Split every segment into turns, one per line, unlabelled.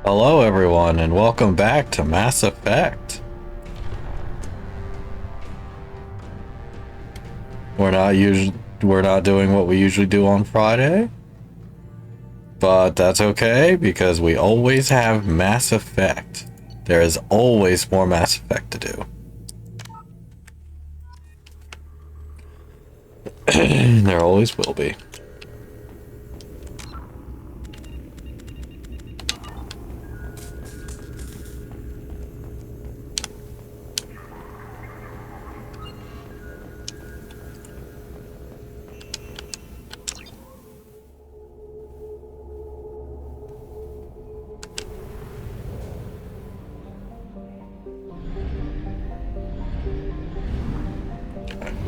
Hello everyone and welcome back to Mass Effect. We're not doing what we usually do on Friday. But that's okay because we always have Mass Effect. There is always more Mass Effect to do. There always will be.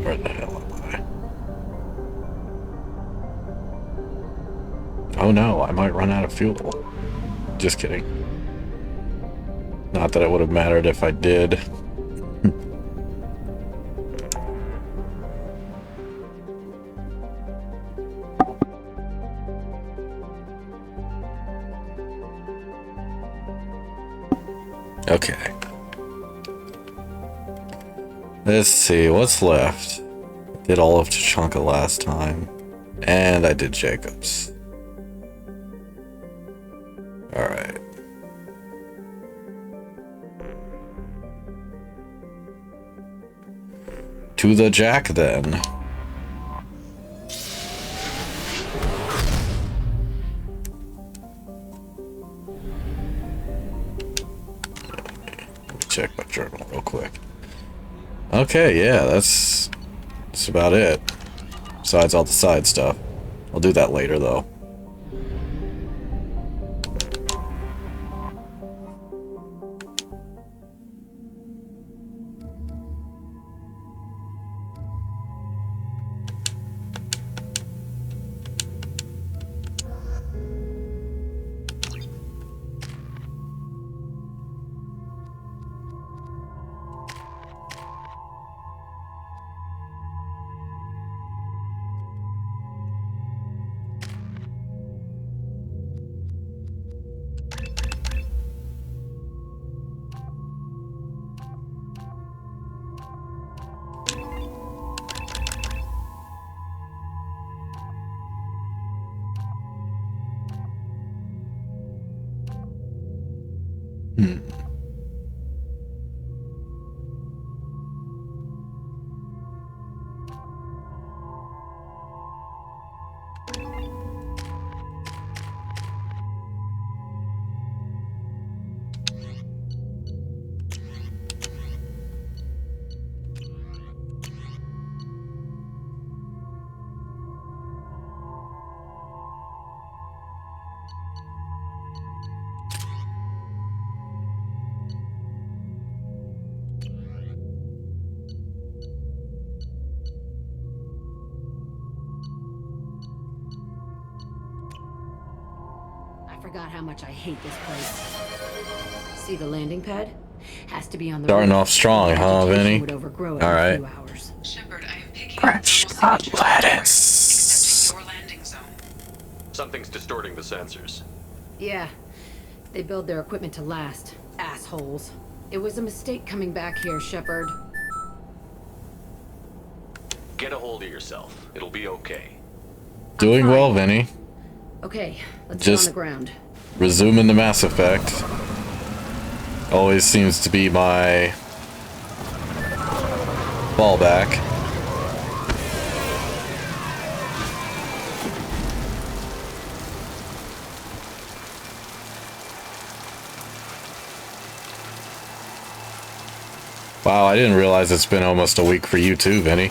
Where the hell am I? Oh no, I might run out of fuel. Just kidding. Not that it would have mattered if I did. Okay. Let's see, what's left? Did all of Tachanka last time. And I did Jacobs. Alright. To the Jack then. Let me check my journal real quick. Okay, yeah, that's about it. Besides all the side stuff. I'll do that later though.
Forgot how much I hate this place. See the landing pad? Has to be on the
Starting
roof.
off strong, huh, Vinny?
Would overgrow it
All right.
in a few hours.
Shepard, I am picking
Fresh
up
cut
signatures
lettuce.
except for your landing zone.
Something's distorting the sensors.
Yeah. They build their equipment to last. Assholes. It was a mistake coming back here, Shepard.
Get a hold of yourself. It'll be okay.
Doing well, Vinny.
Okay, let's
Just
get on the ground.
Resuming the Mass Effect. Always seems to be my fallback. Wow, I didn't realize it's been almost a week for you too, Vinny.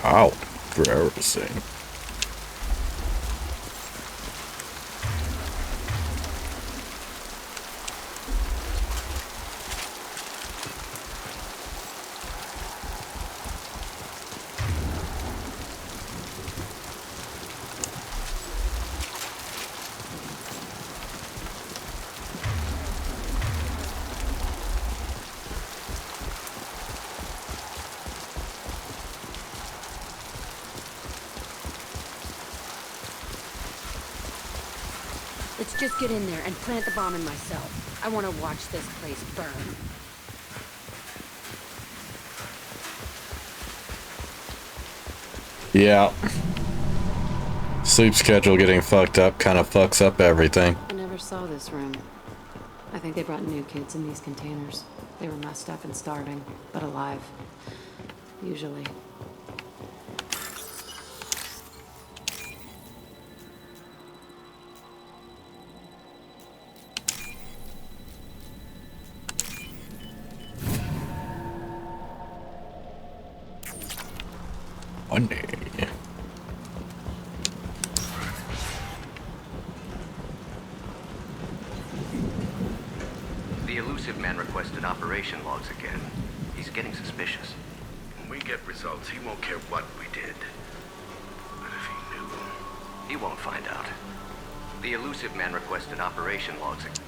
Wow, for everything.
Let's just get in there and plant the bomb in myself. I want to watch this place burn.
Yeah. Sleep schedule getting fucked up kind of fucks up everything.
I never saw this room. I think they brought new kids in these containers. They were messed up and starving, but alive. Usually.
One day.
The elusive man requested operation logs again. He's getting suspicious.
When we get results, he won't care what we did. But if he knew...
He won't find out. The elusive man requested operation logs again.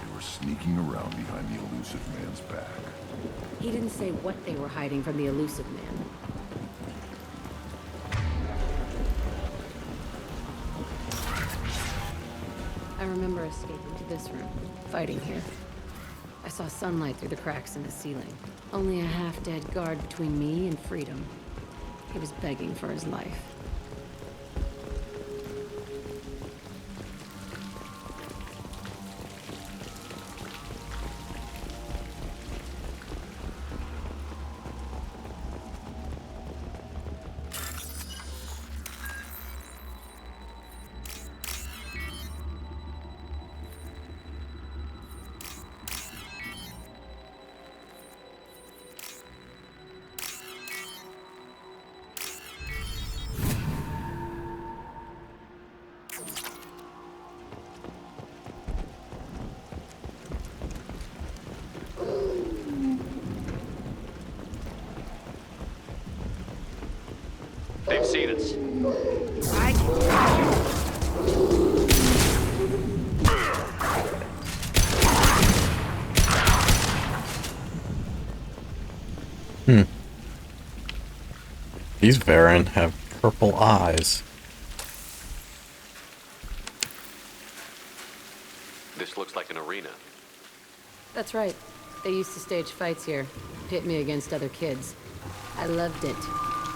They were sneaking around behind the elusive man's back.
He didn't say what they were hiding from the elusive man. I remember escaping to this room, fighting here. I saw sunlight through the cracks in the ceiling. Only a half-dead guard between me and freedom. He was begging for his life.
They've seen us.
These Varen have purple eyes.
This looks like an arena.
That's right. They used to stage fights here, pit me against other kids. I loved it.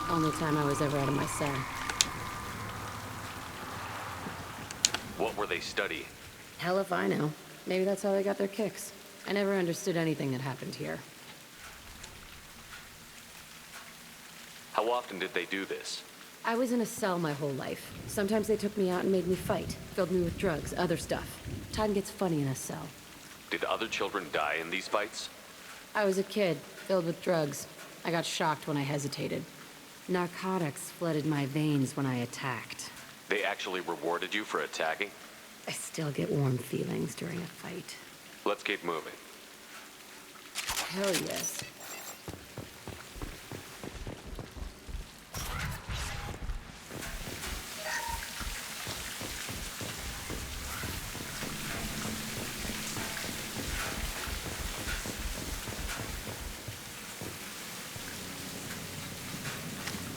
Only time I was ever out of my cell.
What were they studying?
Hell if I know. Maybe that's how they got their kicks. I never understood anything that happened here.
How often did they do this?
I was in a cell my whole life. Sometimes they took me out and made me fight. Filled me with drugs, other stuff. Time gets funny in a cell.
Did other children die in these fights?
I was a kid, filled with drugs. I got shocked when I hesitated. Narcotics flooded my veins when I attacked.
They actually rewarded you for attacking?
I still get warm feelings during a fight.
Let's keep moving.
Hell yes.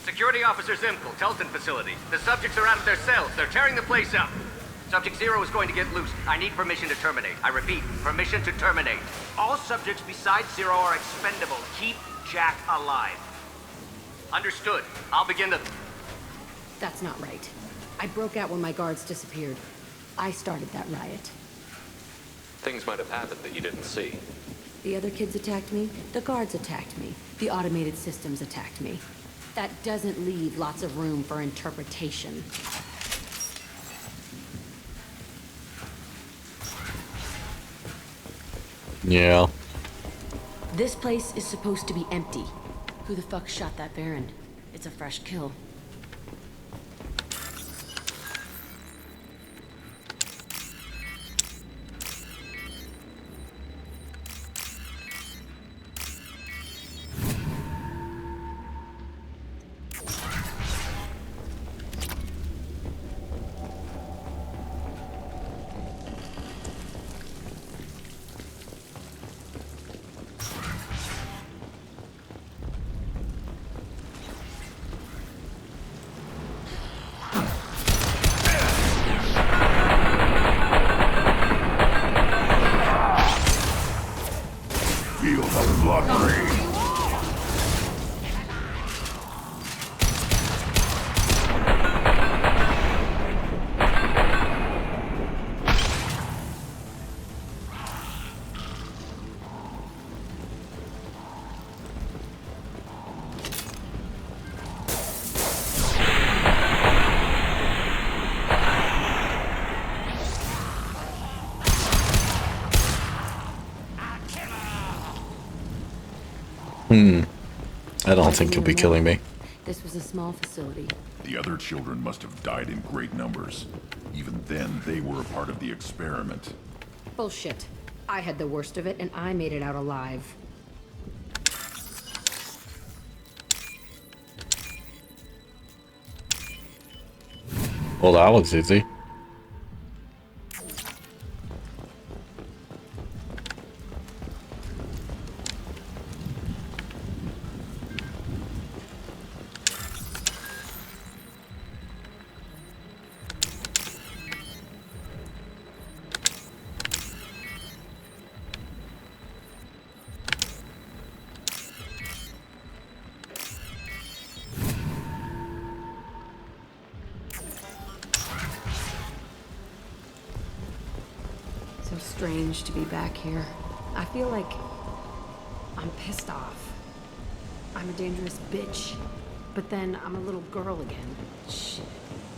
Security Officer Zimkel, Telton facility. The subjects are out of their cells. They're tearing the place up. Subject Zero is going to get loose. I need permission to terminate. I repeat, permission to terminate. All subjects besides Zero are expendable. Keep Jack alive. Understood. I'll begin the...
That's not right. I broke out when my guards disappeared. I started that riot.
Things might have happened that you didn't see.
The other kids attacked me. The guards attacked me. The automated systems attacked me. That doesn't leave lots of room for interpretation.
Yeah.
This place is supposed to be empty. Who the fuck shot that Baron? It's a fresh kill.
I don't think you'll be killing me.
This was a small facility.
The other children must have died in great numbers. Even then, they were a part of the experiment.
Bullshit. I had the worst of it, and I made it out alive.
Well, that was easy.
So strange to be back here. I feel like I'm pissed off. I'm a dangerous bitch. But then I'm a little girl again. Shit.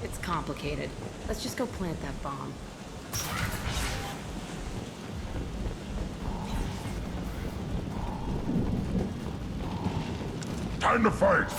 It's complicated. Let's just go plant that bomb.
Time to fight!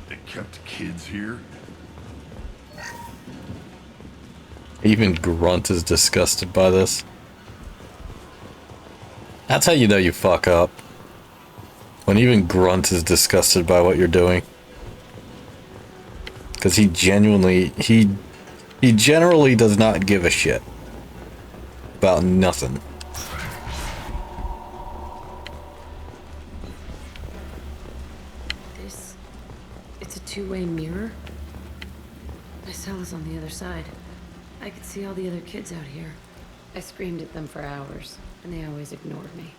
They kept kids here?
Even Grunt is disgusted by this. That's how you know you fuck up. When even Grunt is disgusted by what you're doing. Because he genuinely, he generally does not give a shit about nothing.
It's a two-way mirror. My cell is on the other side. I could see all the other kids out here. I screamed at them for hours, and they always ignored me.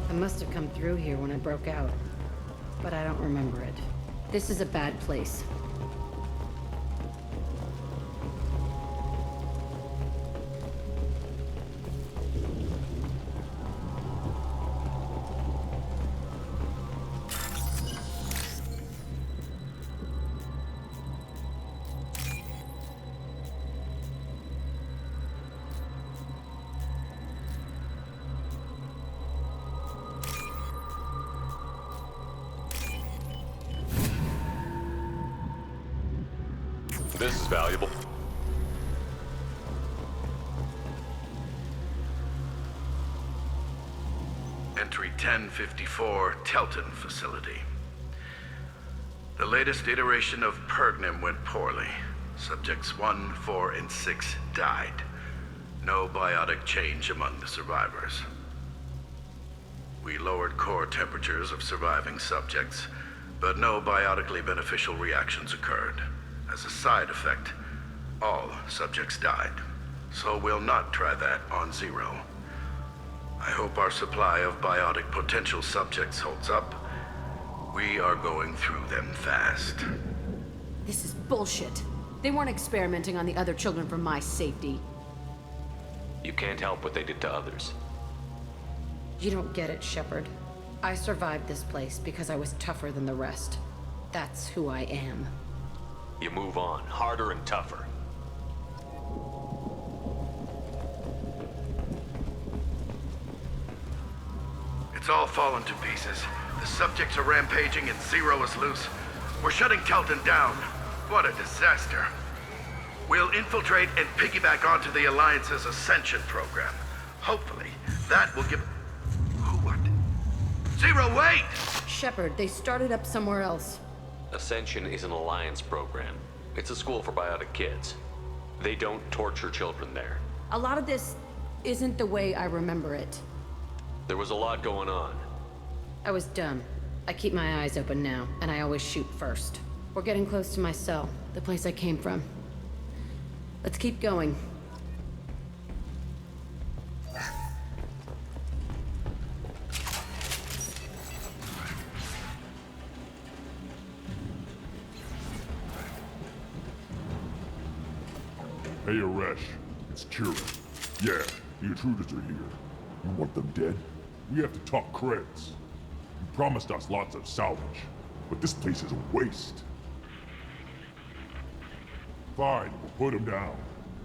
I must have come through here when I broke out, but I don't remember it. This is a bad place.
This is valuable.
Entry 1054, Telton facility. The latest iteration of Pergnim went poorly. Subjects 1, 4, and 6 died. No biotic change among the survivors. We lowered core temperatures of surviving subjects, but no biotically beneficial reactions occurred. As a side effect, all subjects died. So we'll not try that on Zero. I hope our supply of biotic potential subjects holds up. We are going through them fast.
This is bullshit. They weren't experimenting on the other children for my safety.
You can't help what they did to others.
You don't get it, Shepard. I survived this place because I was tougher than the rest. That's who I am.
You move on, harder and tougher.
It's all fallen to pieces. The subjects are rampaging and Zero is loose. We're shutting Telton down. What a disaster. We'll infiltrate and piggyback onto the Alliance's Ascension program. Hopefully, that will give... Who what? Zero, wait!
Shepard, they started up somewhere else.
Ascension is an alliance program. It's a school for biotic kids. They don't torture children there.
A lot of this isn't the way I remember it.
There was a lot going on.
I was dumb. I keep my eyes open now, and I always shoot first. We're getting close to my cell, the place I came from. Let's keep going.
Hey, Aresh. It's Kira. Yeah, the intruders are here. You want them dead? We have to talk creds. You promised us lots of salvage, but this place is a waste. Fine, we'll put them down.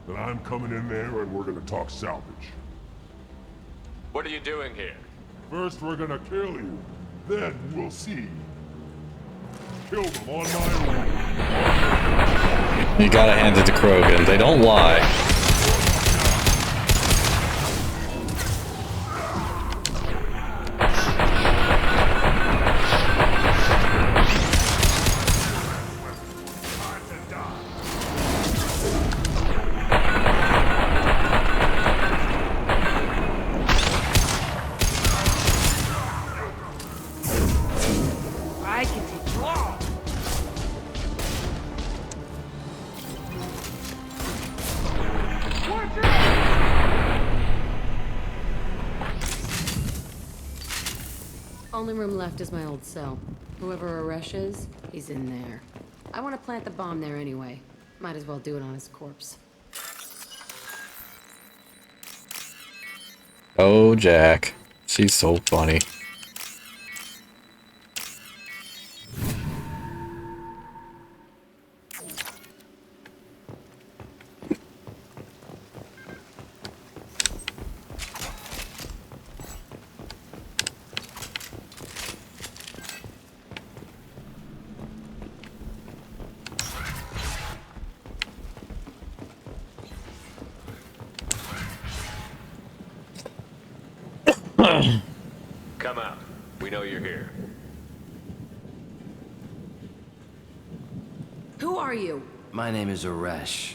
Then I'm coming in there and we're gonna talk salvage.
What are you doing here?
First we're gonna kill you, then we'll see. Kill them on my own.
You gotta hand it to Krogan. They don't lie.
I can take you all. Only room left is my old cell. Whoever Aresh is, he's in there. I want to plant the bomb there anyway. Might as well do it on his corpse.
Oh, Jack. She's so funny.
Come out. We know you're here.
Who are you?
My name is Aresh,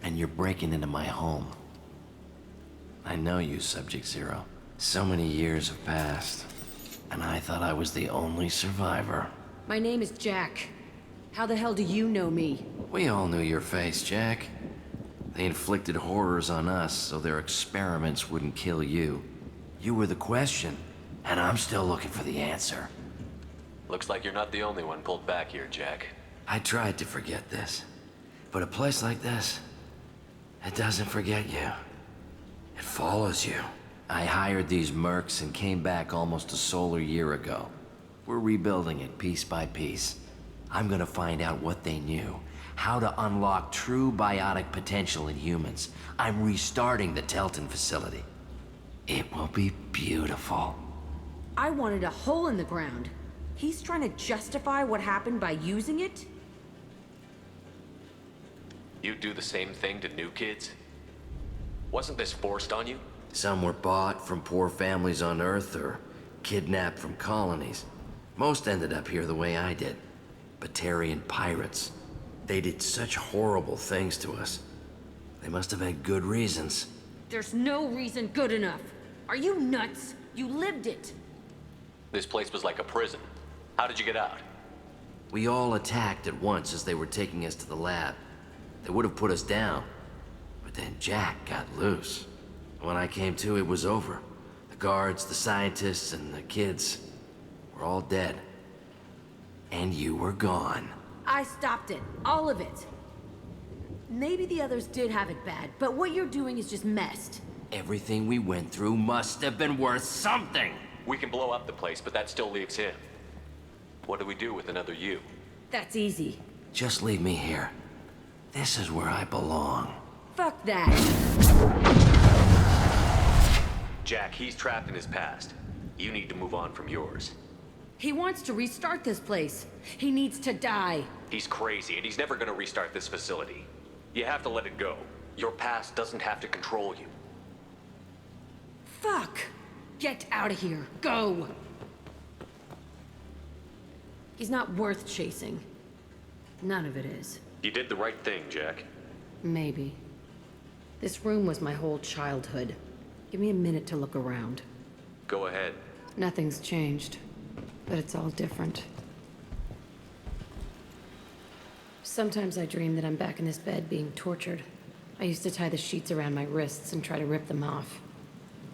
and you're breaking into my home. I know you, Subject Zero. So many years have passed, and I thought I was the only survivor.
My name is Jack. How the hell do you know me?
We all knew your face, Jack. They inflicted horrors on us so their experiments wouldn't kill you. You were the question, and I'm still looking for the answer.
Looks like you're not the only one pulled back here, Jack.
I tried to forget this, but a place like this, it doesn't forget you. It follows you. I hired these mercs and came back almost a solar year ago. We're rebuilding it piece by piece. I'm gonna find out what they knew, how to unlock true biotic potential in humans. I'm restarting the Telton facility. It will be beautiful.
I wanted a hole in the ground. He's trying to justify what happened by using it?
You do the same thing to new kids? Wasn't this forced on you?
Some were bought from poor families on Earth or kidnapped from colonies. Most ended up here the way I did. Batarian pirates. They did such horrible things to us. They must have had good reasons.
There's no reason good enough. Are you nuts? You lived it.
This place was like a prison. How did you get out?
We all attacked at once as they were taking us to the lab. They would have put us down. But then Jack got loose. When I came to, it was over. The guards, the scientists, and the kids were all dead. And you were gone.
I stopped it. All of it. Maybe the others did have it bad, but what you're doing is just messed.
Everything we went through must have been worth something.
We can blow up the place, but that still leaves him. What do we do with another you?
That's easy.
Just leave me here. This is where I belong.
Fuck that.
Jack, he's trapped in his past. You need to move on from yours.
He wants to restart this place. He needs to die.
He's crazy, and he's never gonna restart this facility. You have to let it go. Your past doesn't have to control you.
Fuck. Get out of here. Go. He's not worth chasing. None of it is.
You did the right thing, Jack.
Maybe. This room was my whole childhood. Give me a minute to look around.
Go ahead.
Nothing's changed, but it's all different. Sometimes I dream that I'm back in this bed being tortured. I used to tie the sheets around my wrists and try to rip them off.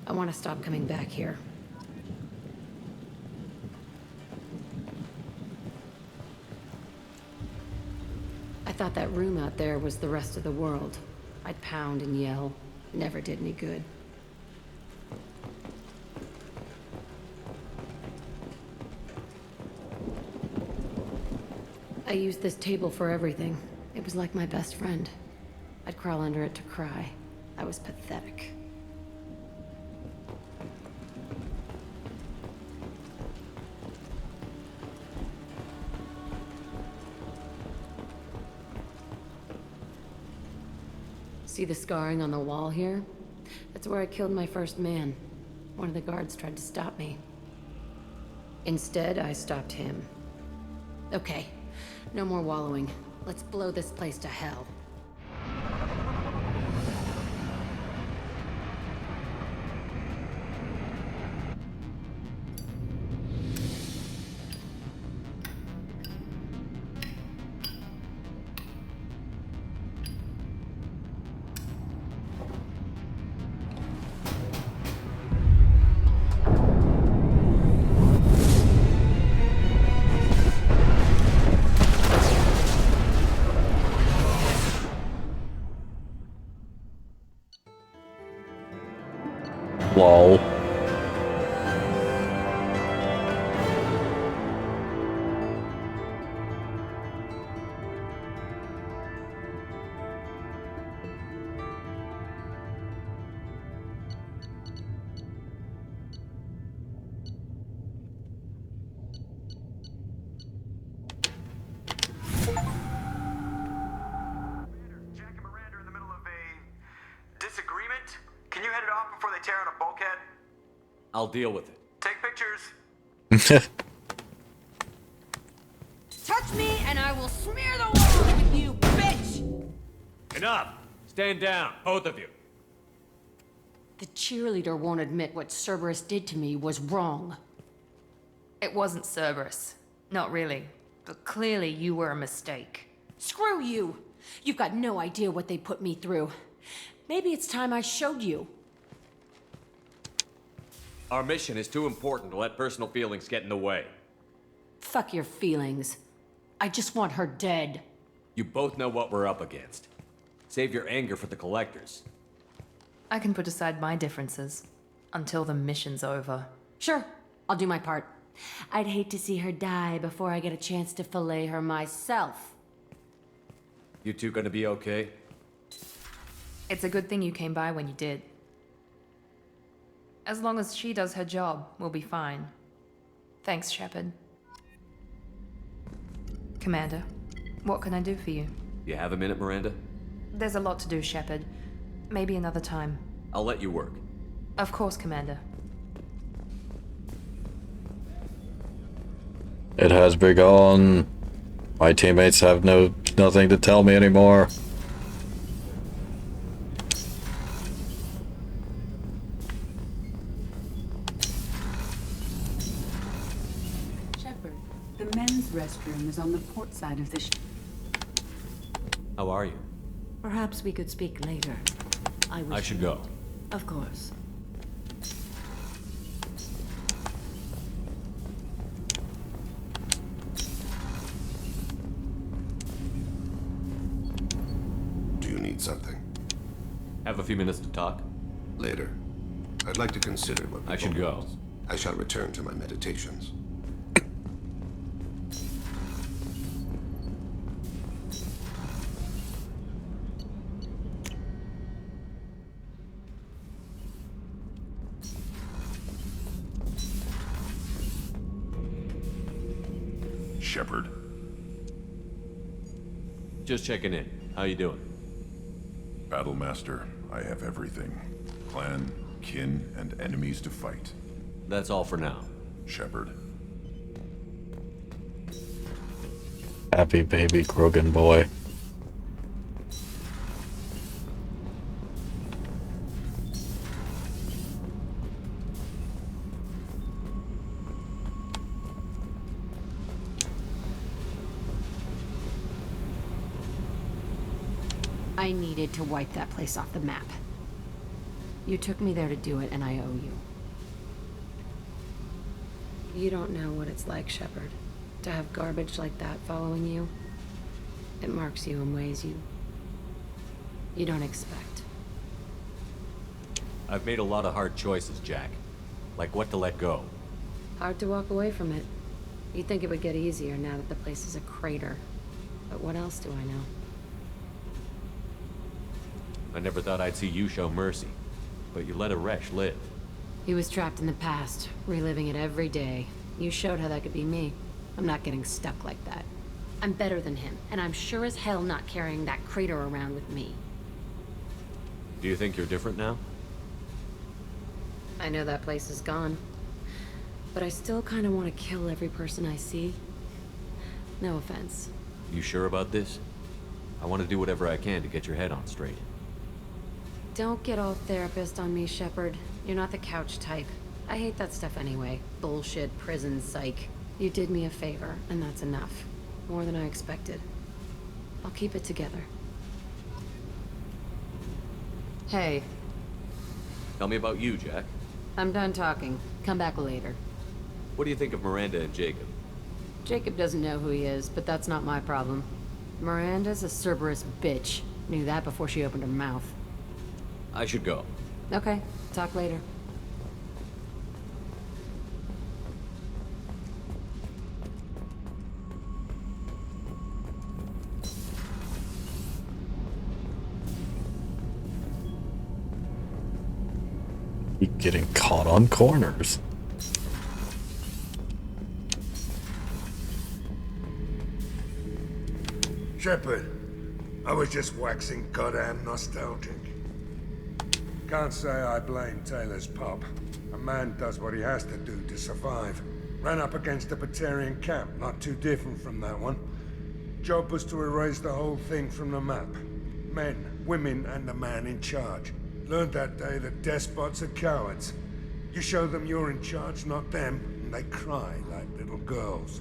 I want to stop coming back here. I thought that room out there was the rest of the world. I'd pound and yell. Never did any good. I used this table for everything. It was like my best friend. I'd crawl under it to cry. I was pathetic. See the scarring on the wall here? That's where I killed my first man. One of the guards tried to stop me. Instead, I stopped him. Okay, no more wallowing. Let's blow this place to hell.
Lol.
Jack and Miranda are in the middle of a disagreement. Can you head it off before they tear out a bulkhead?
I'll deal with it.
Take pictures.
Touch me and I will smear the walls with you, bitch!
Enough! Stand down, both of you.
The cheerleader won't admit what Cerberus did to me was wrong.
It wasn't Cerberus. Not really. But clearly you were a mistake.
Screw you! You've got no idea what they put me through. Maybe it's time I showed you.
Our mission is too important to let personal feelings get in the way.
Fuck your feelings. I just want her dead.
You both know what we're up against. Save your anger for the collectors.
I can put aside my differences until the mission's over.
Sure, I'll do my part. I'd hate to see her die before I get a chance to fillet her myself.
You two gonna be okay?
It's a good thing you came by when you did. As long as she does her job, we'll be fine. Thanks, Shepard. Commander, what can I do for you?
You have a minute, Miranda?
There's a lot to do, Shepard. Maybe another time.
I'll let you work.
Of course, Commander.
It has begun. My teammates have nothing to tell me anymore.
Shepard, the men's restroom is on the port side of the ship.
How are you?
Perhaps we could speak later.
I should go.
Of course.
Do you need something?
Have a few minutes to talk?
Later. I'd like to consider what
I should go.
I shall return to my meditations.
Shepard.
Just checking in. How you doing?
Battlemaster, I have everything. Clan, kin, and enemies to fight.
That's all for now.
Shepard.
Happy baby Krogan boy.
I needed to wipe that place off the map. You took me there to do it, and I owe you. You don't know what it's like, Shepard, to have garbage like that following you. It marks you in ways you don't expect.
I've made a lot of hard choices, Jack. Like what to let go.
Hard to walk away from it. You'd think it would get easier now that the place is a crater. But what else do I know?
I never thought I'd see you show mercy, but you let a Resh live.
He was trapped in the past, reliving it every day. You showed how that could be me. I'm not getting stuck like that. I'm better than him, and I'm sure as hell not carrying that crater around with me.
Do you think you're different now?
I know that place is gone. But I still kind of want to kill every person I see. No offense.
You sure about this? I want to do whatever I can to get your head on straight.
Don't get all therapist on me, Shepard. You're not the couch type. I hate that stuff anyway. Bullshit, prison, psych. You did me a favor, and that's enough. More than I expected. I'll keep it together. Hey.
Tell me about you, Jack.
I'm done talking. Come back later.
What do you think of Miranda and Jacob?
Jacob doesn't know who he is, but that's not my problem. Miranda's a Cerberus bitch. Knew that before she opened her mouth.
I should go.
Okay, talk later.
Keep getting caught on corners.
Shepard, I was just waxing goddamn nostalgic. Can't say I blame Taylor's pop. A man does what he has to do to survive. Ran up against a Batarian camp, not too different from that one. Job was to erase the whole thing from the map. Men, women, and the man in charge. Learned that day that despots are cowards. You show them you're in charge, not them, and they cry like little girls.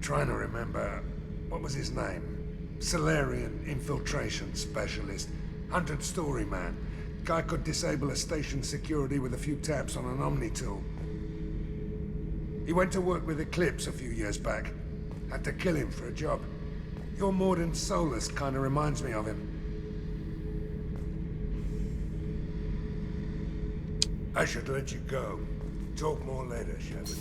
Trying to remember, what was his name? Solarian infiltration specialist. 100-story man. Guy could disable a station security with a few taps on an Omni tool. He went to work with Eclipse a few years back. Had to kill him for a job. Your Mordin Solus kind of reminds me of him. I should let you go. Talk more later, Shepard.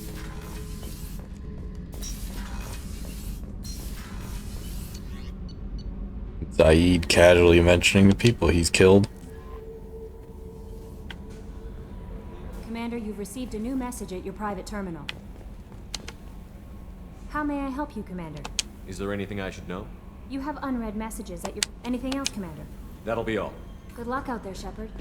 Zaid casually mentioning the people he's killed.
Commander, you've received a new message at your private terminal. How may I help you, Commander?
Is there anything I should know?
You have unread messages at your... Anything else, Commander?
That'll be all.
Good luck out there, Shepard.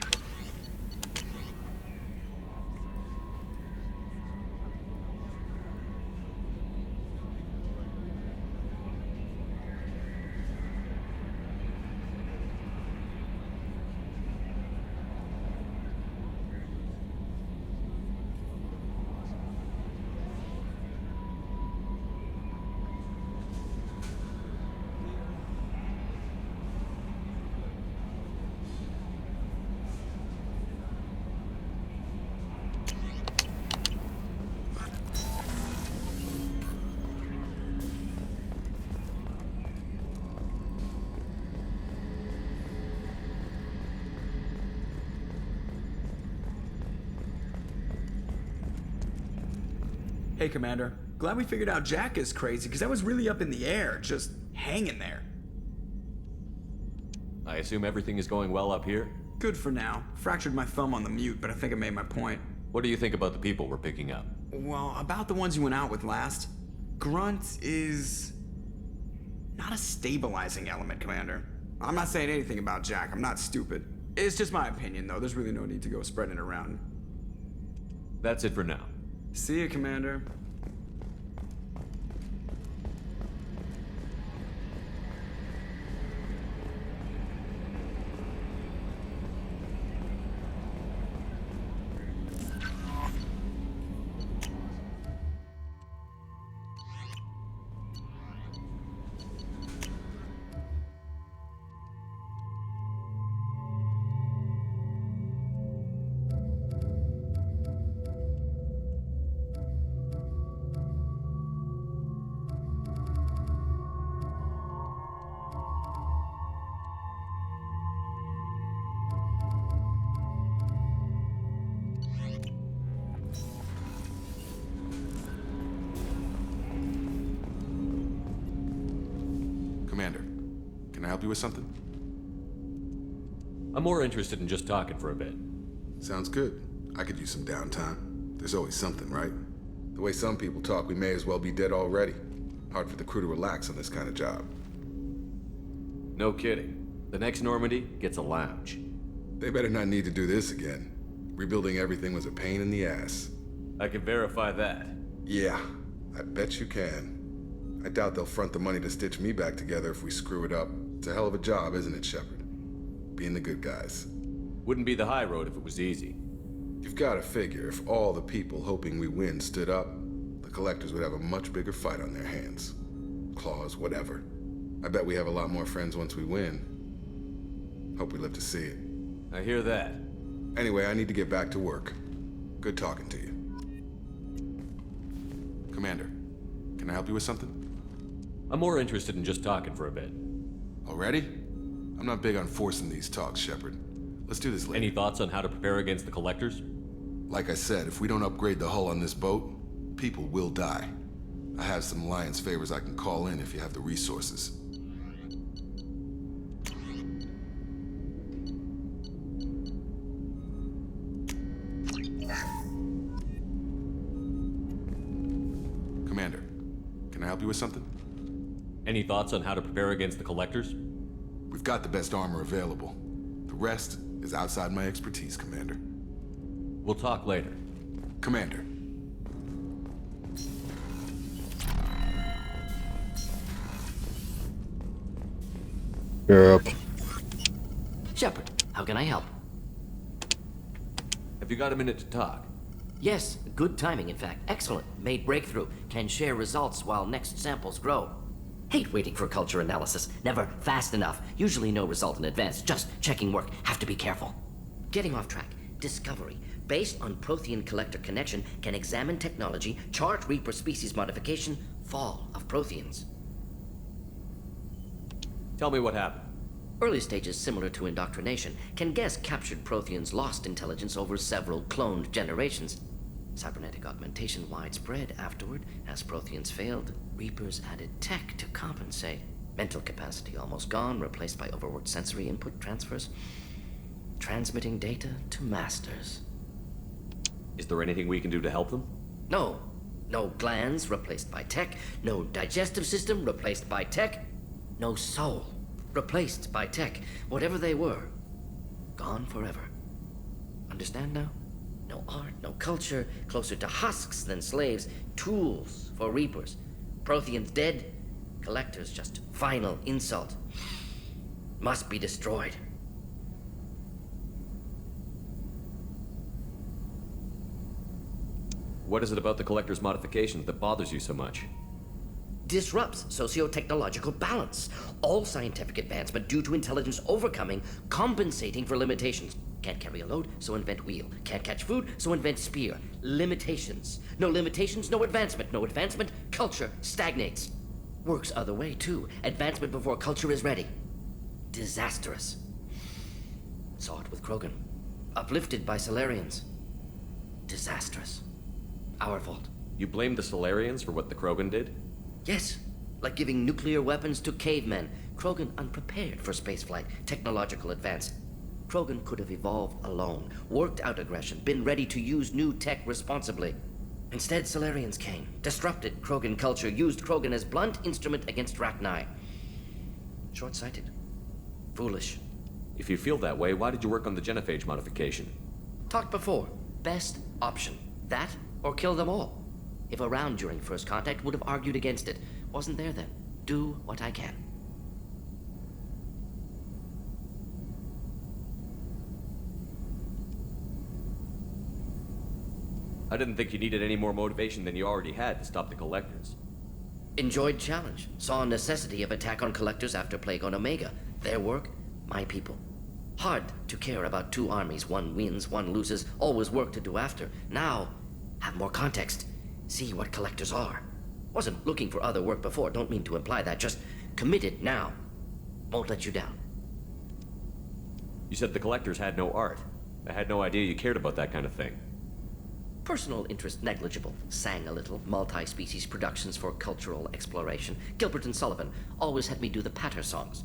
Hey, Commander. Glad we figured out Jack is crazy, because I was really up in the air, just hanging there.
I assume everything is going well up here?
Good for now. Fractured my thumb on the mute, but I think I made my point.
What do you think about the people we're picking up?
Well, about the ones you went out with last. Grunt is... not a stabilizing element, Commander. I'm not saying anything about Jack, I'm not stupid. It's just my opinion, though. There's really no need to go spreading it around.
That's it for now.
See you, Commander.
Commander, can I help you with something?
I'm more interested in just talking for a bit.
Sounds good. I could use some downtime. There's always something, right? The way some people talk, we may as well be dead already. Hard for the crew to relax on this kind of job.
No kidding. The next Normandy gets a lounge.
They better not need to do this again. Rebuilding everything was a pain in the ass.
I can verify that.
Yeah, I bet you can. I doubt they'll front the money to stitch me back together if we screw it up. It's a hell of a job, isn't it, Shepard? Being the good guys.
Wouldn't be the high road if it was easy.
You've got to figure if all the people hoping we win stood up, the collectors would have a much bigger fight on their hands. Claws, whatever. I bet we have a lot more friends once we win. Hope we live to see it.
I hear that.
Anyway, I need to get back to work. Good talking to you.
Commander, can I help you with something?
I'm more interested in just talking for a bit.
Already? I'm not big on forcing these talks, Shepard. Let's do this later.
Any thoughts on how to prepare against the collectors?
Like I said, if we don't upgrade the hull on this boat, people will die. I have some Alliance favors I can call in if you have the resources.
Commander, can I help you with something?
Any thoughts on how to prepare against the collectors?
We've got the best armor available. The rest is outside my expertise, Commander.
We'll talk later.
Commander.
Europe.
Shepard, how can I help?
Have you got a minute to talk?
Yes, good timing, in fact. Excellent. Made breakthrough. Can share results while next samples grow. Hate waiting for culture analysis. Never fast enough. Usually no result in advance. Just checking work. Have to be careful. Getting off track. Discovery. Based on Prothean collector connection, can examine technology, chart Reaper species modification, fall of Protheans.
Tell me what happened.
Early stages similar to indoctrination. Can guess captured Protheans lost intelligence over several cloned generations. Cybernetic augmentation widespread afterward. As Protheans failed, Reapers added tech to compensate. Mental capacity almost gone, replaced by overworked sensory input transfers. Transmitting data to masters.
Is there anything we can do to help them?
No. No glands replaced by tech. No digestive system replaced by tech. No soul replaced by tech. Whatever they were, gone forever. Understand now? No art, no culture, closer to husks than slaves, tools for Reapers. Protheans dead, collectors just final insult. Must be destroyed.
What is it about the collector's modifications that bothers you so much?
Disrupts socio-technological balance. All scientific advancement due to intelligence overcoming, compensating for limitations. Can't carry a load, so invent wheel. Can't catch food, so invent spear. Limitations. No limitations, no advancement. No advancement, culture stagnates. Works other way, too. Advancement before culture is ready. Disastrous. Saw it with Krogan. Uplifted by Solarians. Disastrous. Our fault.
You blame the Solarians for what the Krogan did?
Yes, like giving nuclear weapons to cavemen. Krogan unprepared for spaceflight, technological advance. Krogan could have evolved alone, worked out aggression, been ready to use new tech responsibly. Instead, Solarians came, disrupted Krogan culture, used Krogan as blunt instrument against Rachni. Short-sighted. Foolish.
If you feel that way, why did you work on the genophage modification?
Talked before. Best option. That or kill them all. If around during first contact, would have argued against it. Wasn't there then. Do what I can.
I didn't think you needed any more motivation than you already had to stop the collectors.
Enjoyed challenge. Saw necessity of attack on collectors after Plague on Omega. Their work, my people. Hard to care about two armies. One wins, one loses. Always work to do after. Now, have more context. See what collectors are. Wasn't looking for other work before. Don't mean to imply that. Just committed now. Won't let you down.
You said the collectors had no art. I had no idea you cared about that kind of thing.
Personal interest negligible. Sang a little. Multi-species productions for cultural exploration. Gilbert and Sullivan always had me do the patter songs.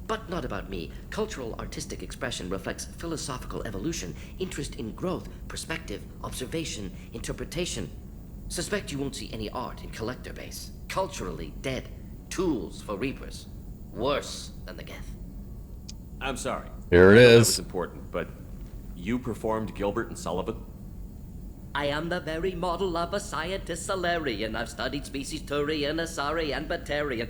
But not about me. Cultural artistic expression reflects philosophical evolution, interest in growth, perspective, observation, interpretation. Suspect you won't see any art in collector base. Culturally dead. Tools for reapers. Worse than the Geth.
I'm sorry.
Here it
I know that
is.
was important, but you performed Gilbert and Sullivan?
I am the very model of a scientist Solarian. I've studied species Turian, Asari, and Batarian.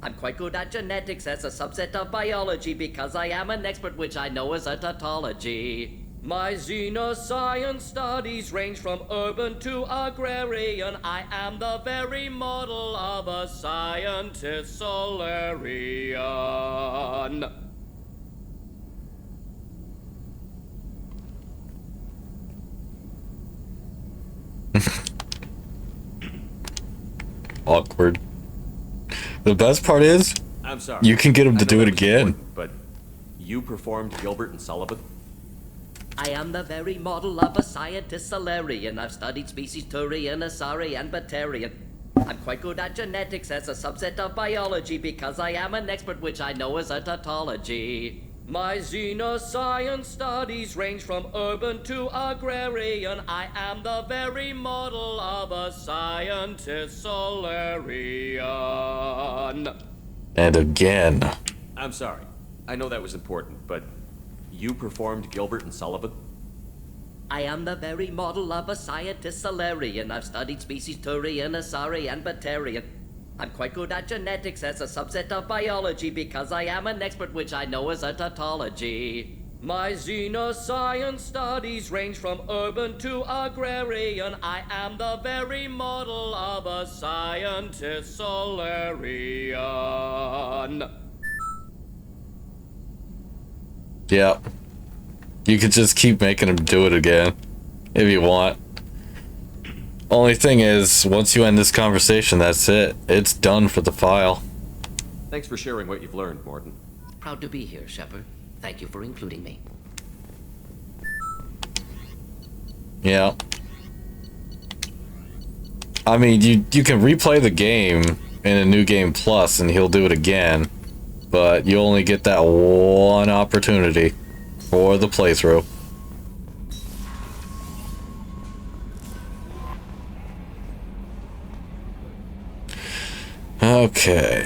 I'm quite good at genetics as a subset of biology because I am an expert which I know as a tautology. My xenoscience studies range from urban to agrarian. I am the very model of a scientist Solarian.
Awkward. The best part is,
I'm sorry.
you can get him
I
to
know
do it
that was
again.
important, but you performed Gilbert and Sullivan?
I am the very model of a scientist Solarian. I've studied species Turian, Asari, and Batarian. I'm quite good at genetics as a subset of biology because I am an expert which I know as a tautology. My xenoscience studies range from urban to agrarian. I am the very model of a scientist Solarian.
And again.
I'm sorry. I know that was important, but you performed Gilbert and Sullivan?
I am the very model of a scientist Solarian. I've studied species Turian, Asari, and Batarian. I'm quite good at genetics as a subset of biology because I am an expert which I know as a tautology. My xenoscience studies range from urban to agrarian. I am the very model of a scientist Solarian.
Yeah. You could just keep making him do it again. If you want. Only thing is, once you end this conversation, that's it. It's done for the file.
Thanks for sharing what you've learned, Morton.
Proud to be here, Shepard. Thank you for including me.
Yeah. I mean, you can replay the game in a New Game Plus, and he'll do it again. But you only get that one opportunity for the playthrough. Okay.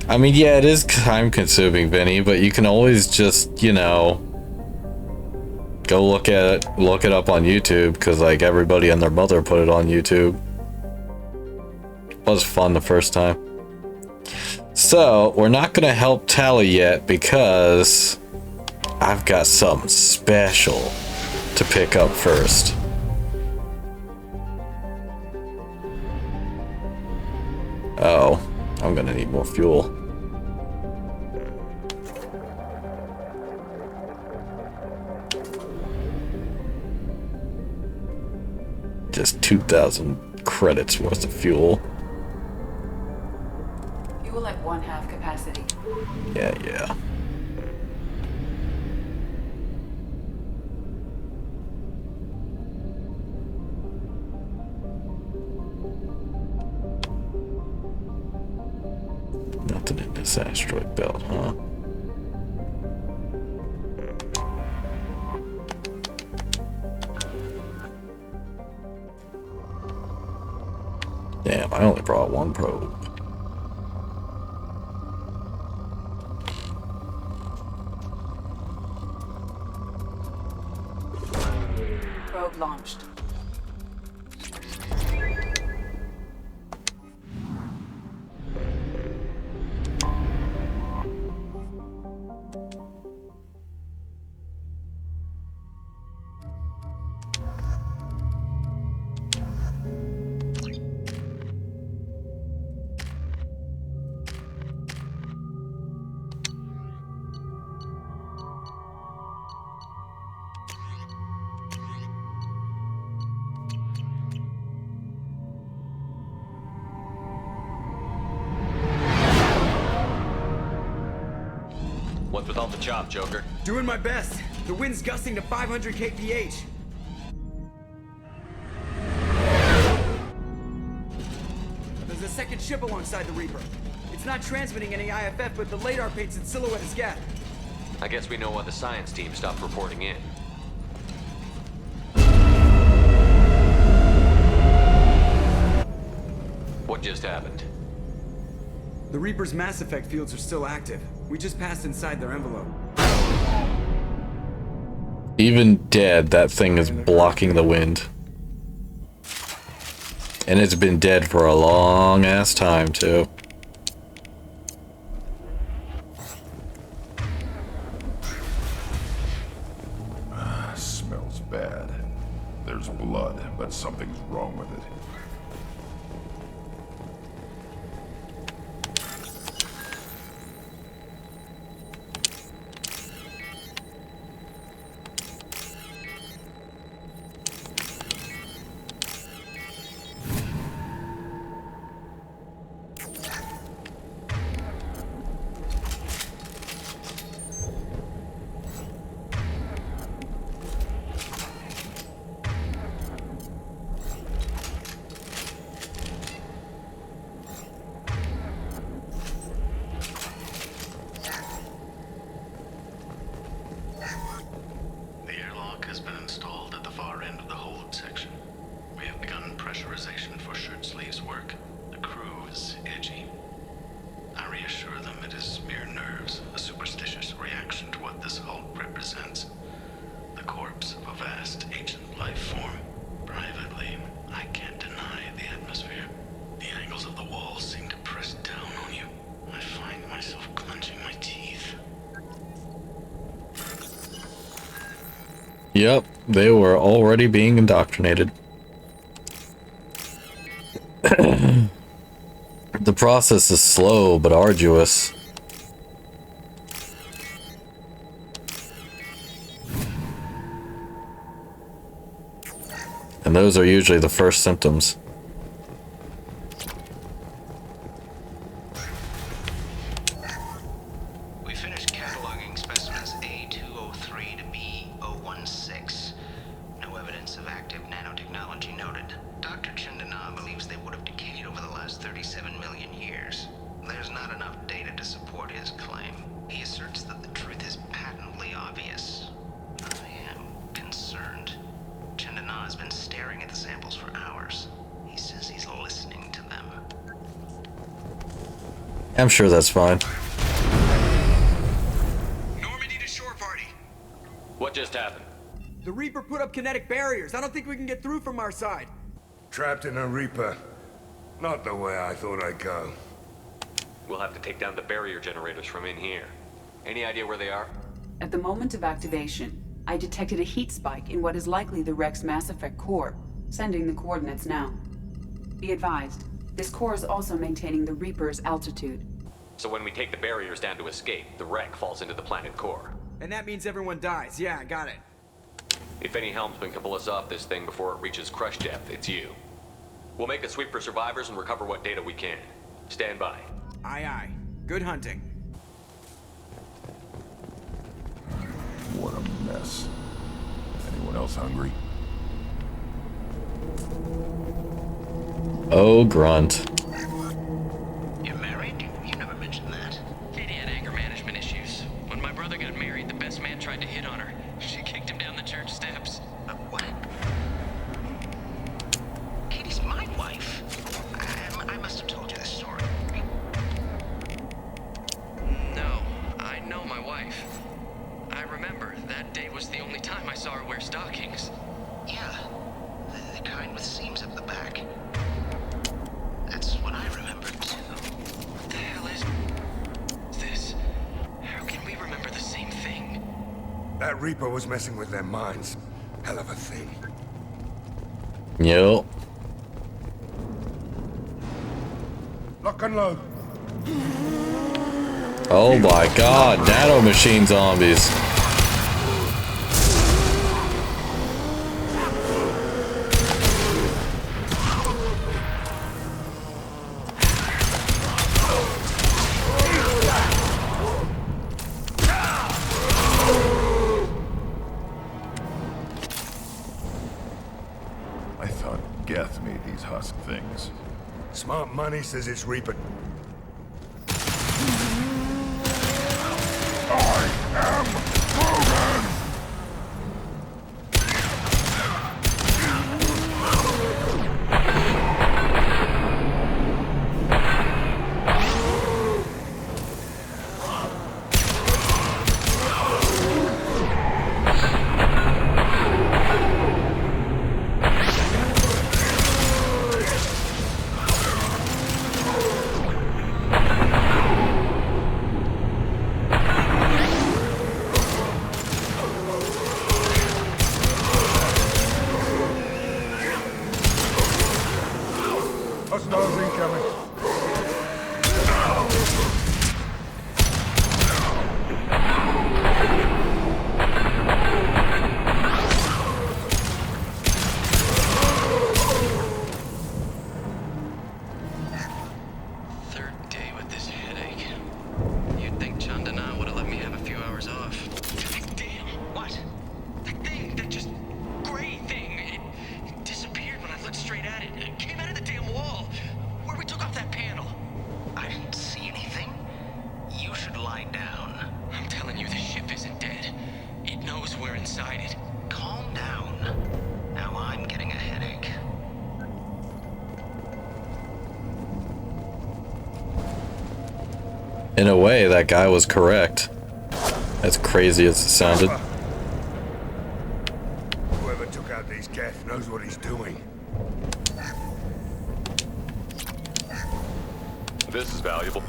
I mean, yeah, it is time consuming, Vinny, but you can always just, you know, go look it up on YouTube, because like everybody and their mother put it on YouTube. It was fun the first time. So, we're not gonna help Tally yet because I've got something special to pick up first. Oh, I'm gonna need more fuel. Just 2,000 credits worth of fuel.
Fuel at 1/2 capacity.
Yeah. Nothing in this asteroid belt, huh? Damn, I only brought one probe.
Probe launched.
What's with all the chop, Joker?
Doing my best. The wind's gusting to 500 kph. There's a second ship alongside the Reaper. It's not transmitting any IFF, but the radar paints its silhouette as Geth.
I guess we know why the science team stopped reporting in. What just happened?
The Reaper's Mass Effect fields are still active. We just passed inside their envelope.
Even dead, that thing is blocking the wind. And it's been dead for a long ass time, too.
Smells bad. There's blood, but something's wrong with it.
Yep, they were already being indoctrinated. The process is slow but arduous. And those are usually the first symptoms.
We finished cataloging specimens A203 to B016. No evidence of active nanotechnology noted. Dr. Chandana believes they would have decayed over the last 37 million years. There's not enough data to support his claim. He asserts that the truth is patently obvious. I am concerned. Chandana has been staring at the samples for hours. He says he's listening to them.
I'm sure that's fine.
Normandy to shore party.
What just happened?
The Reaper put up kinetic barriers. I don't think we can get through from our side.
Trapped in a Reaper. Not the way I thought I'd go.
We'll have to take down the barrier generators from in here. Any idea where they are?
At the moment of activation, I detected a heat spike in what is likely the Rex Mass Effect core, sending the coordinates now. Be advised, this core is also maintaining the Reaper's altitude.
So when we take the barriers down to escape, the wreck falls into the planet core.
And that means everyone dies. Yeah, I got it.
If any helmsman can pull us off this thing before it reaches crush depth, it's you. We'll make a sweep for survivors and recover what data we can. Stand by.
Aye, aye. Good hunting.
What a mess. Anyone else hungry?
Oh, grunt.
You're married? You never mentioned that.
Katie had anger management issues. When my brother got married, the best man tried to hit on her. She kicked him down the church steps.
What? Katie's my wife. I must have told you this story.
No, I know my wife. I remember that day was the only time I saw her wear stockings.
Yeah, the kind with seams up the back. That's what I remember too.
What the hell is this? How can we remember the same thing?
That Reaper was messing with their minds. Hell of a thing.
Yep.
Lock and load.
Oh my god, nano machine zombies.
Smart money says it's Reaper. Hostiles incoming.
Third day with this headache. You'd think Chandana would have let me have a few hours off. Damn! What? That thing, that just gray thing, it disappeared when I looked straight at it. It came out of the damn wall, where we took off that panel.
I didn't see anything. You should lie down.
I'm telling you, the ship isn't dead. It knows we're inside it.
Calm down. Now I'm getting a headache.
In a way, that guy was correct. As crazy as it sounded.
Whoever took out these Geth knows what he's doing.
This is valuable.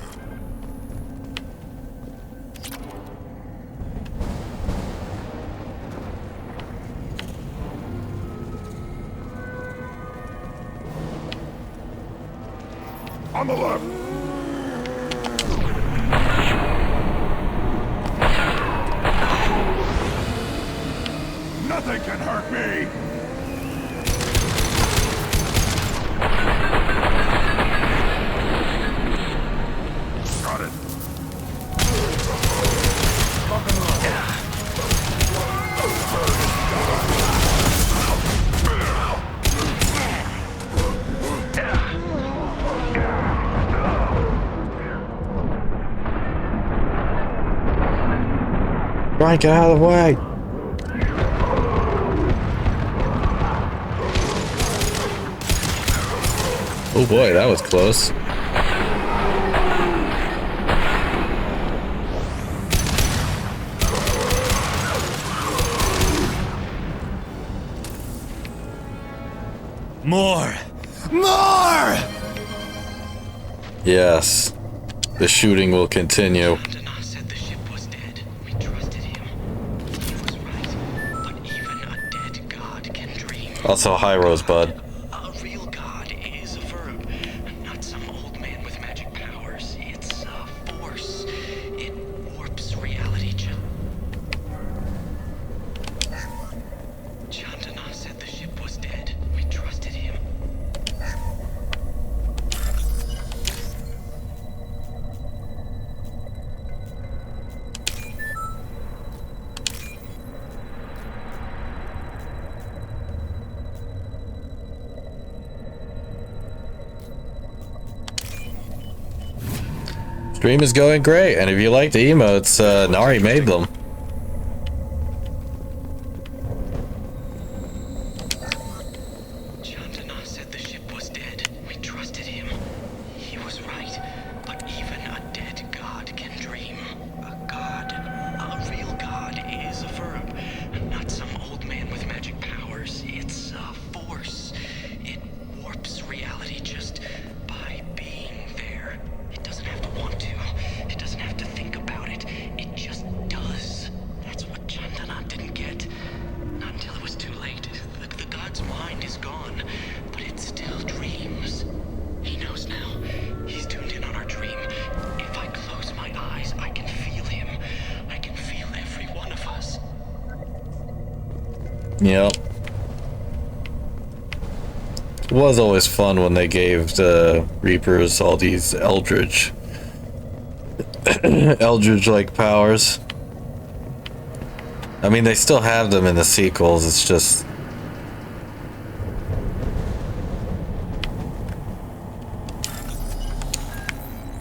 On the left! Nothing can hurt me! Got it.
Brian, get out of the way! Oh boy, that was close.
More! More!
Yes. The shooting will continue.
Chandana said the ship was dead. We trusted him. He was right. But even a dead god can dream.
Also, hi, Rosebud.
A real god is a verb, not some old man with magic powers. It's a force. It warps reality. Chandana said the ship was dead. We trusted him.
Stream is going great, and if you like the emotes, Nari made them.
Chandana said the ship was dead. We trusted him. He was right. But even a dead god can dream. A god, a real god, is a verb, not some old man with magic powers. It's a force. It warps reality just by being there. It doesn't have to want to. It doesn't have to think about it. It just does. That's what Chandana didn't get. Not until it was too late. The god's mind is gone, but it still dreams. He knows now. He's tuned in on our dream. If I close my eyes, I can feel him. I can feel every one of us.
Yep. It was always fun when they gave the Reapers all these Eldritch like powers. I mean, they still have them in the sequels, it's just...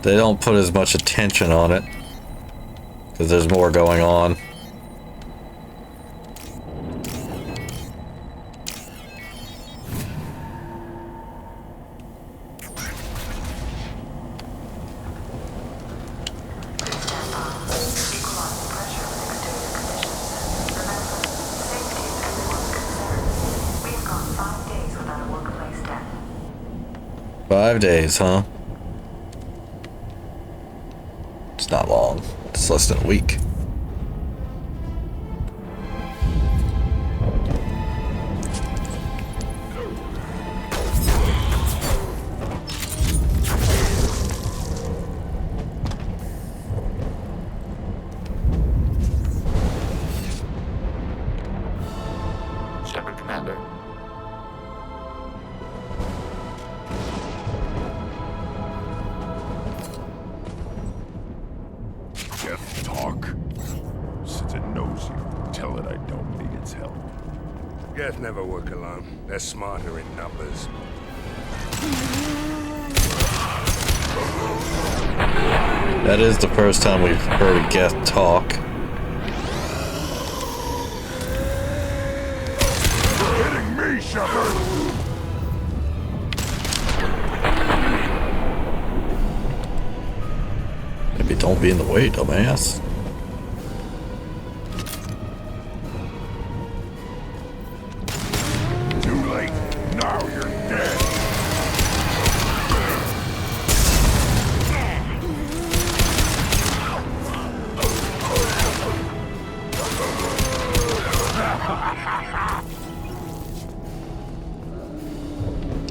They don't put as much attention on it because there's more going on.
We've gone 5 days without a workplace death.
5 days, huh? It's not long. It's less than a week.
Shepard, Commander.
Death talk. Since it knows you, tell it I don't need its help.
Geth never work alone. They're smarter in numbers.
That is the first time we've heard a Geth talk.
Hitting me, Shepard!
Maybe don't be in the way, dumbass.
Too late. Now you're dead.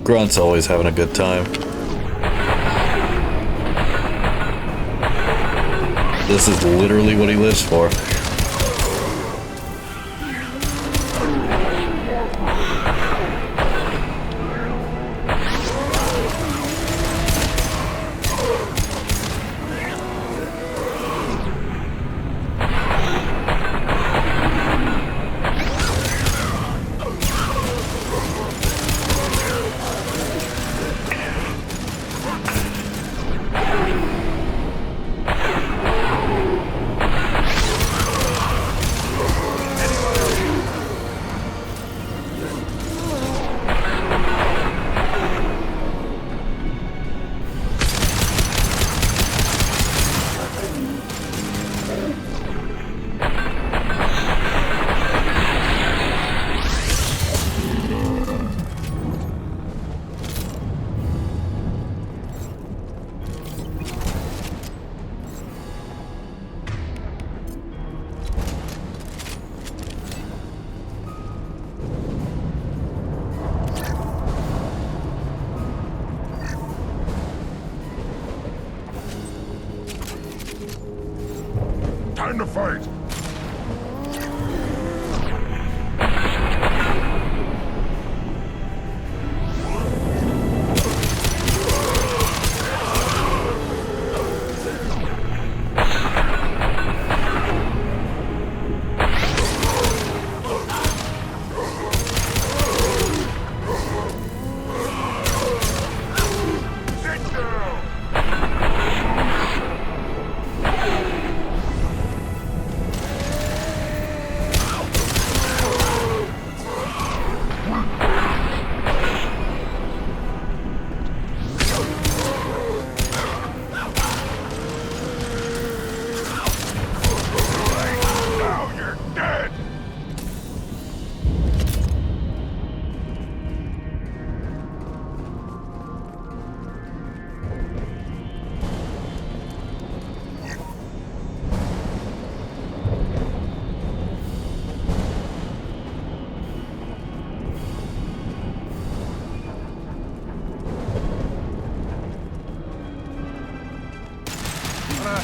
Grunt's always having a good time. This is literally what he lives for.
Time to fight!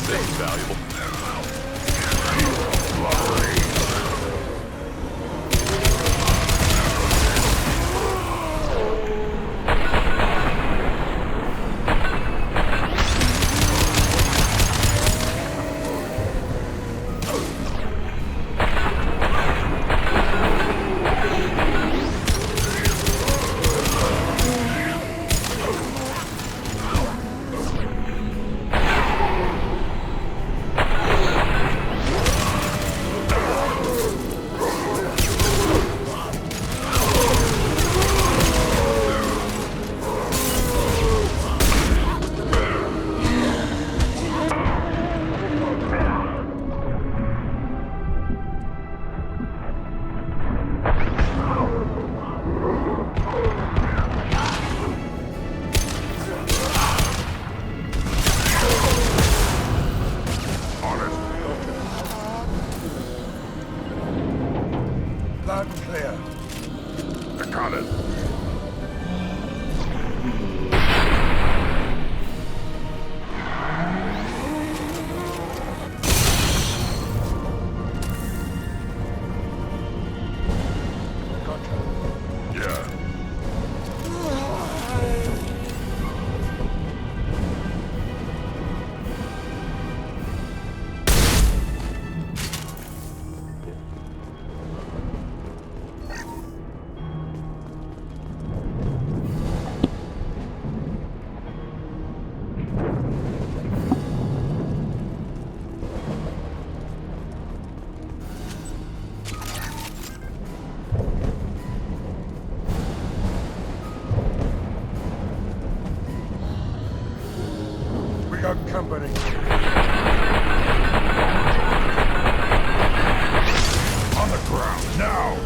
Seems valuable.
On the ground, now!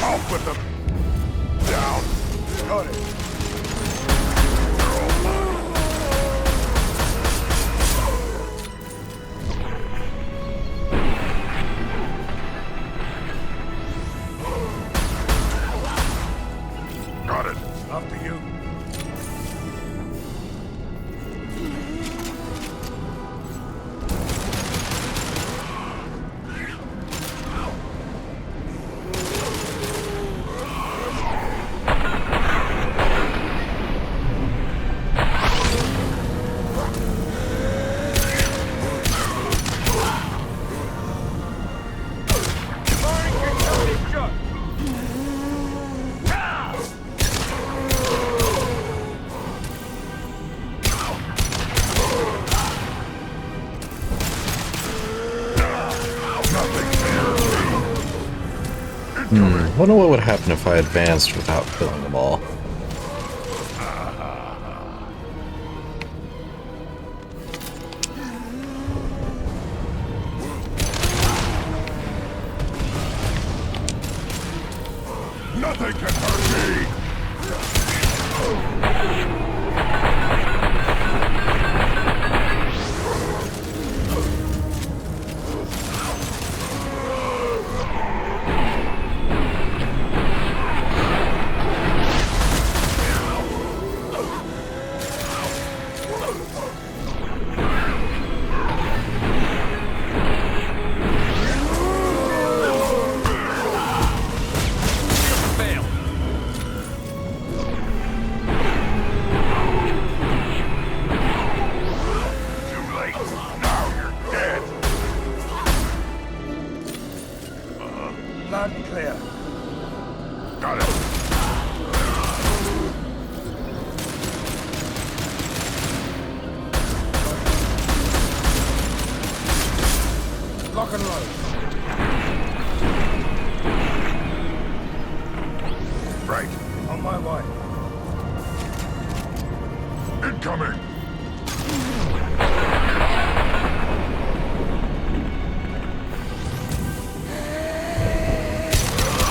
I'll put them down. Got it. Got it.
After you.
Wonder what would happen if I advanced without killing them all.
Nothing can hurt me!
Loud and clear.
Got it.
Lock and load.
Right.
On my way.
Incoming!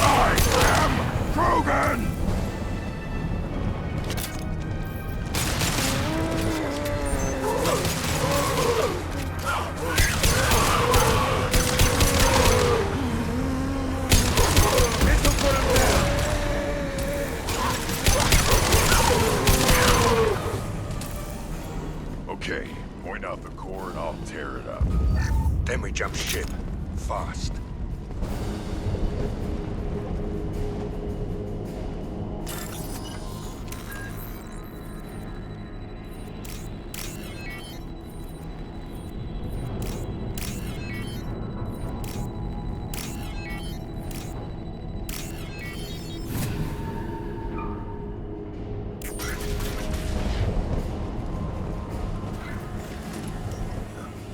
I am Krogan! Okay, point out the core and I'll tear it up.
Then we jump ship. Fast.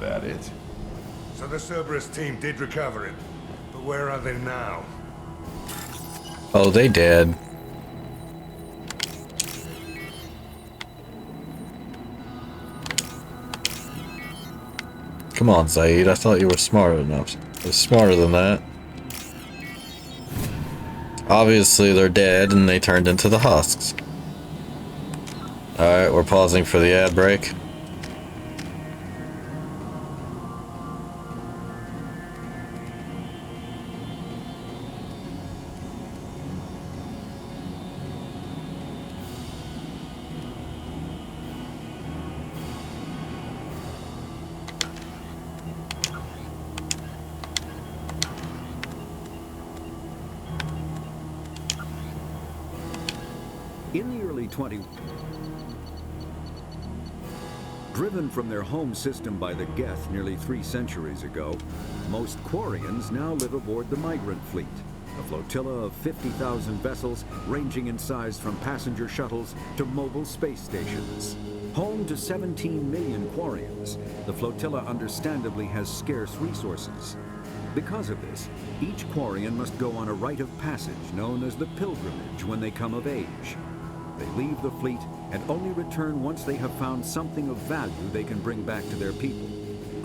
That it?
So the Cerberus team did recover him. But where are they now?
Oh, they did. Come on, Zaid. I thought you were smart enough. You're smarter than that. Obviously, they're dead and they turned into the husks. Alright, we're pausing for the ad break.
In the early 20s, driven from their home system by the Geth nearly 3 centuries ago, most Quarians now live aboard the migrant fleet, a flotilla of 50,000 vessels ranging in size from passenger shuttles to mobile space stations. Home to 17 million Quarians, the flotilla understandably has scarce resources. Because of this, each Quarian must go on a rite of passage known as the pilgrimage when they come of age. They leave the fleet and only return once they have found something of value they can bring back to their people.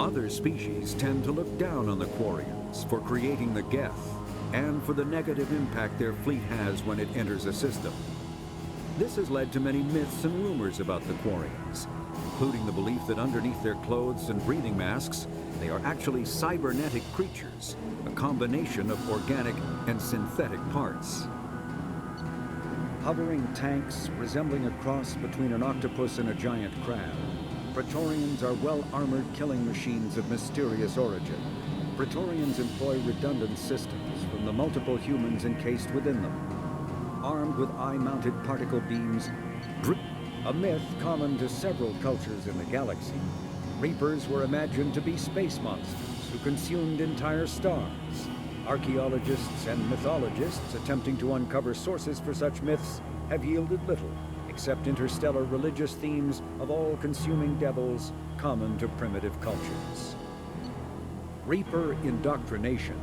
Other species tend to look down on the Quarians for creating the Geth and for the negative impact their fleet has when it enters a system. This has led to many myths and rumors about the Quarians, including the belief that underneath their clothes and breathing masks, they are actually cybernetic creatures, a combination of organic and synthetic parts. Hovering tanks resembling a cross between an octopus and a giant crab, Praetorians are well-armored killing machines of mysterious origin. Praetorians employ redundant systems from the multiple humans encased within them. Armed with eye-mounted particle beams, a myth common to several cultures in the galaxy, Reapers were imagined to be space monsters who consumed entire stars. Archaeologists and mythologists attempting to uncover sources for such myths have yielded little, except interstellar religious themes of all-consuming devils common to primitive cultures. Reaper indoctrination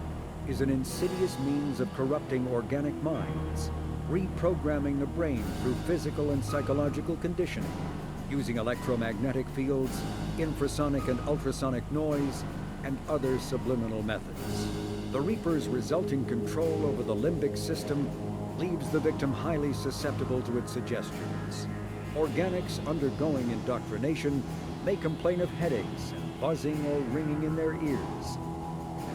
is an insidious means of corrupting organic minds, reprogramming the brain through physical and psychological conditioning, using electromagnetic fields, infrasonic and ultrasonic noise, and other subliminal methods. The Reaper's resulting control over the limbic system leaves the victim highly susceptible to its suggestions. Organics undergoing indoctrination may complain of headaches and buzzing or ringing in their ears.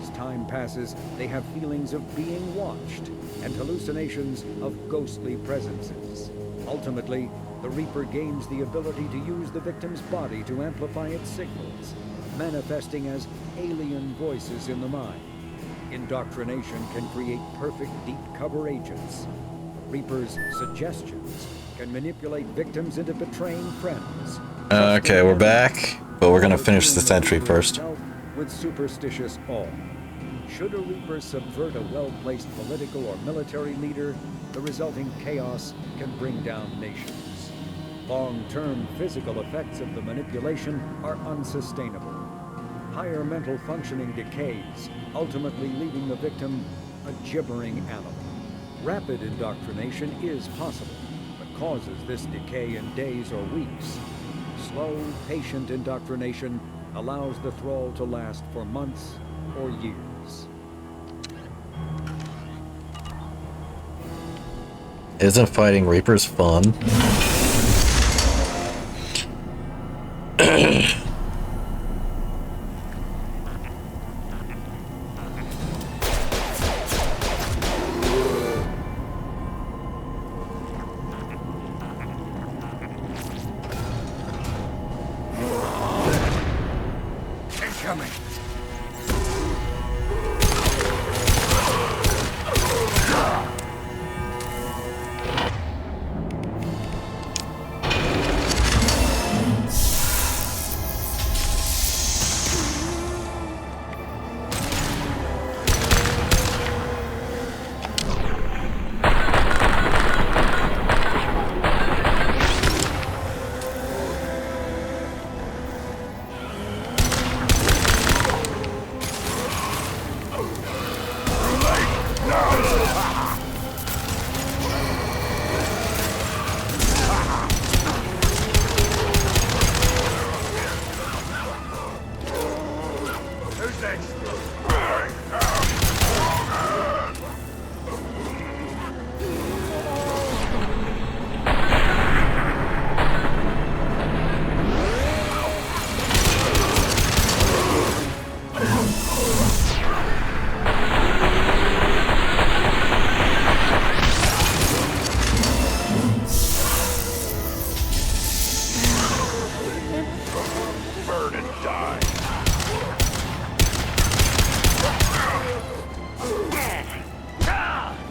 As time passes, they have feelings of being watched and hallucinations of ghostly presences. Ultimately, the Reaper gains the ability to use the victim's body to amplify its signals, manifesting as alien voices in the mind. Indoctrination can create perfect deep cover agents. The Reaper's suggestions can manipulate victims into betraying friends.
Okay, we're back, but we're gonna finish this entry first.
With superstitious awe. Should a Reaper subvert a well-placed political or military leader, the resulting chaos can bring down nations. Long-term physical effects of the manipulation are unsustainable. Higher mental functioning decays, ultimately leaving the victim a gibbering animal. Rapid indoctrination is possible, but causes this decay in days or weeks. Slow, patient indoctrination allows the thrall to last for months or years.
Isn't fighting Reapers fun?
Incoming!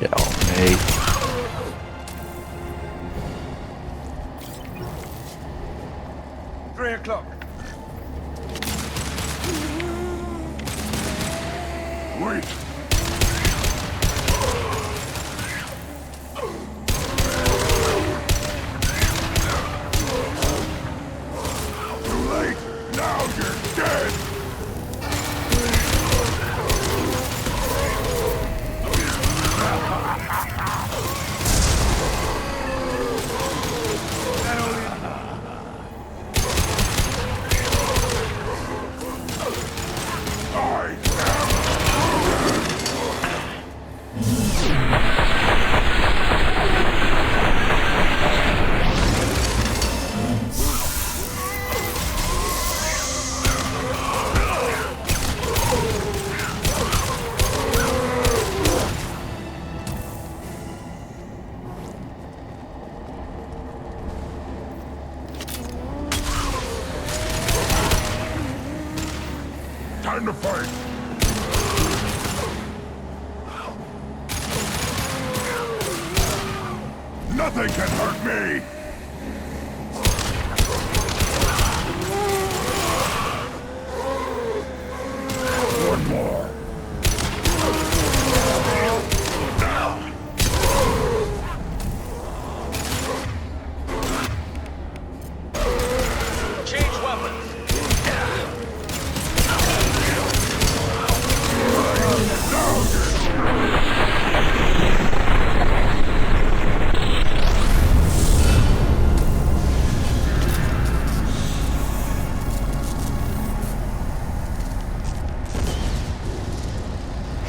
Get on me.
Three o'clock.
Wait! Too late! Now you're dead! Time to fight! Nothing can hurt me! One more.
Change weapons.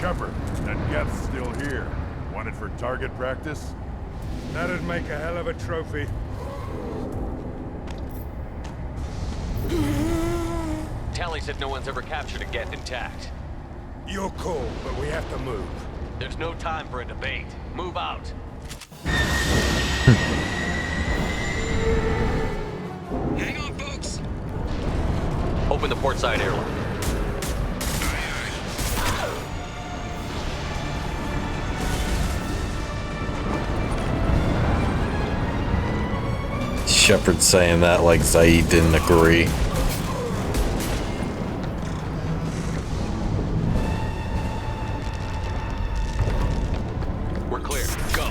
Shepard, that Geth's still here. Want it for target practice?
That'd make a hell of a trophy.
Tally said no one's ever captured a Geth intact.
Your call, but we have to move.
There's no time for a debate. Move out.
Hang on, folks.
Open the port side airlock.
Shepard saying that like Zaid didn't agree.
We're clear. Go.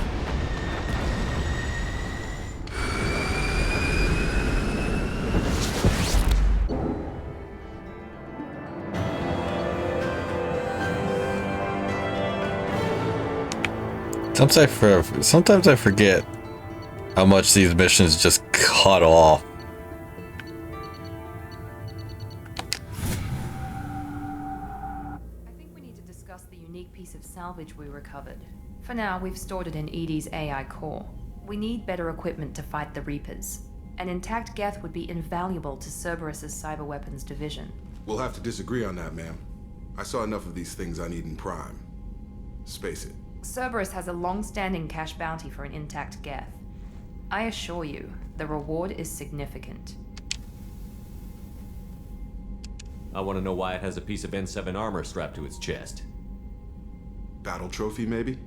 Sometimes I forget how much these missions just cut off.
I think we need to discuss the unique piece of salvage we recovered. For now, we've stored it in EDI's AI core. We need better equipment to fight the Reapers. An intact Geth would be invaluable to Cerberus's cyber weapons division.
We'll have to disagree on that, ma'am. I saw enough of these things on Eden Prime. Space it.
Cerberus has a long-standing cash bounty for an intact Geth. I assure you, the reward is significant.
I want to know why it has a piece of N7 armor strapped to its chest.
Battle trophy, maybe?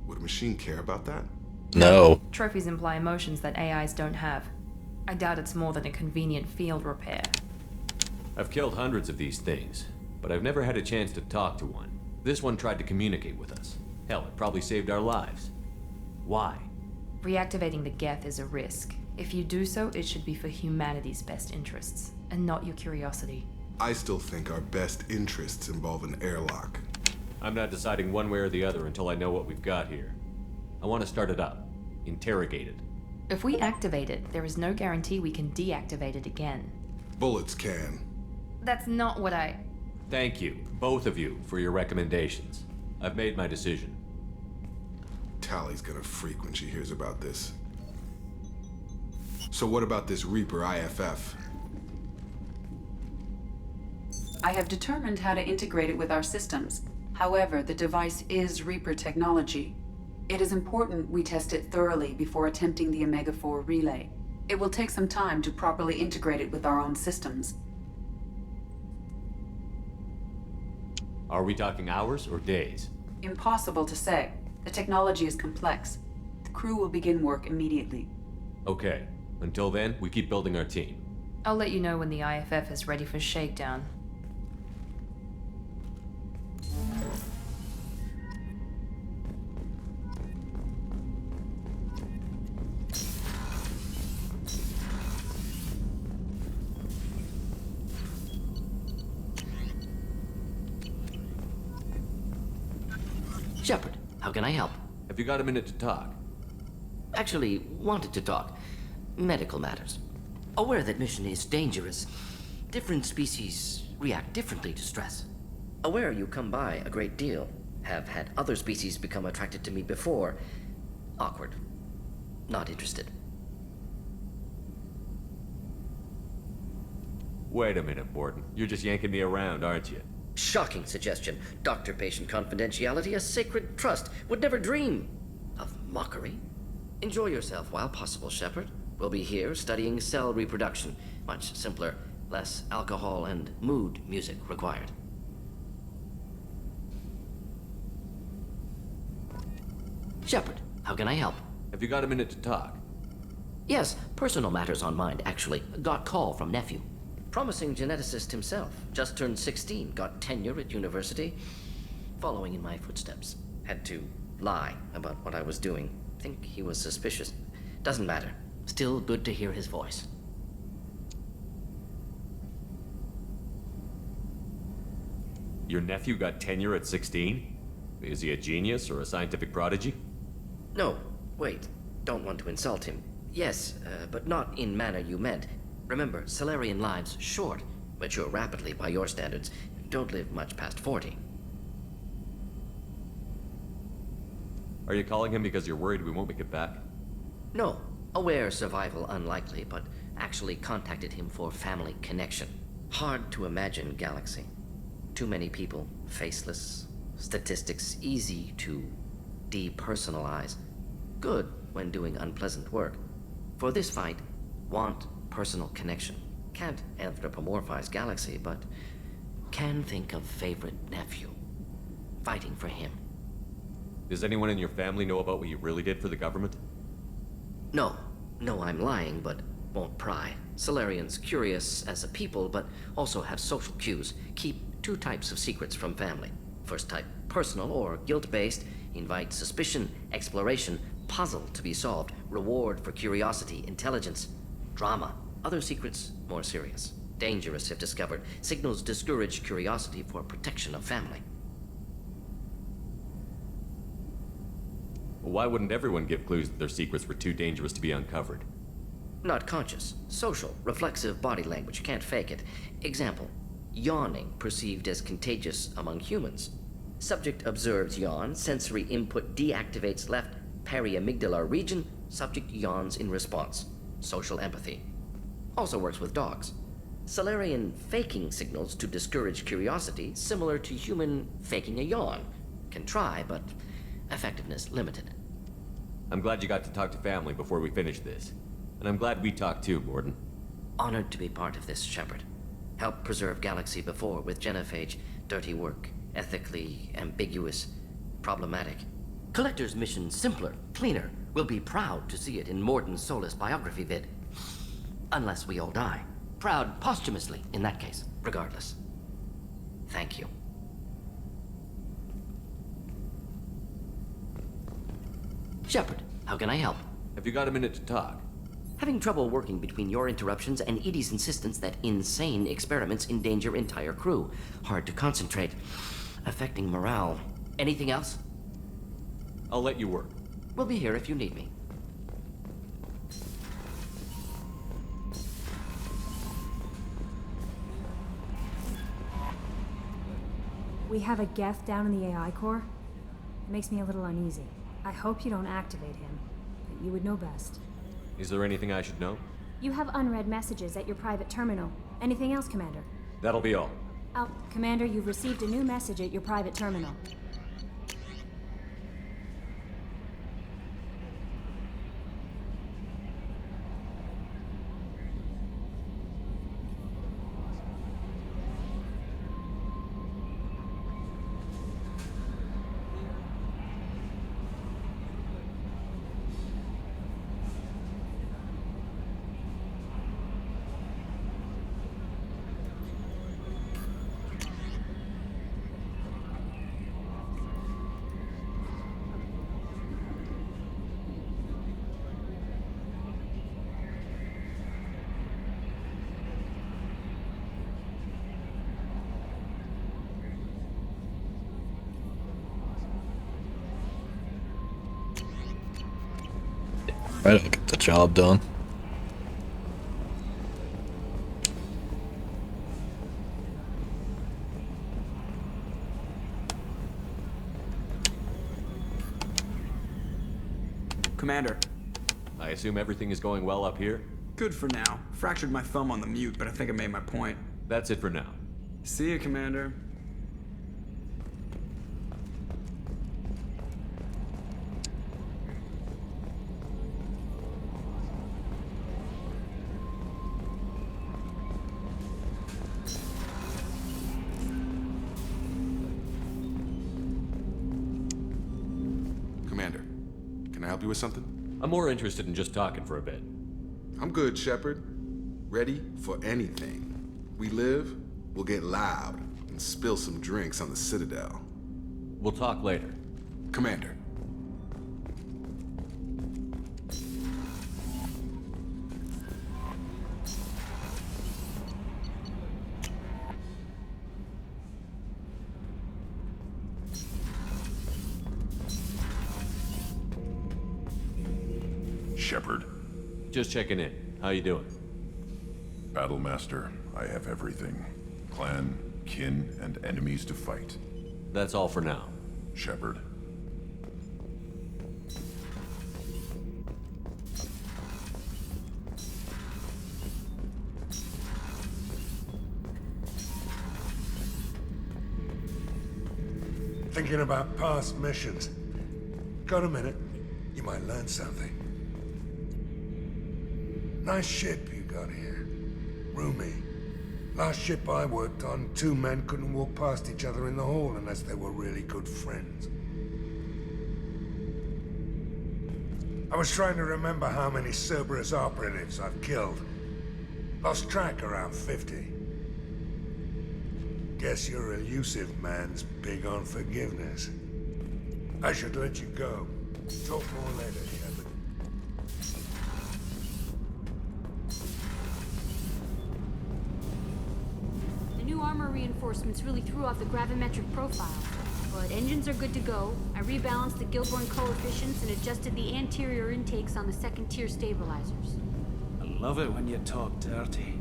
Would a machine care about that?
No.
Trophies imply emotions that AIs don't have. I doubt it's more than a convenient field repair.
I've killed hundreds of these things, but I've never had a chance to talk to one. This one tried to communicate with us. Hell, it probably saved our lives. Why?
Reactivating the Geth is a risk. If you do so, it should be for humanity's best interests, and not your curiosity.
I still think our best interests involve an airlock.
I'm not deciding one way or the other until I know what we've got here. I want to start it up. Interrogate it.
If we activate it, there is no guarantee we can deactivate it again.
Bullets can.
That's not what I...
Thank you, both of you, for your recommendations. I've made my decision.
Tally's gonna freak when she hears about this. So what about this Reaper IFF?
I have determined how to integrate it with our systems. However, the device is Reaper technology. It is important we test it thoroughly before attempting the Omega-4 relay. It will take some time to properly integrate it with our own systems.
Are we talking hours or days?
Impossible to say. The technology is complex. The crew will begin work immediately.
Okay. Until then, we keep building our team.
I'll let you know when the IFF is ready for shakedown.
Shepard, how can I help?
Have you got a minute to talk?
Actually, wanted to talk. Medical matters. Aware that mission is dangerous. Different species react differently to stress. Aware you come by a great deal. Have had other species become attracted to me before. Awkward. Not interested.
Wait a minute, Borden. You're just yanking me around, aren't you?
Shocking suggestion. Doctor-patient confidentiality, a sacred trust. Would never dream of mockery. Enjoy yourself while possible, Shepard. We'll be here studying cell reproduction. Much simpler Less alcohol and mood music required. Shepard, how can I help?
Have you got a minute to talk?
Yes, personal matters on mind, actually. Got call from nephew. Promising geneticist himself. Just turned 16, got tenure at university. Following in my footsteps. Had to lie about what I was doing. Think he was suspicious. Doesn't matter. Still good to hear his voice.
Your nephew got tenure at 16? Is he a genius or a scientific prodigy?
No, wait. Don't want to insult him. Yes, but not in manner you meant. Remember, Salarian lives short. Mature rapidly by your standards. Don't live much past 40.
Are you calling him because you're worried we won't make it back?
No. Aware survival unlikely, but actually contacted him for family connection. Hard to imagine galaxy. Too many people, faceless, statistics easy to depersonalize. Good when doing unpleasant work. For this fight, want personal connection. Can't anthropomorphize galaxy, but can think of favorite nephew. Fighting for him.
Does anyone in your family know about what you really did for the government?
No. No, I'm lying, but won't pry. Solarians curious as a people, but also have social cues. Keep two types of secrets from family. First type, personal or guilt-based. Invite suspicion, exploration, puzzle to be solved. Reward for curiosity, intelligence. Drama. Other secrets, more serious. Dangerous if discovered. Signals discourage curiosity for protection of family.
Well, why wouldn't everyone give clues that their secrets were too dangerous to be uncovered?
Not conscious. Social. Reflexive body language. Can't fake it. Example. Yawning perceived as contagious among humans. Subject observes yawn. Sensory input deactivates left periamygdalar region. Subject yawns in response. Social empathy. Also works with dogs. Solarian faking signals to discourage curiosity, similar to human faking a yawn. Can try, but effectiveness limited.
I'm glad you got to talk to family before we finish this. And I'm glad we talked too, Morden.
Honored to be part of this, Shepard. Helped preserve Galaxy before with genophage. Dirty work. Ethically ambiguous. Problematic. Collector's mission simpler, cleaner. We'll be proud to see it in Morden's Solus biography vid. Unless we all die. Proud posthumously, in that case. Regardless. Thank you. Shepard, how can I help?
Have you got a minute to talk?
Having trouble working between your interruptions and Edie's insistence that insane experiments endanger entire crew. Hard to concentrate. Affecting morale. Anything else?
I'll let you work.
We'll be here if you need me.
We have a Geth down in the AI core. It makes me a little uneasy. I hope you don't activate him, but you would know best.
Is there anything I should know?
You have unread messages at your private terminal. Anything else, Commander?
That'll be all.
Commander, you've received a new message at your private terminal.
Right, I'll get the job done.
Commander.
I assume everything is going well up here?
Good for now. Fractured my thumb on the mute, but I think I made my point.
That's it for now.
See you, Commander.
help you with something?
I'm more interested in just talking for a bit.
I'm good, Shepard. Ready for anything. We live, we'll get loud, and spill some drinks on the Citadel.
We'll talk later.
Commander.
Shepard.
Just checking in. How you doing?
Battlemaster, I have everything. Clan, kin, and enemies to fight.
That's all for now.
Shepard.
Thinking about past missions. Got a minute? You might learn something. Nice ship you got here. Roomy. Last ship I worked on, two men couldn't walk past each other in the hall unless they were really good friends. I was trying to remember how many Cerberus operatives I've killed. Lost track around 50. Guess your elusive man's big on forgiveness. I should let you go. Talk more later, Shepard.
The new armor reinforcements really threw off the gravimetric profile. But engines are good to go. I rebalanced the Gilborn coefficients and adjusted the anterior intakes on the second-tier stabilizers.
I love it when you talk dirty.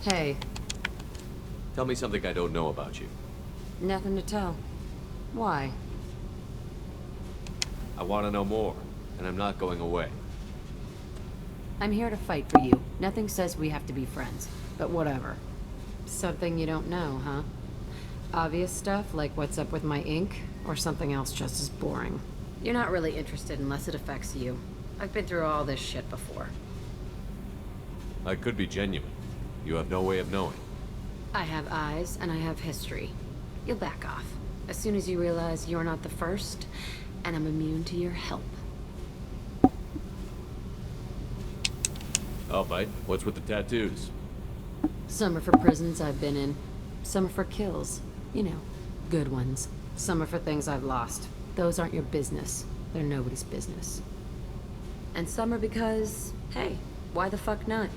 Hey,
Tell me something I don't know about you.
nothing to tell. Why?
I want to know more, and I'm not going away.
I'm here to fight for you. Nothing says we have to be friends, but whatever. Something you don't know, huh? Obvious stuff, like what's up with my ink, or something else just as boring. You're not really interested unless it affects you. I've been through all this shit before.
I could be genuine. You have no way of knowing.
I have eyes, and I have history. You'll back off. As soon as you realize you're not the first, and I'm immune to your help.
I'll bite. What's with the tattoos?
Some are for prisons I've been in. Some are for kills. You know, good ones. Some are for things I've lost. Those aren't your business. They're nobody's business. And some are because, hey, why the fuck not?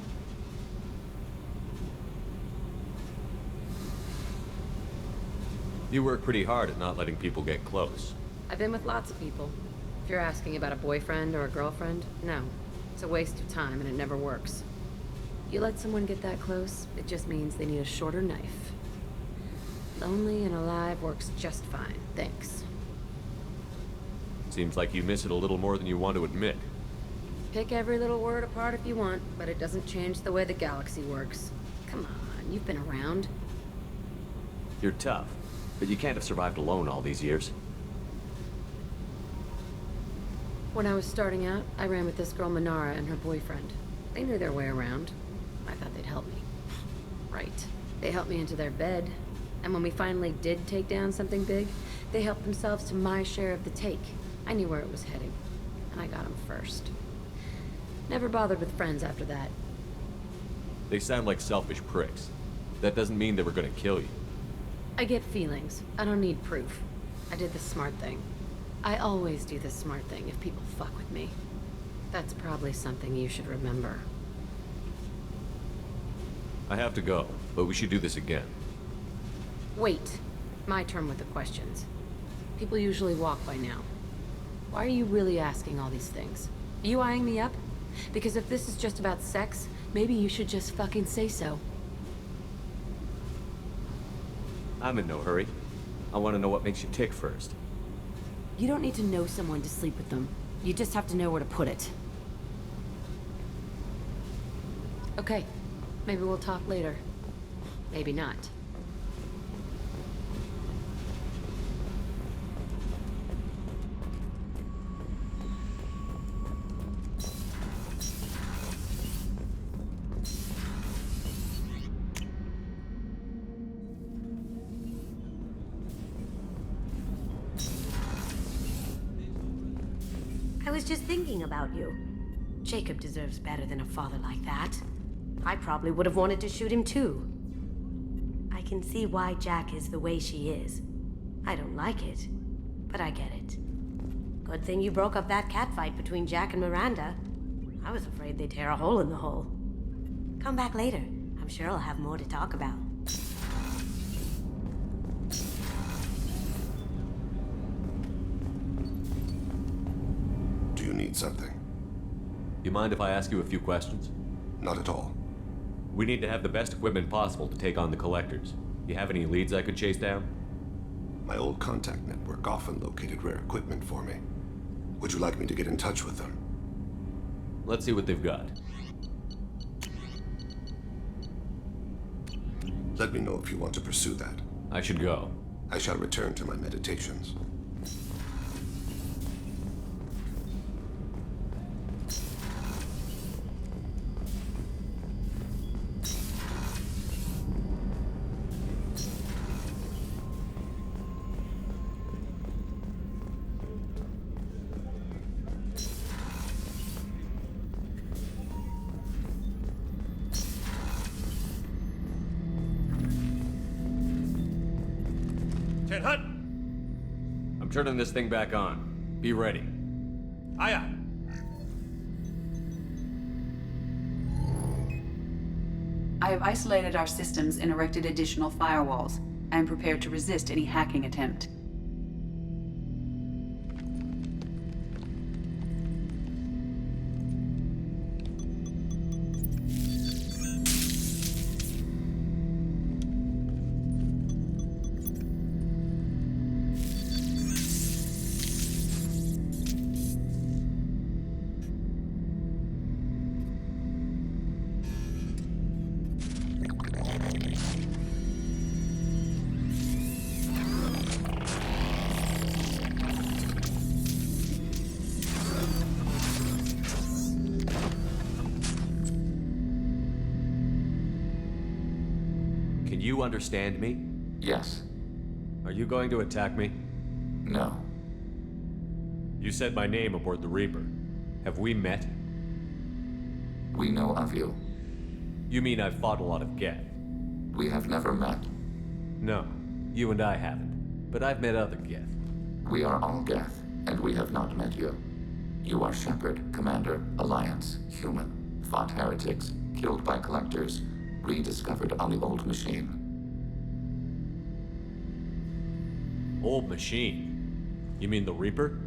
You work pretty hard at not letting people get close.
I've been with lots of people. If you're asking about a boyfriend or a girlfriend, no. It's a waste of time and it never works. You let someone get that close, it just means they need a shorter knife. Lonely and alive works just fine, thanks.
Seems like you miss it a little more than you want to admit.
Pick every little word apart if you want, but it doesn't change the way the galaxy works. Come on, you've been around.
You're tough, but you can't have survived alone all these years.
When I was starting out, I ran with this girl Minara and her boyfriend. They knew their way around. I thought they'd help me. Right. They helped me into their bed. And when we finally did take down something big, they helped themselves to my share of the take. I knew where it was heading. And I got them first. Never bothered with friends after that.
They sound like selfish pricks. That doesn't mean they were gonna kill you.
I get feelings. I don't need proof. I did the smart thing. I always do the smart thing if people fuck with me. That's probably something you should remember.
I have to go, but we should do this again.
Wait. My turn with the questions. People usually walk by now. Why are you really asking all these things? Are you eyeing me up? Because if this is just about sex, maybe you should just fucking say so.
I'm in no hurry. I want to know what makes you tick first.
You don't need to know someone to sleep with them. You just have to know where to put it. Okay. Maybe we'll talk later. Maybe not.
was just thinking about you. Jacob deserves better than a father like that. I probably would have wanted to shoot him too. I can see why Jack is the way she is. I don't like it, but I get it. Good thing you broke up that catfight between Jack and Miranda. I was afraid they'd tear a hole in the hull. Come back later. I'm sure I'll have more to talk about.
Do you need something?
You mind if I ask you a few questions?
Not at all.
We need to have the best equipment possible to take on the collectors. You have any leads I could chase down?
My old contact network often located rare equipment for me. Would you like me to get in touch with them?
Let's see what they've got.
Let me know if you want to pursue that.
I should go.
I shall return to my meditations.
I'm turning this thing back on. Be ready.
Aye, aye.
I have isolated our systems and erected additional firewalls. I am prepared to resist any hacking attempt.
Can you understand me?
Yes.
Are you going to attack me?
No.
You said my name aboard the Reaper. Have we met?
We know of you.
You mean I've fought a lot of Geth?
We have never met.
No, you and I haven't. But I've met other Geth.
We are all Geth, and we have not met you. You are Shepard, Commander, Alliance, human, fought heretics, killed by collectors, rediscovered on the Old Machine.
Old Machine? You mean the Reaper?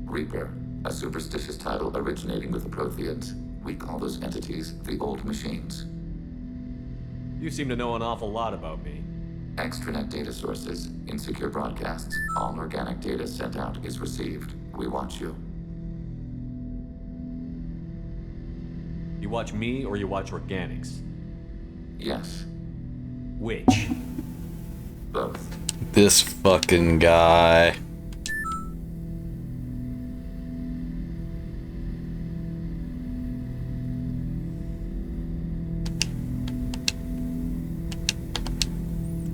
Reaper, a superstitious title originating with the Protheans. We call those entities the Old Machines.
You seem to know an awful lot about me.
Extranet data sources, insecure broadcasts, all organic data sent out is received. We watch you.
You watch me or you watch organics?
Yes.
Which?
Both.
This fucking guy.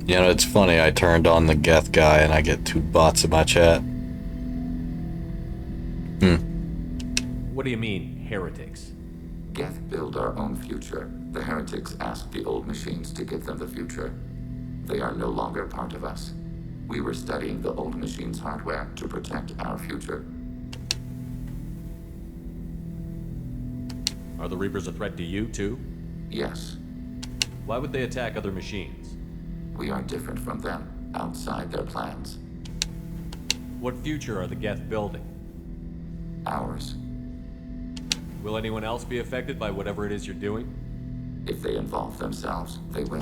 You know, it's funny, I turned on the Geth guy and I get 2 bots in my chat.
What do you mean, heretics?
Geth build our own future. The heretics asked the Old Machines to give them the future. They are no longer part of us. We were studying the Old Machines' hardware to protect our future.
Are the Reapers a threat to you, too?
Yes.
Why would they attack other machines?
We are different from them, outside their plans.
What future are the Geth building?
Ours.
Will anyone else be affected by whatever it is you're doing?
If they involve themselves, they will.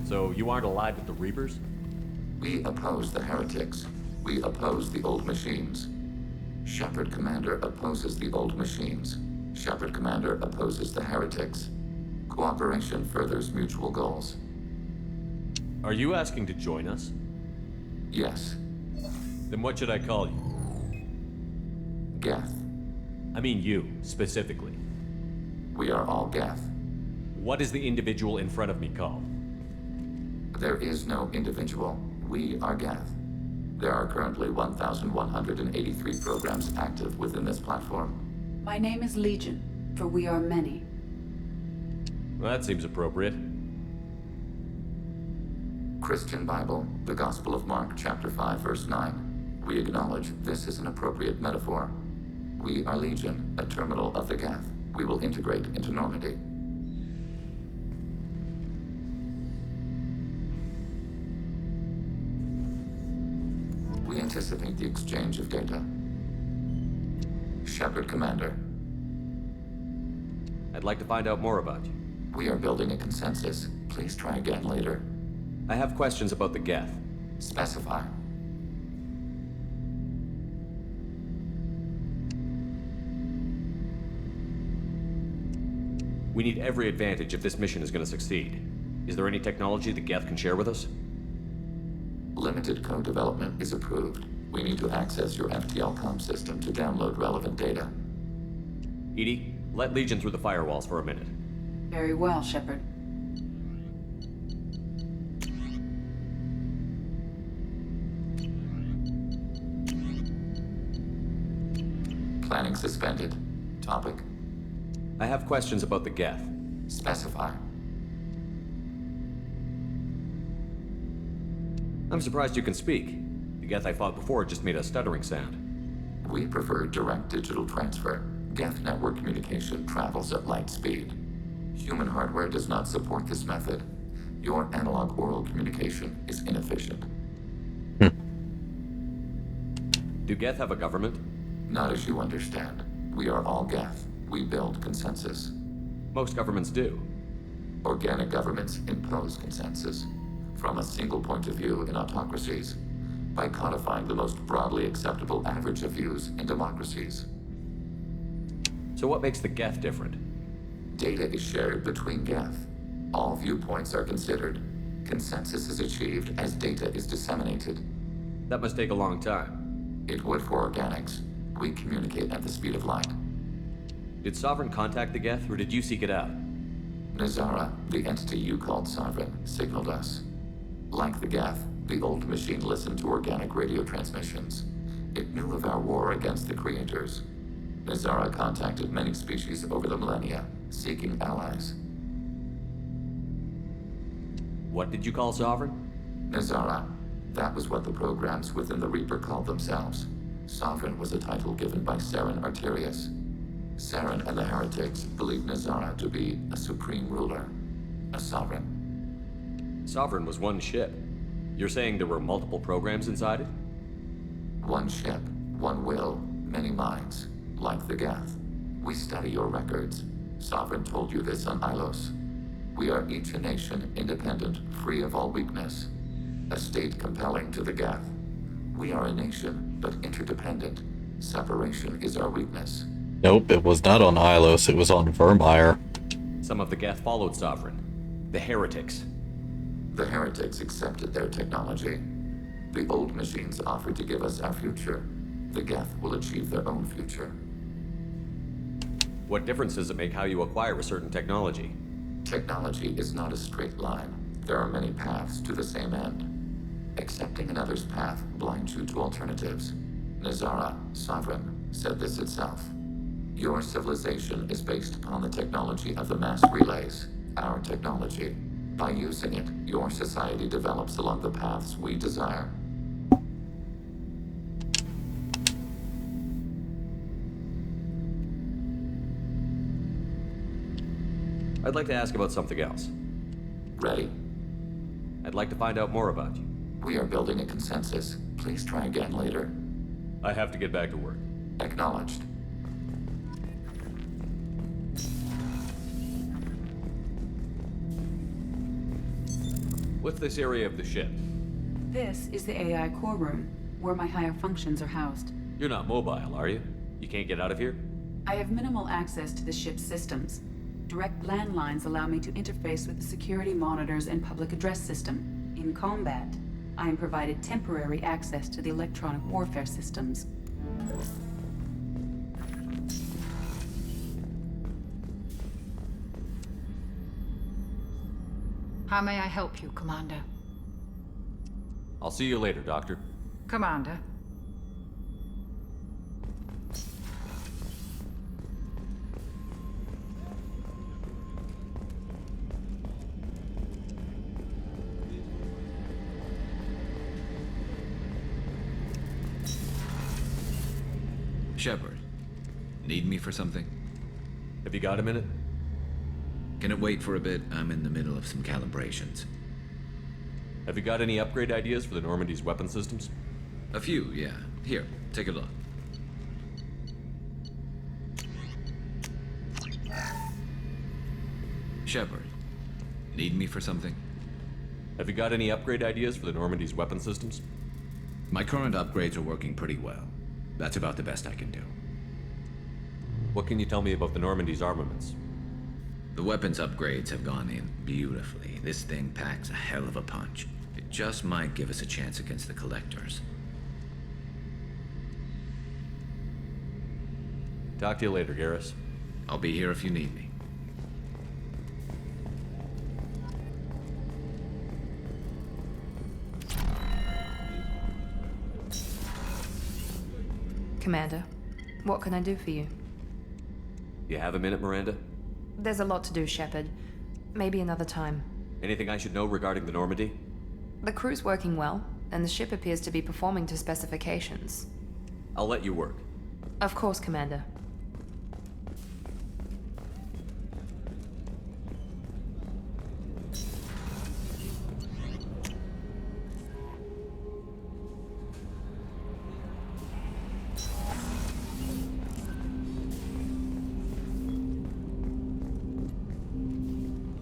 So you aren't allied with the Reapers?
We oppose the heretics. We oppose the Old Machines. Shepard Commander opposes the Old Machines. Shepard Commander opposes the heretics. Cooperation furthers mutual goals.
Are you asking to join us?
Yes.
Then what should I call you?
Geth.
I mean you, specifically.
We are all Geth.
What is the individual in front of me called?
There is no individual. We are Geth. There are currently 1,183 programs active within this platform.
My name is Legion, for we are many.
Well, that seems appropriate.
Christian Bible, the Gospel of Mark, chapter 5, verse 9. We acknowledge this is an appropriate metaphor. We are Legion, a terminal of the Geth. We will integrate into Normandy. We anticipate the exchange of data. Shepard, Commander.
I'd like to find out more about you.
We are building a consensus. Please try again later.
I have questions about the Geth.
Specify.
We need every advantage if this mission is going to succeed. Is there any technology the Geth can share with us?
Limited code development is approved. We need to access your FTL comm system to download relevant data.
EDI, let Legion through the firewalls for a minute.
Very well, Shepard.
Planning suspended. Topic.
I have questions about the Geth.
Specify.
I'm surprised you can speak. The Geth I fought before just made a stuttering sound.
We prefer direct digital transfer. Geth network communication travels at light speed. Human hardware does not support this method. Your analog oral communication is inefficient.
Do Geth have a government?
Not as you understand. We are all Geth. We build consensus.
Most governments do.
Organic governments impose consensus from a single point of view in autocracies by codifying the most broadly acceptable average of views in democracies.
So what makes the Geth different?
Data is shared between Geth. All viewpoints are considered. Consensus is achieved as data is disseminated.
That must take a long time.
It would for organics. We communicate at the speed of light.
Did Sovereign contact the Geth, or did you seek it out?
Nazara, the entity you called Sovereign, signaled us. Like the Geth, the old machine listened to organic radio transmissions. It knew of our war against the creators. Nazara contacted many species over the millennia, seeking allies.
What did you call Sovereign?
Nazara. That was what the programs within the Reaper called themselves. Sovereign was a title given by Saren Arterius. Saren and the heretics believed Nazara to be a supreme ruler, a sovereign.
Sovereign was one ship. You're saying there were multiple programs inside it?
One ship, one will, many minds, like the Geth. We study your records. Sovereign told you this on Ilos. We are each a nation, independent, free of all weakness. A state compelling to the Geth. We are a nation, but interdependent. Separation is our weakness.
Nope, it was not on Ilos, it was on Vermeer.
Some of the Geth followed Sovereign. The heretics.
The heretics accepted their technology. The old machines offered to give us our future. The Geth will achieve their own future.
What difference does it make how you acquire a certain technology?
Technology is not a straight line. There are many paths to the same end. Accepting another's path blinds you to alternatives. Nazara, Sovereign, said this itself. Your civilization is based upon the technology of the mass relays, our technology. By using it, your society develops along the paths we desire.
I'd like to ask about something else.
Ready?
I'd like to find out more about you.
We are building a consensus. Please try again later.
I have to get back to work.
Acknowledged.
What's this area of the ship?
This is the AI core room, where my higher functions are housed.
You're not mobile, are you? You can't get out of here?
I have minimal access to the ship's systems. Direct landlines allow me to interface with the security monitors and public address system. In combat, I am provided temporary access to the electronic warfare systems.
How may I help you, Commander?
I'll see you later, Doctor.
Commander.
Shepard, need me for something?
Have you got a minute?
Can it wait for a bit? I'm in the middle of some calibrations.
Have you got any upgrade ideas for the Normandy's weapon systems?
A few, yeah. Here, take a look. Shepard, need me for something?
Have you got any upgrade ideas for the Normandy's weapon systems?
My current upgrades are working pretty well. That's about the best I can do.
What can you tell me about the Normandy's armaments?
The weapons upgrades have gone in beautifully. This thing packs a hell of a punch. It just might give us a chance against the Collectors.
Talk to you later, Garrus.
I'll be here if you need me.
Commander, what can I do for you?
You have a minute, Miranda?
There's a lot to do, Shepard. Maybe another time.
Anything I should know regarding the Normandy?
The crew's working well, and the ship appears to be performing to specifications.
I'll let you work.
Of course, Commander.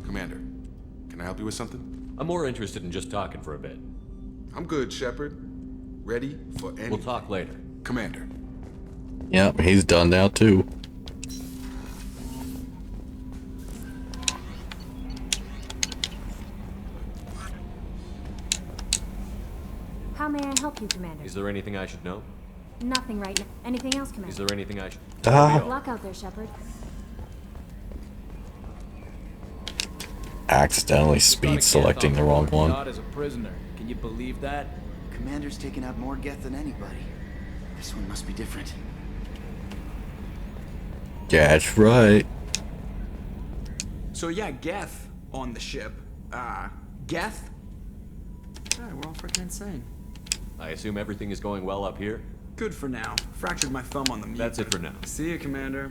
Commander, can I help you with something?
I'm more interested in just talking for a bit.
I'm good, Shepard. Ready for anything.
We'll talk later.
Commander.
Yep, he's done now too.
How may I help you, Commander?
Is there anything I should know?
Nothing right now. Anything else, Commander?
Is there anything I should...
Good luck out there, Shepard.
Accidentally speed selecting the wrong one.
Not as a prisoner. Can you believe that?
Commander's taken out more Geth than anybody. This one must be different.
Yeah, that's right.
So yeah, Geth on the ship. Geth? God, we're all freaking insane.
I assume everything is going well up here?
Good for now. Fractured my thumb on the mute.
That's it for now.
See you, Commander.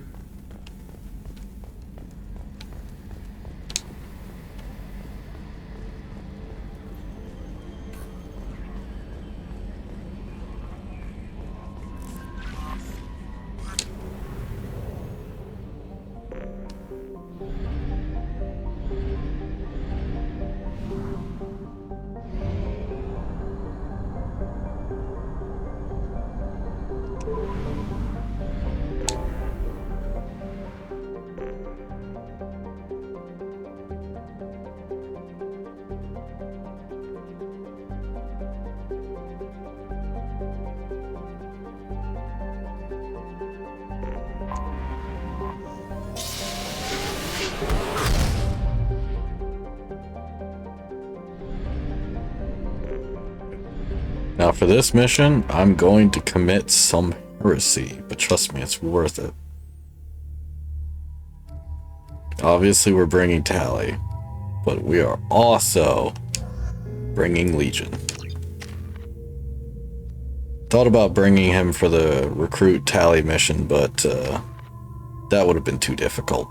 Now for this mission, I'm going to commit some heresy, but trust me, it's worth it. Obviously we're bringing Tally, but we are also bringing Legion. Thought about bringing him for the recruit Tally mission, but that would have been too difficult.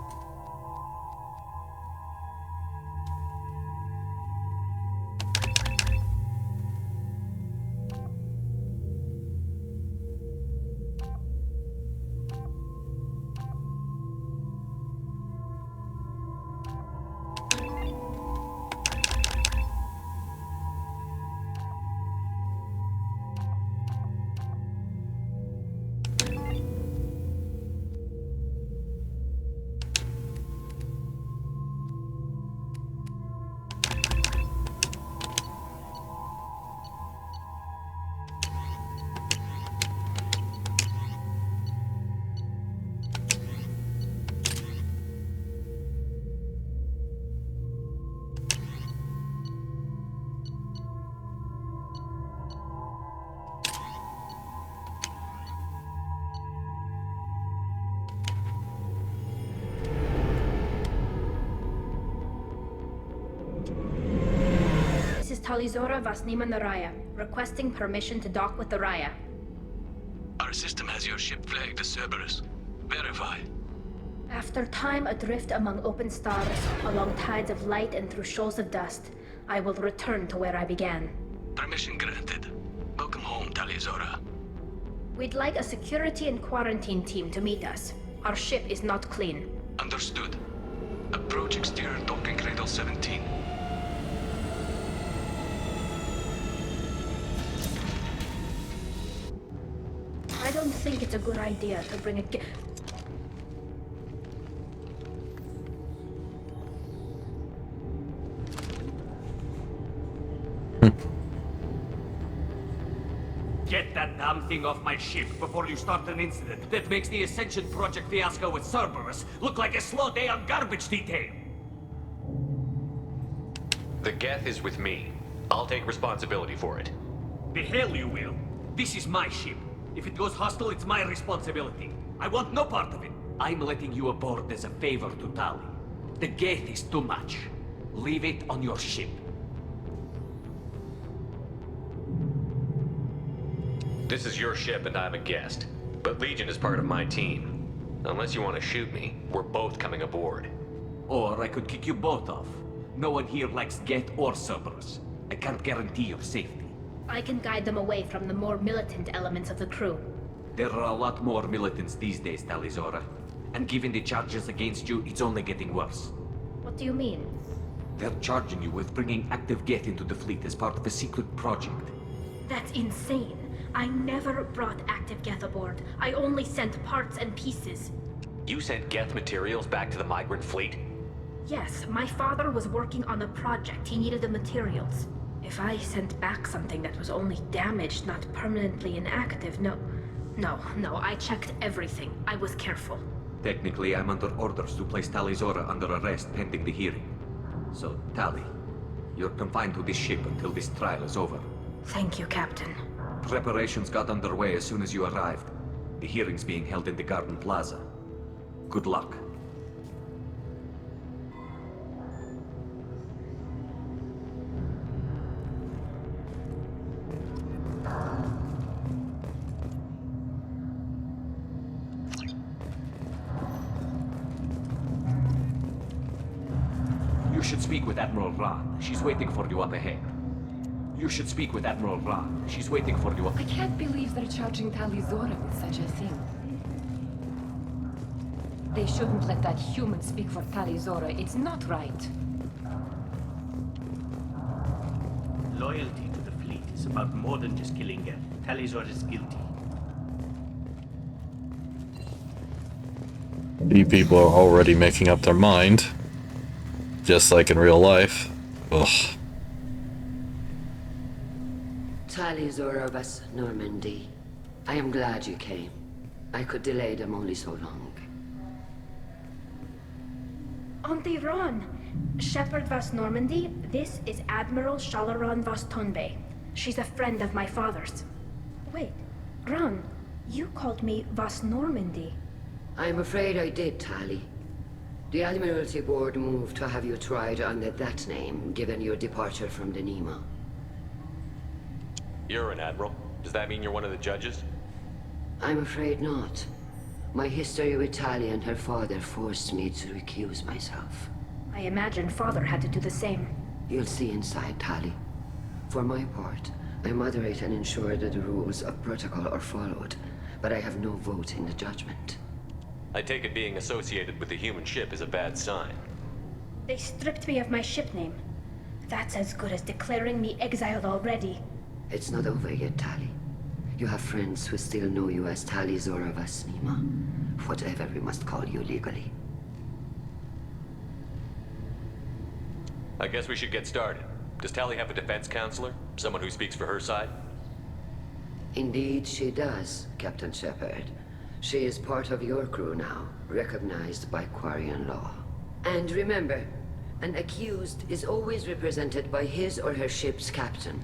Talizora Vasnima Naraya, requesting permission to dock with the Raya.
Our system has your ship flagged as Cerberus. Verify.
After time adrift among open stars, along tides of light and through shoals of dust, I will return to where I began.
Permission granted. Welcome home, Talizora.
We'd like a security and quarantine team to meet us. Our ship is not clean.
Understood. Approach exterior docking cradle 17.
I don't think it's a good idea to bring a
Get that damn thing off my ship before you start an incident that makes the Ascension Project fiasco with Cerberus look like a slow day on garbage detail.
The Geth is with me. I'll take responsibility for it.
The hell you will. This is my ship. If it goes hostile, it's my responsibility. I want no part of it. I'm letting you aboard as a favor to Tali. The Geth is too much. Leave it on your ship.
This is your ship and I'm a guest. But Legion is part of my team. Unless you want to shoot me, we're both coming aboard.
Or I could kick you both off. No one here likes Geth or Cerberus. I can't guarantee your safety.
I can guide them away from the more militant elements of the crew.
There are a lot more militants these days, Talizora. And given the charges against you, it's only getting worse.
What do you mean?
They're charging you with bringing active Geth into the fleet as part of a secret project.
That's insane. I never brought active Geth aboard. I only sent parts and pieces.
You sent Geth materials back to the migrant fleet?
Yes, my father was working on a project. He needed the materials. If I sent back something that was only damaged, not permanently inactive, no, I checked everything. I was careful.
Technically, I'm under orders to place Talizora under arrest pending the hearing. So, Tali, you're confined to this ship until this trial is over.
Thank you, Captain.
Preparations got underway as soon as you arrived. The hearing's being held in the Garden Plaza. Good luck. You should speak with Admiral Ran. She's waiting for you up ahead. You should speak with Admiral Ran. She's waiting for you up...
I can't believe they're charging Talizora with such a thing. They shouldn't let that human speak for Talizora. It's not right.
Loyalty to the fleet is about more than just killing Geth. Talizora is guilty.
These people are already making up their mind. Just like in real life. Ugh.
Talizora Vas Normandy. I am glad you came. I could delay them only so long.
Auntie Ron! Shepard Vas Normandy, this is Admiral Shalaran Vas Tonbe. She's a friend of my father's. Wait, Ron, you called me Vas Normandy.
I'm afraid I did, Tali. The Admiralty Board moved to have you tried under that name, given your departure from the Nima.
You're an admiral. Does that mean you're one of the judges?
I'm afraid not. My history with Tali and her father forced me to recuse myself.
I imagine father had to do the same.
You'll see inside, Tali. For my part, I moderate and ensure that the rules of protocol are followed, but I have no vote in the judgment.
I take it being associated with the human ship is a bad sign.
They stripped me of my ship name. That's as good as declaring me exiled already.
It's not over yet, Tali. You have friends who still know you as Talizora Vas Nima. Whatever we must call you legally.
I guess we should get started. Does Tali have a defense counselor? Someone who speaks for her side?
Indeed, she does, Captain Shepard. She is part of your crew now, recognized by Quarian law. And remember, an accused is always represented by his or her ship's captain.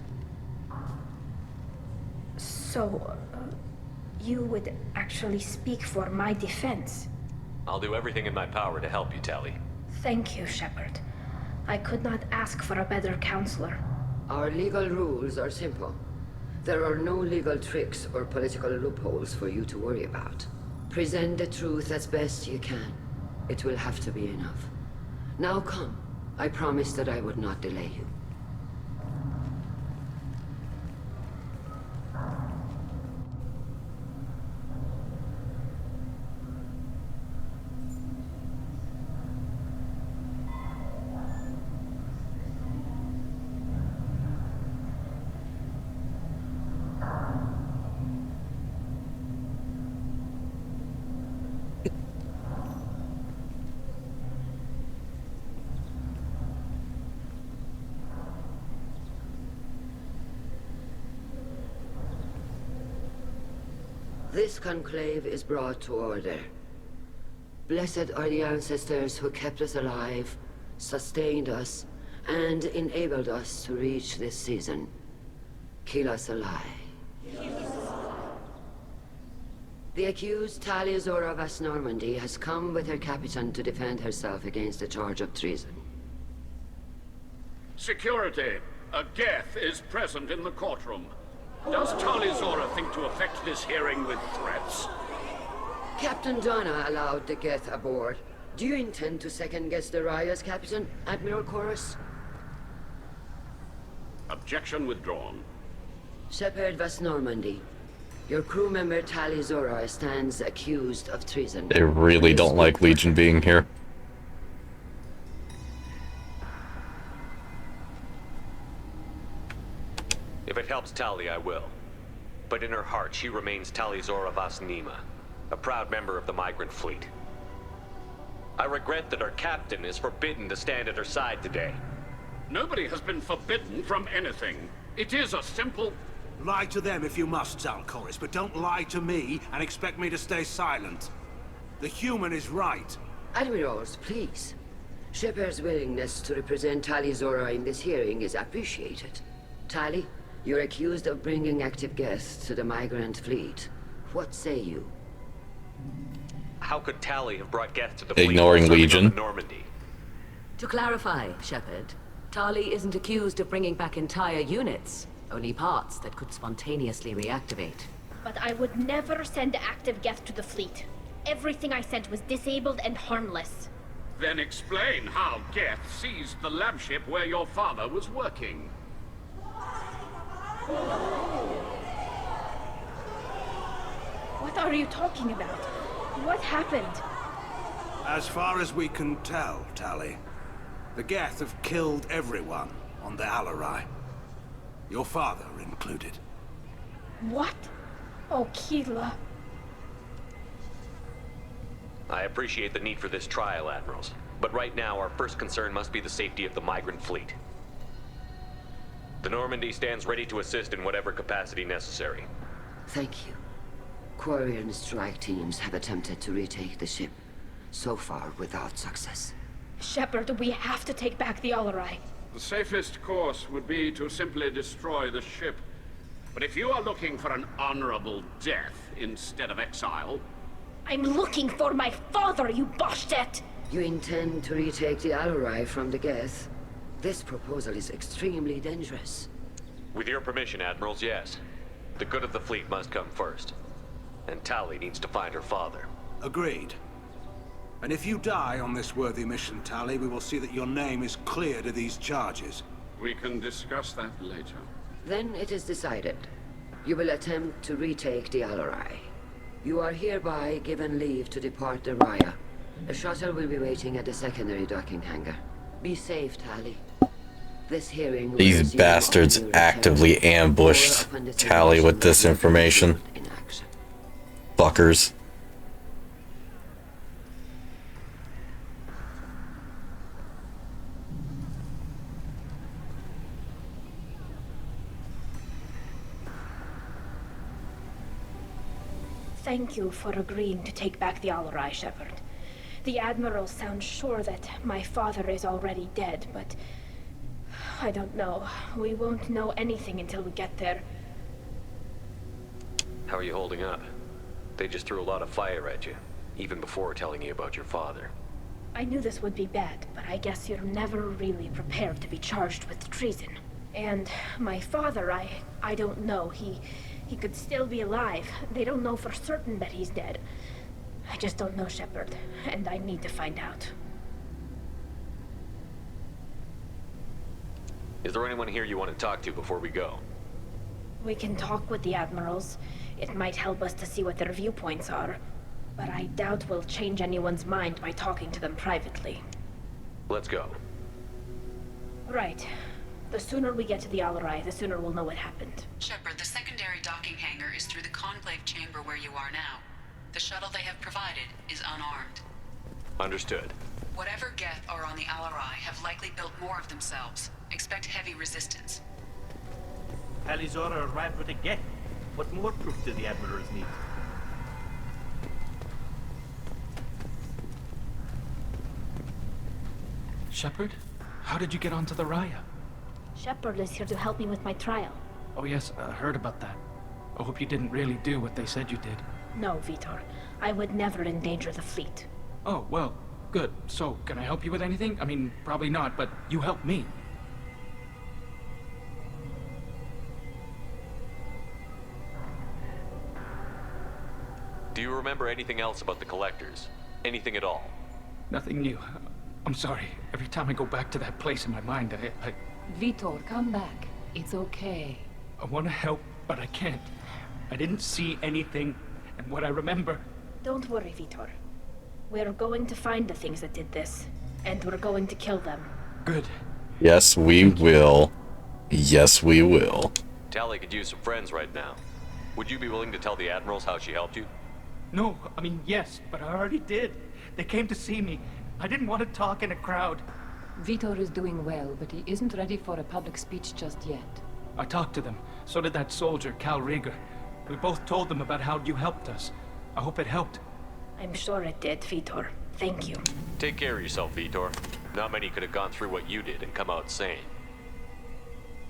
So, you would actually speak for my defense?
I'll do everything in my power to help you, Tali.
Thank you, Shepard. I could not ask for a better counselor.
Our legal rules are simple. There are no legal tricks or political loopholes for you to worry about. Present the truth as best you can. It will have to be enough. Now come. I promised that I would not delay you. This conclave is brought to order. Blessed are the ancestors who kept us alive, sustained us, and enabled us to reach this season. Kill us alive. The accused Taliazora Vas Normandy has come with her captain to defend herself against a charge of treason.
Security! A Geth is present in the courtroom. Does Taliazora think to affect this hearing with threats?
Captain Donna allowed the Geth aboard. Do you intend to second-guess the Raya's captain, Admiral Chorus?
Objection withdrawn.
Shepard Vas Normandy, your crew member Taliazora stands accused of treason.
They really don't like Legion being here.
If it helps Tali, I will. But in her heart, she remains Taliazora Vas Nima, a proud member of the migrant fleet. I regret that our captain is forbidden to stand at her side today.
Nobody has been forbidden from anything. It is a simple...
Lie to them if you must, Zalcoris, but don't lie to me and expect me to stay silent. The human is right.
Admirals, please. Shepard's willingness to represent Taliazora in this hearing is appreciated. Tali, you're accused of bringing active guests to the migrant fleet. What say you?
How could Tali have brought Geth to the fleet?
Ignoring Legion.
Normandy?
To clarify, Shepard, Tali isn't accused of bringing back entire units, only parts that could spontaneously reactivate.
But I would never send active Geth to the fleet. Everything I sent was disabled and harmless.
Then explain how Geth seized the lab ship where your father was working.
What are you talking about? What happened?
As far as we can tell, Tali, the Geth have killed everyone on the Alarai. Your father included.
What? Oh, Keela.
I appreciate the need for this trial, Admirals. But right now, our first concern must be the safety of the migrant fleet. The Normandy stands ready to assist in whatever capacity necessary.
Thank you. Quarian strike teams have attempted to retake the ship, so far without success.
Shepard, we have to take back the Alarai.
The safest course would be to simply destroy the ship. But if you are looking for an honorable death instead of exile...
I'm looking for my father, you bastet!
You intend to retake the Alarai from the Geth? This proposal is extremely dangerous.
With your permission, Admirals, yes. The good of the fleet must come first. And Tali needs to find her father.
Agreed. And if you die on this worthy mission, Tali, we will see that your name is cleared of these charges.
We can discuss that later.
Then it is decided. You will attempt to retake the Alarai. You are hereby given leave to depart the Raya. A shuttle will be waiting at the secondary docking hangar. Be safe, Tali. This hearing...
These bastards actively ambushed Tali with this information. Fuckers.
Thank you for agreeing to take back the Alarai, Shepard. The Admiral sounds sure that my father is already dead, but... I don't know. We won't know anything until we get there.
How are you holding up? They just threw a lot of fire at you, even before telling you about your father.
I knew this would be bad, but I guess you're never really prepared to be charged with treason. And my father, I don't know. He could still be alive. They don't know for certain that he's dead. I just don't know, Shepard, and I need to find out.
Is there anyone here you want to talk to before we go?
We can talk with the admirals. It might help us to see what their viewpoints are. But I doubt we'll change anyone's mind by talking to them privately.
Let's go.
Right. The sooner we get to the Alarai, the sooner we'll know what happened.
Shepard, the secondary docking hangar is through the conclave chamber where you are now. The shuttle they have provided is unarmed.
Understood.
Whatever Geth are on the Alarai have likely built more of themselves. Expect heavy resistance.
Talizora arrived with a Geth. What more proof do the Admirals need?
Shepard? How did you get onto the Raya?
Shepard is here to help me with my trial.
Oh yes, I heard about that. I hope you didn't really do what they said you did.
No, Vitor. I would never endanger the fleet.
Oh, well, good. So, can I help you with anything? I mean, probably not, but you helped me.
Do you remember anything else about the Collectors? Anything at all?
Nothing new. I'm sorry. Every time I go back to that place in my mind, I
Vitor, come back. It's okay.
I want to help, but I can't. I didn't see anything, and what I remember...
Don't worry, Vitor. We're going to find the things that did this, and we're going to kill them.
Good.
Yes, we will. Yes, we will.
Tali could use some friends right now. Would you be willing to tell the Admirals how she helped you?
No, I mean, yes, but I already did. They came to see me. I didn't want to talk in a crowd.
Vitor is doing well, but he isn't ready for a public speech just yet.
I talked to them. So did that soldier, Cal Rieger. We both told them about how you helped us. I hope it helped.
I'm sure it did, Vitor. Thank you.
Take care of yourself, Vitor. Not many could have gone through what you did and come out sane.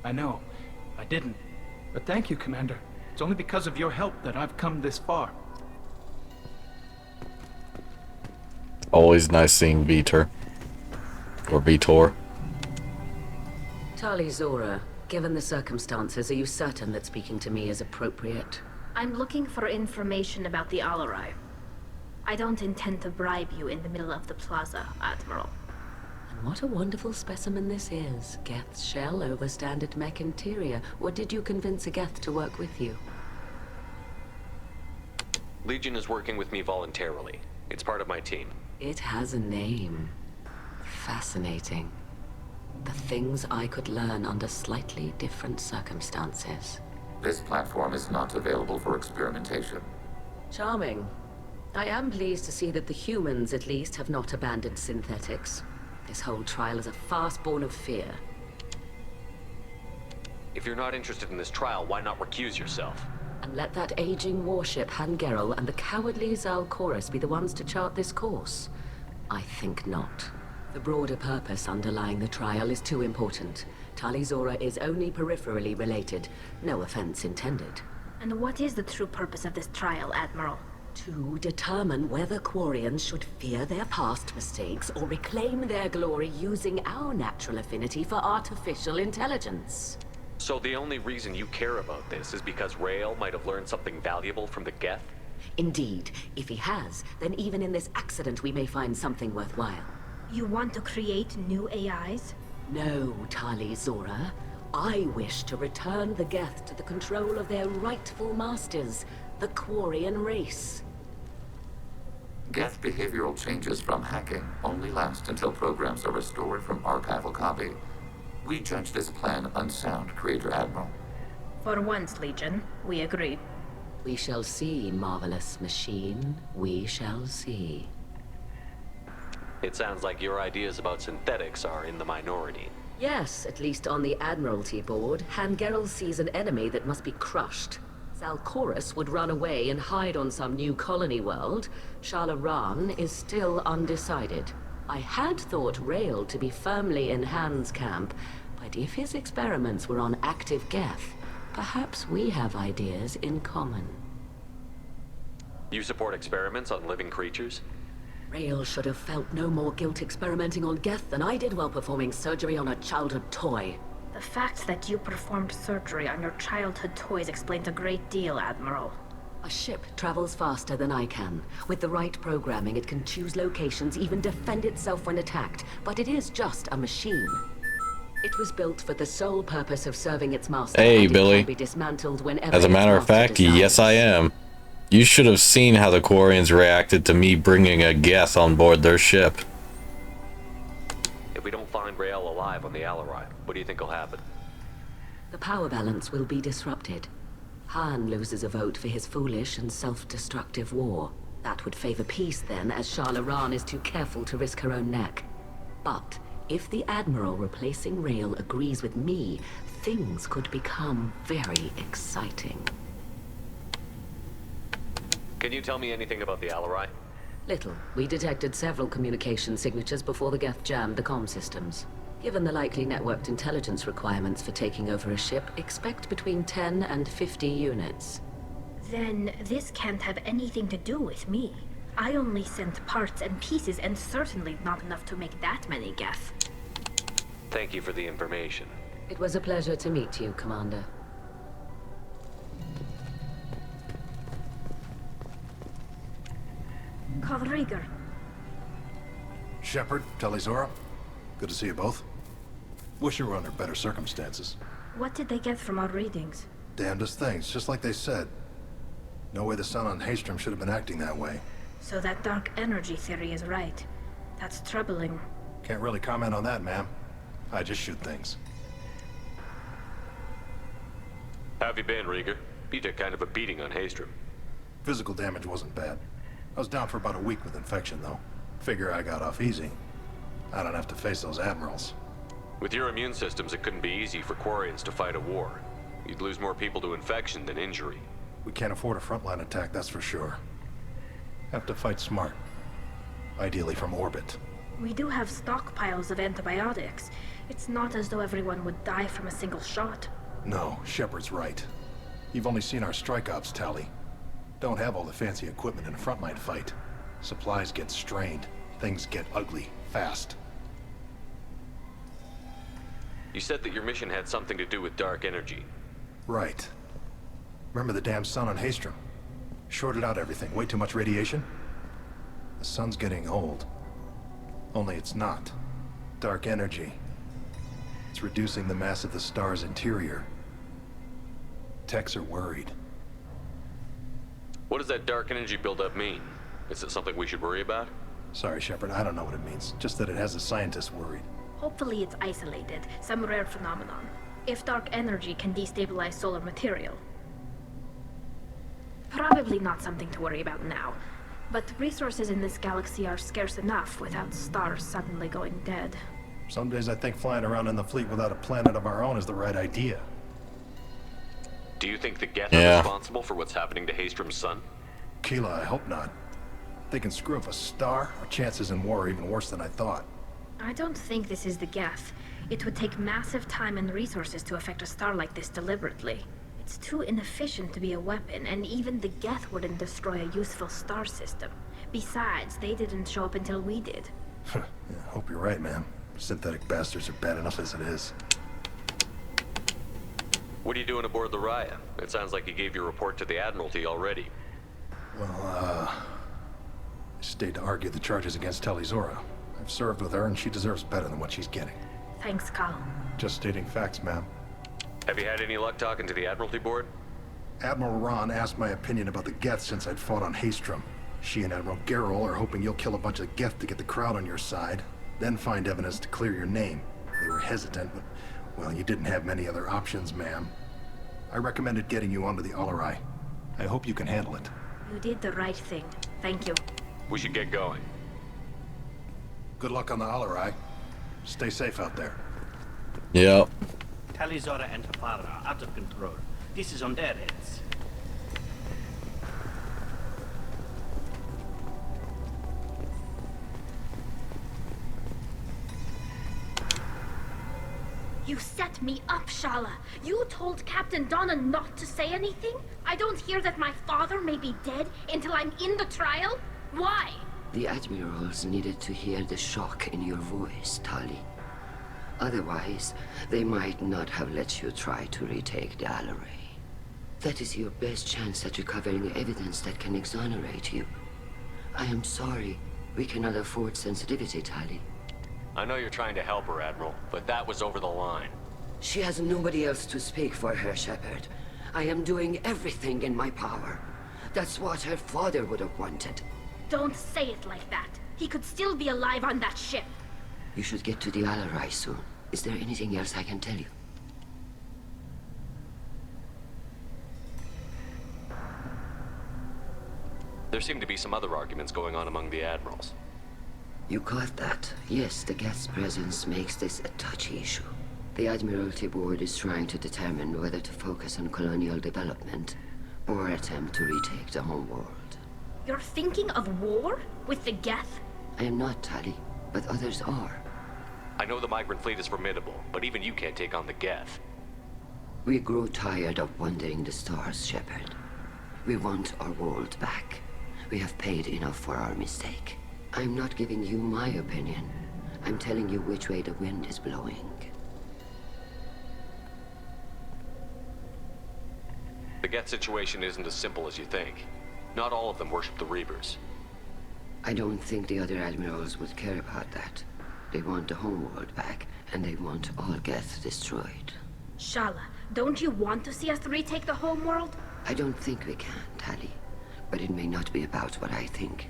I know. I didn't. But thank you, Commander. It's only because of your help that I've come this far.
Always nice seeing Vitor. Or Vitor.
Talizora, given the circumstances, are you certain that speaking to me is appropriate?
I'm looking for information about the Alarai. I don't intend to bribe you in the middle of the plaza, Admiral.
And what a wonderful specimen this is. Geth's shell over standard mech interior. Or did you convince a Geth to work with you?
Legion is working with me voluntarily. It's part of my team.
It has a name. Fascinating. The things I could learn under slightly different circumstances.
This platform is not available for experimentation.
Charming. I am pleased to see that the humans, at least, have not abandoned synthetics. This whole trial is a farce born of fear.
If you're not interested in this trial, why not recuse yourself?
And let that aging warship, Hangerel, and the cowardly Zalcorus be the ones to chart this course? I think not. The broader purpose underlying the trial is too important. Talizora is only peripherally related. No offense intended.
And what is the true purpose of this trial, Admiral?
To determine whether Quarians should fear their past mistakes or reclaim their glory using our natural affinity for artificial intelligence.
So the only reason you care about this is because Rael might have learned something valuable from the Geth?
Indeed. If he has, then even in this accident we may find something worthwhile.
You want to create new AIs?
No, Talizora. I wish to return the Geth to the control of their rightful masters, the Quarian race.
Geth behavioral changes from hacking only last until programs are restored from archival copy. We judge this plan unsound, Creator Admiral.
For once, Legion, we agree.
We shall see, marvelous machine. We shall see.
It sounds like your ideas about synthetics are in the minority.
Yes, at least on the Admiralty board, Hangerel sees an enemy that must be crushed. Zalcorus would run away and hide on some new colony world. Shalaran is still undecided. I had thought Rael to be firmly in Han's camp, but if his experiments were on active Geth, perhaps we have ideas in common.
You support experiments on living creatures?
Rael should have felt no more guilt experimenting on Geth than I did while performing surgery on a childhood toy.
The fact that you performed surgery on your childhood toys explains a great deal, Admiral.
A ship travels faster than I can. With the right programming, it can choose locations, even defend itself when attacked. But it is just a machine. It was built for the sole purpose of serving its master.
Hey,
and
Billy.
It can be dismantled whenever
As a
its
matter of
master
fact,
decides.
yes I am. You should have seen how the Quarians reacted to me bringing a guest on board their ship.
If we don't find Rael alive on the Alarai, what do you think will happen?
The power balance will be disrupted. Han loses a vote for his foolish and self-destructive war. That would favor peace then, as Shala Ran is too careful to risk her own neck. But if the Admiral replacing Rael agrees with me, things could become very exciting.
Can you tell me anything about the Alarai?
Little. We detected several communication signatures before the Geth jammed the comm systems. Given the likely networked intelligence requirements for taking over a ship, expect between 10 and 50 units.
Then this can't have anything to do with me. I only sent parts and pieces, and certainly not enough to make that many Geth.
Thank you for the information.
It was a pleasure to meet you, Commander.
Call Rieger.
Shepard, Talizora, good to see you both. Wish you were under better circumstances.
What did they get from our readings?
Damnedest things, just like they said. No way the sun on Haystrom should have been acting that way.
So that dark energy theory is right. That's troubling.
Can't really comment on that, ma'am. I just shoot things.
How have you been, Rieger? You took kind of a beating on Haystrom.
Physical damage wasn't bad. I was down for about a week with infection, though. Figure I got off easy. I don't have to face those admirals.
With your immune systems, it couldn't be easy for Quarians to fight a war. You'd lose more people to infection than injury.
We can't afford a frontline attack, that's for sure. Have to fight smart. Ideally from orbit.
We do have stockpiles of antibiotics. It's not as though everyone would die from a single shot.
No, Shepard's right. You've only seen our strike ops tally. Don't have all the fancy equipment in a frontline fight. Supplies get strained. Things get ugly, fast.
You said that your mission had something to do with dark energy.
Right. Remember the damn sun on Haystrom? Shorted out everything. Way too much radiation? The sun's getting old. Only it's not. Dark energy. It's reducing the mass of the star's interior. Techs are worried.
What does that dark energy buildup mean? Is it something we should worry about?
Sorry, Shepard, I don't know what it means. Just that it has the scientists worried.
Hopefully it's isolated, some rare phenomenon. If dark energy can destabilize solar material. Probably not something to worry about now. But resources in this galaxy are scarce enough without stars suddenly going dead.
Some days I think flying around in the fleet without a planet of our own is the right idea.
Do you think the Geth are responsible for what's happening to Haystrom's sun?
Keela, I hope not. If they can screw up a star, our chances in war are even worse than I thought.
I don't think this is the Geth. It would take massive time and resources to affect a star like this deliberately. It's too inefficient to be a weapon, and even the Geth wouldn't destroy a useful star system. Besides, they didn't show up until we did.
Yeah, hope you're right, man. Synthetic bastards are bad enough as it is.
What are you doing aboard the Raya? It sounds like you gave your report to the Admiralty already.
Well, I stayed to argue the charges against Talizora. I've served with her, and she deserves better than what she's getting.
Thanks, Carl.
Just stating facts, ma'am.
Have you had any luck talking to the Admiralty board?
Admiral Ron asked my opinion about the Geth since I'd fought on Haystrom. She and Admiral Gerrel are hoping you'll kill a bunch of Geth to get the crowd on your side, then find evidence to clear your name. They were hesitant, but, well, you didn't have many other options, ma'am. I recommended getting you onto the Alarai. I hope you can handle it.
You did the right thing. Thank you.
We should get going.
Good luck on the Alarai. Stay safe out there.
Yep.
Talizora and Tafara are out of control. This is on their heads.
You set me up, Shala. You told Captain Donna not to say anything? I don't hear that my father may be dead until I'm in the trial? Why?
The Admirals needed to hear the shock in your voice, Tali. Otherwise, they might not have let you try to retake the Alleray. That is your best chance at recovering evidence that can exonerate you. I am sorry. We cannot afford sensitivity, Tali.
I know you're trying to help her, Admiral, but that was over the line.
She has nobody else to speak for her, Shepard. I am doing everything in my power. That's what her father would have wanted.
Don't say it like that. He could still be alive on that ship.
You should get to the Alleray soon. Is there anything else I can tell you?
There seem to be some other arguments going on among the admirals.
You caught that? Yes, the Geth's presence makes this a touchy issue. The Admiralty Board is trying to determine whether to focus on colonial development or attempt to retake the homeworld.
You're thinking of war? With the Geth?
I am not, Tali, but others are.
I know the migrant fleet is formidable, but even you can't take on the Geth.
We grow tired of wandering the stars, Shepard. We want our world back. We have paid enough for our mistake. I'm not giving you my opinion. I'm telling you which way the wind is blowing.
The Geth situation isn't as simple as you think. Not all of them worship the Reapers.
I don't think the other admirals would care about that. They want the homeworld back, and they want all Geth destroyed.
Shala, don't you want to see us retake the homeworld?
I don't think we can, Tali. But it may not be about what I think.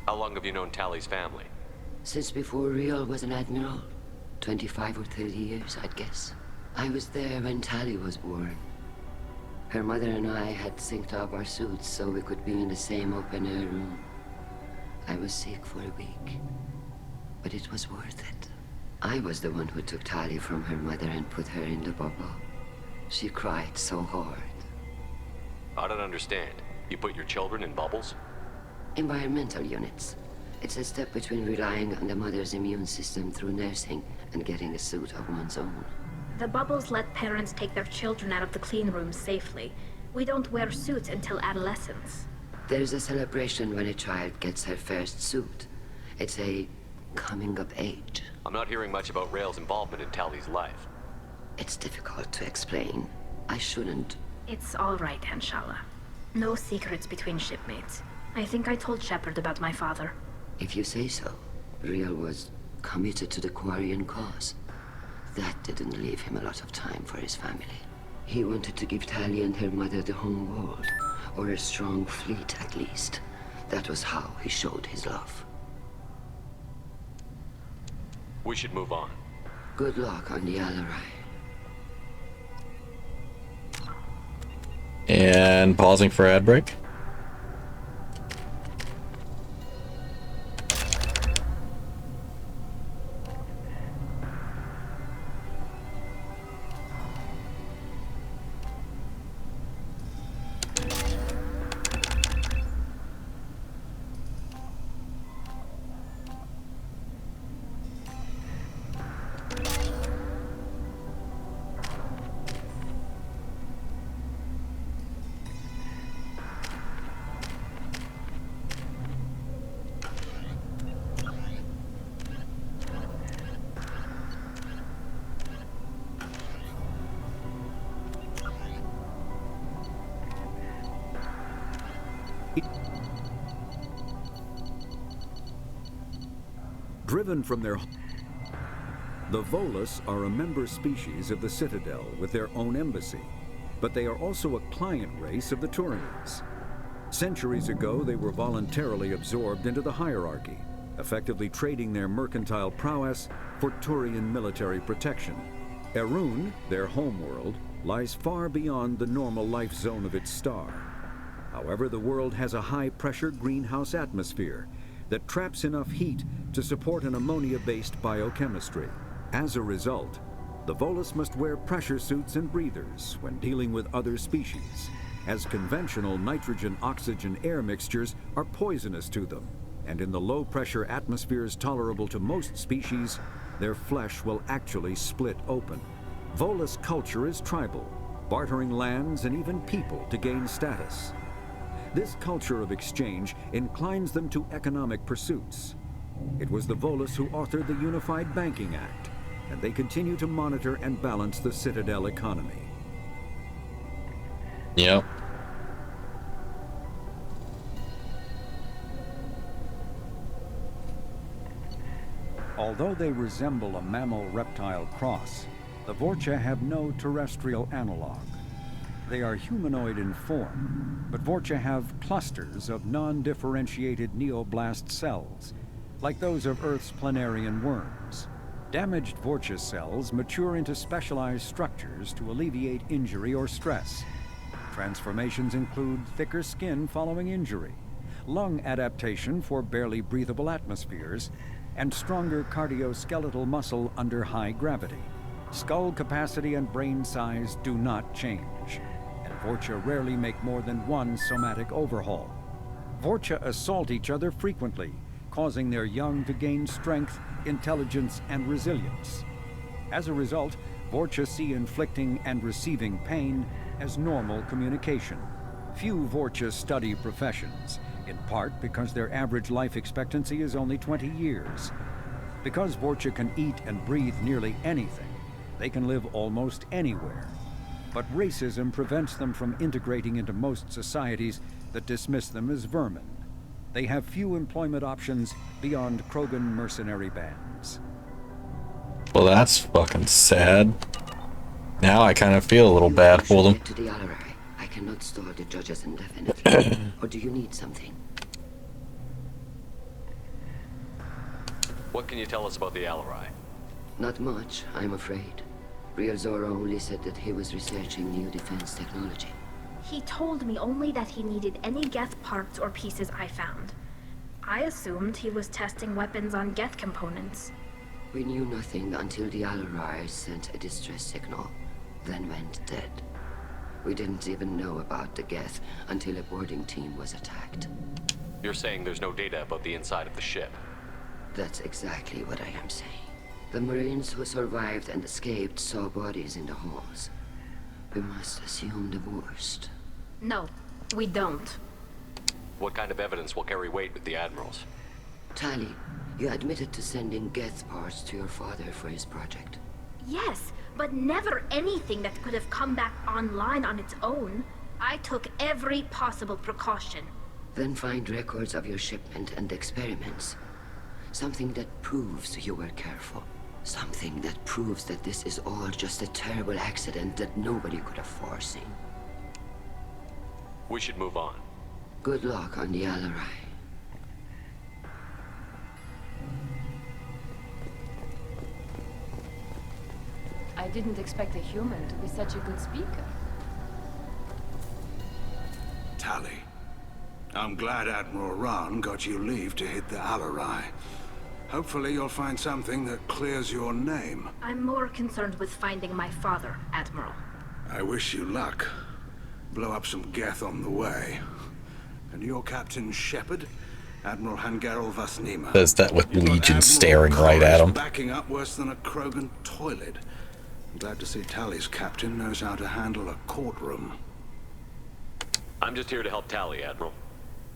How long have you known Tali's family?
Since before Riel was an admiral. 25 or 30 years, I'd guess. I was there when Tali was born. Her mother and I had synced up our suits so we could be in the same open-air room. I was sick for a week, but it was worth it. I was the one who took Tali from her mother and put her in the bubble. She cried so hard.
I don't understand. You put your children in bubbles?
Environmental units. It's a step between relying on the mother's immune system through nursing and getting a suit of one's own.
The bubbles let parents take their children out of the clean rooms safely. We don't wear suits until adolescence.
There's a celebration when a child gets her first suit. It's a coming of age.
I'm not hearing much about Rael's involvement in Tali's life.
It's difficult to explain. I shouldn't.
It's all right, Anshala. No secrets between shipmates. I think I told Shepard about my father.
If you say so. Riel was committed to the Quarian cause. That didn't leave him a lot of time for his family. He wanted to give Tali and her mother the home world, or a strong fleet at least. That was how he showed his love.
We should move on.
Good luck on the Alleray.
And pausing for ad break.
Driven from their... The Volus are a member species of the Citadel with their own embassy, but they are also a client race of the Turians. Centuries ago, they were voluntarily absorbed into the hierarchy, effectively trading their mercantile prowess for Turian military protection. Erun, their homeworld, lies far beyond the normal life zone of its star. However, the world has a high-pressure greenhouse atmosphere that traps enough heat to support an ammonia-based biochemistry. As a result, the Volus must wear pressure suits and breathers when dealing with other species, as conventional nitrogen-oxygen air mixtures are poisonous to them, and in the low-pressure atmospheres tolerable to most species, their flesh will actually split open. Volus culture is tribal, bartering lands and even people to gain status. This culture of exchange inclines them to economic pursuits. It was the Volus who authored the Unified Banking Act, and they continue to monitor and balance the Citadel economy.
Yep.
Although they resemble a mammal-reptile cross, the Vorcha have no terrestrial analog. They are humanoid in form, but Vorcha have clusters of non-differentiated neoblast cells, like those of Earth's planarian worms. Damaged Vorcha cells mature into specialized structures to alleviate injury or stress. Transformations include thicker skin following injury, lung adaptation for barely breathable atmospheres, and stronger cardioskeletal muscle under high gravity. Skull capacity and brain size do not change, and Vorcha rarely make more than one somatic overhaul. Vorcha assault each other frequently, causing their young to gain strength, intelligence, and resilience. As a result, Vorcha see inflicting and receiving pain as normal communication. Few Vorcha study professions, in part because their average life expectancy is only 20 years. Because Vorcha can eat and breathe nearly anything, they can live almost anywhere. But racism prevents them from integrating into most societies that dismiss them as vermin. They have few employment options beyond Krogan mercenary bands.
Well, that's fucking sad. Now I kind of feel a little bad for them.
To the Alarai. I cannot store the judges indefinitely. Or do you need something?
What can you tell us about the Alarai?
Not much, I'm afraid. Real Zora only said that he was researching new defense technology.
He told me only that he needed any Geth parts or pieces I found. I assumed he was testing weapons on Geth components.
We knew nothing until the Alarai sent a distress signal, then went dead. We didn't even know about the Geth until a boarding team was attacked.
You're saying there's no data about the inside of the ship?
That's exactly what I am saying. The Marines who survived and escaped saw bodies in the halls. We must assume the worst.
No, we don't.
What kind of evidence will carry weight with the admirals?
Tali, you admitted to sending Geth parts to your father for his project.
Yes, but never anything that could have come back online on its own. I took every possible precaution.
Then find records of your shipment and experiments. Something that proves you were careful. Something that proves that this is all just a terrible accident that nobody could have foreseen.
We should move on.
Good luck on the Alarai.
I didn't expect a human to be such a good speaker.
Tali, I'm glad Admiral Rahn got you leave to hit the Alarai. Hopefully you'll find something that clears your name.
I'm more concerned with finding my father, Admiral.
I wish you luck. Blow up some Geth on the way. And your Captain Shepard, Admiral Hangarel Vasnima.
Says that with Legion staring right at him.
Backing up worse than a Krogan toilet. I'm glad to see Tali's captain knows how to handle a courtroom.
I'm just here to help Tali, Admiral.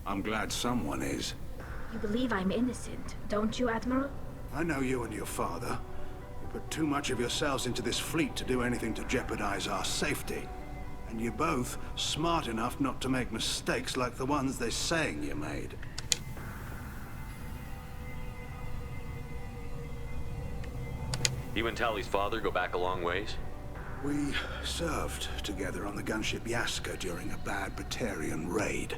I'm glad someone is.
You believe I'm innocent, don't you, Admiral?
I know you and your father. You put too much of yourselves into this fleet to do anything to jeopardize our safety. And you're both smart enough not to make mistakes like the ones they're saying you made.
You and Tali's father go back a long ways?
We served together on the gunship Yaska during a bad Batarian raid.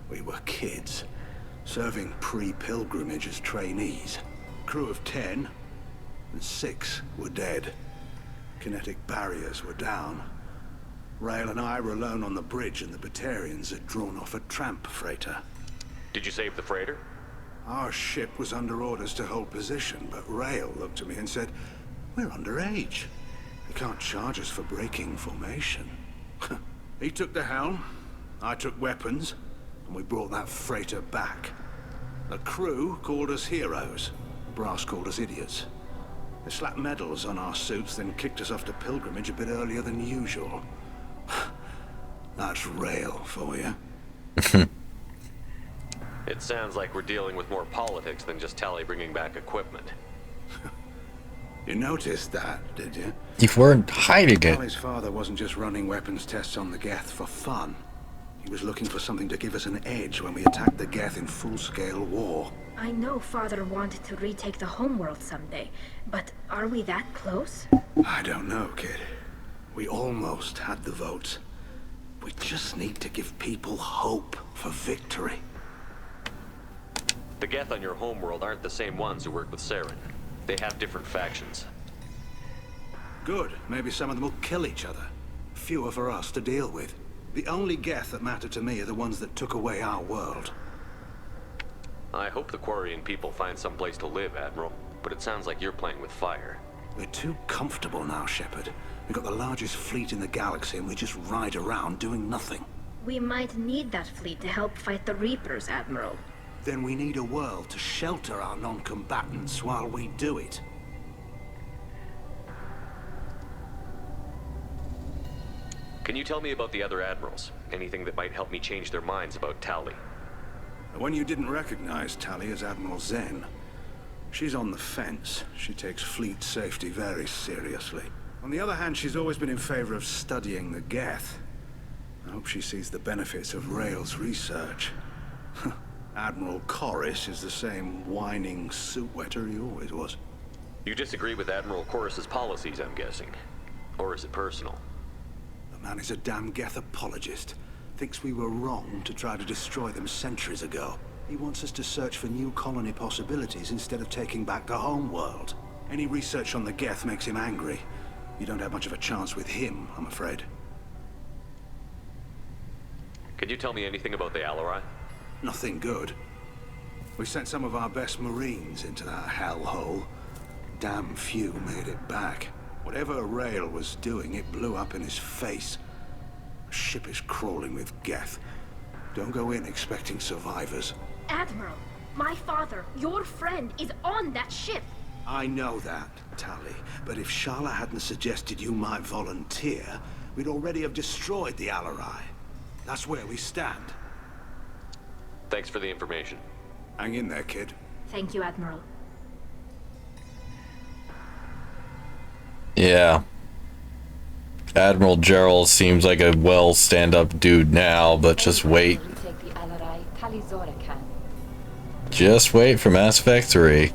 We were kids, serving pre-pilgrimage as trainees. Crew of 10, and 6 were dead. Kinetic barriers were down. Rail and I were alone on the bridge, and the Batarians had drawn off a tramp freighter.
Did you save the freighter?
Our ship was under orders to hold position, but Rail looked at me and said, "We're underage. They can't charge us for breaking formation." He took the helm, I took weapons, and we brought that freighter back. The crew called us heroes. The brass called us idiots. They slapped medals on our suits, then kicked us off to pilgrimage a bit earlier than usual. That's Rail for you.
It sounds like we're dealing with more politics than just Tali bringing back equipment.
You noticed that, did you?
You weren't hiding it.
Tali's father wasn't just running weapons tests on the Geth for fun. He was looking for something to give us an edge when we attacked the Geth in full-scale war.
I know Father wanted to retake the homeworld someday, but are we that close?
I don't know, kid. We almost had the votes. We just need to give people hope for victory.
The Geth on your homeworld aren't the same ones who work with Saren. They have different factions.
Good. Maybe some of them will kill each other. Fewer for us to deal with. The only Geth that matter to me are the ones that took away our world.
I hope the Quarian people find some place to live, Admiral. But it sounds like you're playing with fire.
We're too comfortable now, Shepard. We've got the largest fleet in the galaxy and we just ride around doing nothing.
We might need that fleet to help fight the Reapers, Admiral.
Then we need a world to shelter our non-combatants while we do it.
Can you tell me about the other admirals? Anything that might help me change their minds about Tali?
The one you didn't recognize, Tali, is Admiral Zen. She's on the fence. She takes fleet safety very seriously. On the other hand, she's always been in favor of studying the Geth. I hope she sees the benefits of Rail's research. Admiral Corus is the same whining suit-wetter he always was.
You disagree with Admiral Corus's policies, I'm guessing. Or is it personal?
The man is a damn Geth apologist. Thinks we were wrong to try to destroy them centuries ago. He wants us to search for new colony possibilities instead of taking back the home world. Any research on the Geth makes him angry. You don't have much of a chance with him, I'm afraid.
Can you tell me anything about the Alarai?
Nothing good. We sent some of our best Marines into that hellhole. Damn few made it back. Whatever Rail was doing, it blew up in his face. The ship is crawling with Geth. Don't go in expecting survivors.
Admiral, my father, your friend, is on that ship.
I know that, Tali. But if Shala hadn't suggested you might volunteer, we'd already have destroyed the Alarai. That's where we stand.
Thanks for the information.
Hang in there, kid.
Thank you, Admiral.
Yeah. Admiral Gerald seems like a well stand-up dude now, but just wait. Just wait for Mass Effect 3.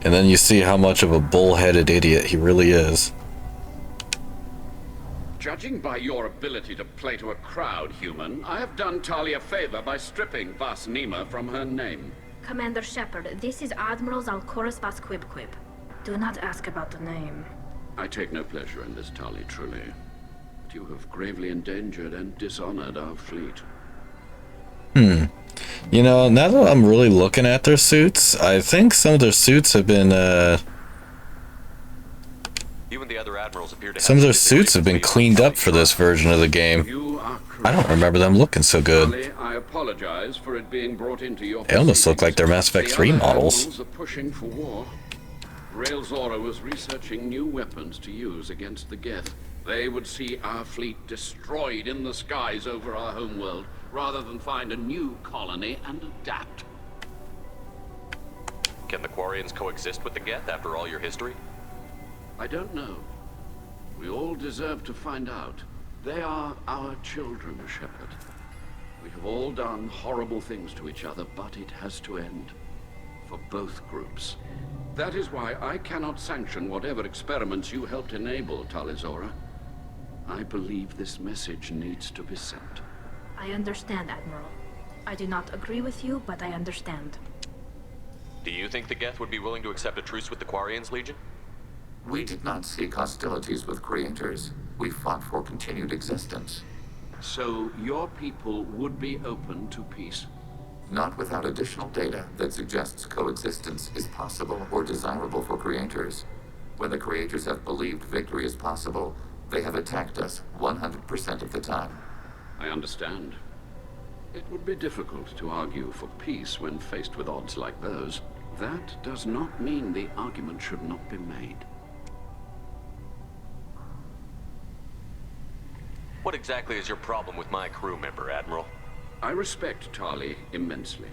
And then you see how much of a bull-headed idiot he really is.
Judging by your ability to play to a crowd, human, I have done Tali a favor by stripping Vas Nima from her name.
Commander Shepard, this is Admiral Zalcorus Vas Quibquib. Do not ask about the name.
I take no pleasure in this, Tali, truly. But you have gravely endangered and dishonored our fleet.
You know, now that I'm really looking at their suits, I think some of their suits have been,
You and the other admirals appear to
some of their suits have been cleaned up for this version of the game. I don't remember them looking so good.
Tali, I apologize for it being brought into your
They almost look like they're Mass Effect 3 models.
The admirals are pushing for war. Rail Zora was researching new weapons to use against the Geth. They would see our fleet destroyed in the skies over our homeworld, rather than find a new colony and adapt.
Can the Quarians coexist with the Geth after all your history?
I don't know. We all deserve to find out. They are our children, Shepard. We have all done horrible things to each other, but it has to end. For both groups. That is why I cannot sanction whatever experiments you helped enable, Tali Zora. I believe this message needs to be sent.
I understand, Admiral. I do not agree with you, but I understand.
Do you think the Geth would be willing to accept a truce with the Quarians, Legion?
We did not seek hostilities with creators. We fought for continued existence.
So your people would be open to peace?
Not without additional data that suggests coexistence is possible or desirable for creators. When the creators have believed victory is possible, they have attacked us 100% of the time.
I understand. It would be difficult to argue for peace when faced with odds like those. That does not mean the argument should not be made.
What exactly is your problem with my crew member, Admiral?
I respect Tali immensely.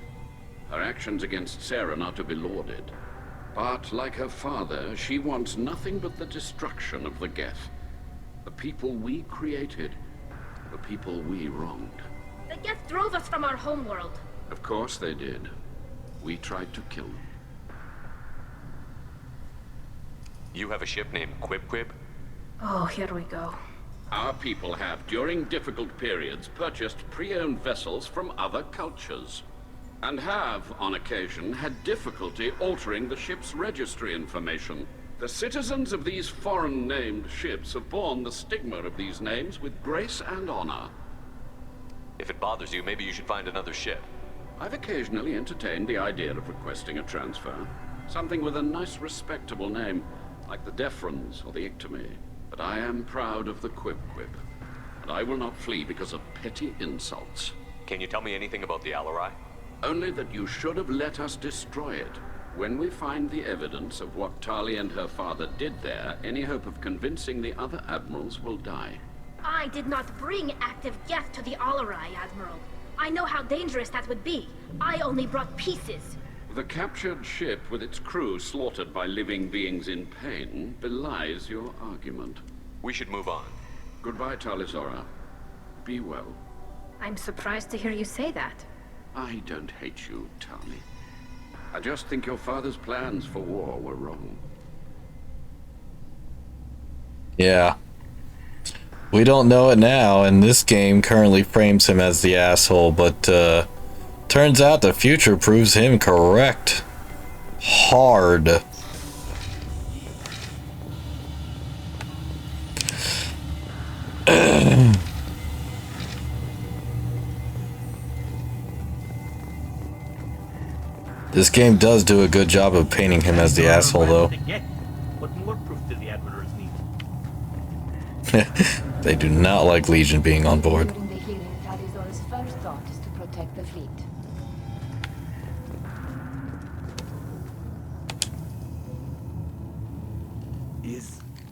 Her actions against Saren are to be lauded. But like her father, she wants nothing but the destruction of the Geth. The people we created, the people we wronged.
The Geth drove us from our homeworld.
Of course they did. We tried to kill them.
You have a ship named Quib?
Oh, here we go.
Our people have, during difficult periods, purchased pre-owned vessels from other cultures. And have, on occasion, had difficulty altering the ship's registry information. The citizens of these foreign-named ships have borne the stigma of these names with grace and honor.
If it bothers you, maybe you should find another ship.
I've occasionally entertained the idea of requesting a transfer. Something with a nice, respectable name, like the Defrons or the Ictomy. But I am proud of the Quib, and I will not flee because of petty insults.
Can you tell me anything about the Alarai?
Only that you should have let us destroy it. When we find the evidence of what Tali and her father did there, any hope of convincing the other admirals will die.
I did not bring active Geth to the Alarai, Admiral. I know how dangerous that would be. I only brought pieces.
The captured ship with its crew slaughtered by living beings in pain belies your argument.
We should move on.
Goodbye, Talizora. Be well.
I'm surprised to hear you say that.
I don't hate you, Tali. I just think your father's plans for war were wrong.
Yeah. We don't know it now, and this game currently frames him as the asshole, but turns out the future proves him correct. Hard. This game does do a good job of painting him as the asshole, though.
What more proof do the admirals need?
They do not like Legion being on board.
During the hearing, Talizora's first thought is to protect the fleet.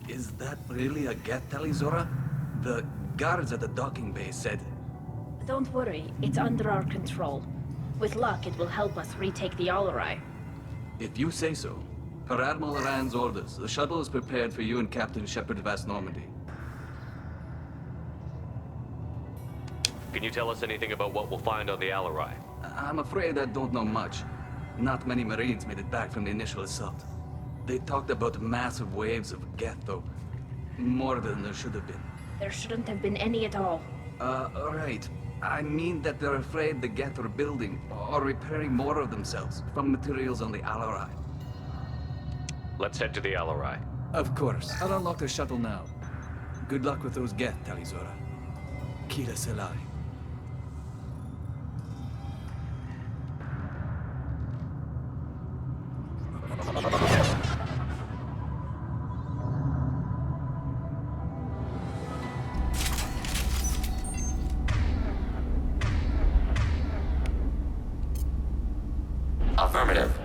Is that really a Geth, Talizora? The guards at the docking bay said...
Don't worry, it's under our control. With luck, it will help us retake the Alarai.
If you say so. Per Admiral Rand's orders, the shuttle is prepared for you and Captain Shepard Vast Normandy.
Can you tell us anything about what we'll find on the Alarai?
I'm afraid I don't know much. Not many Marines made it back from the initial assault. They talked about massive waves of Geth, though. More than there should have been.
There shouldn't have been any at all.
Right. I mean that they're afraid the Geth are building or repairing more of themselves from materials on the Alarai.
Let's head to the Alarai.
Of course. I'll unlock the shuttle now. Good luck with those Geth, Talizora. Kila Selai.
Affirmative.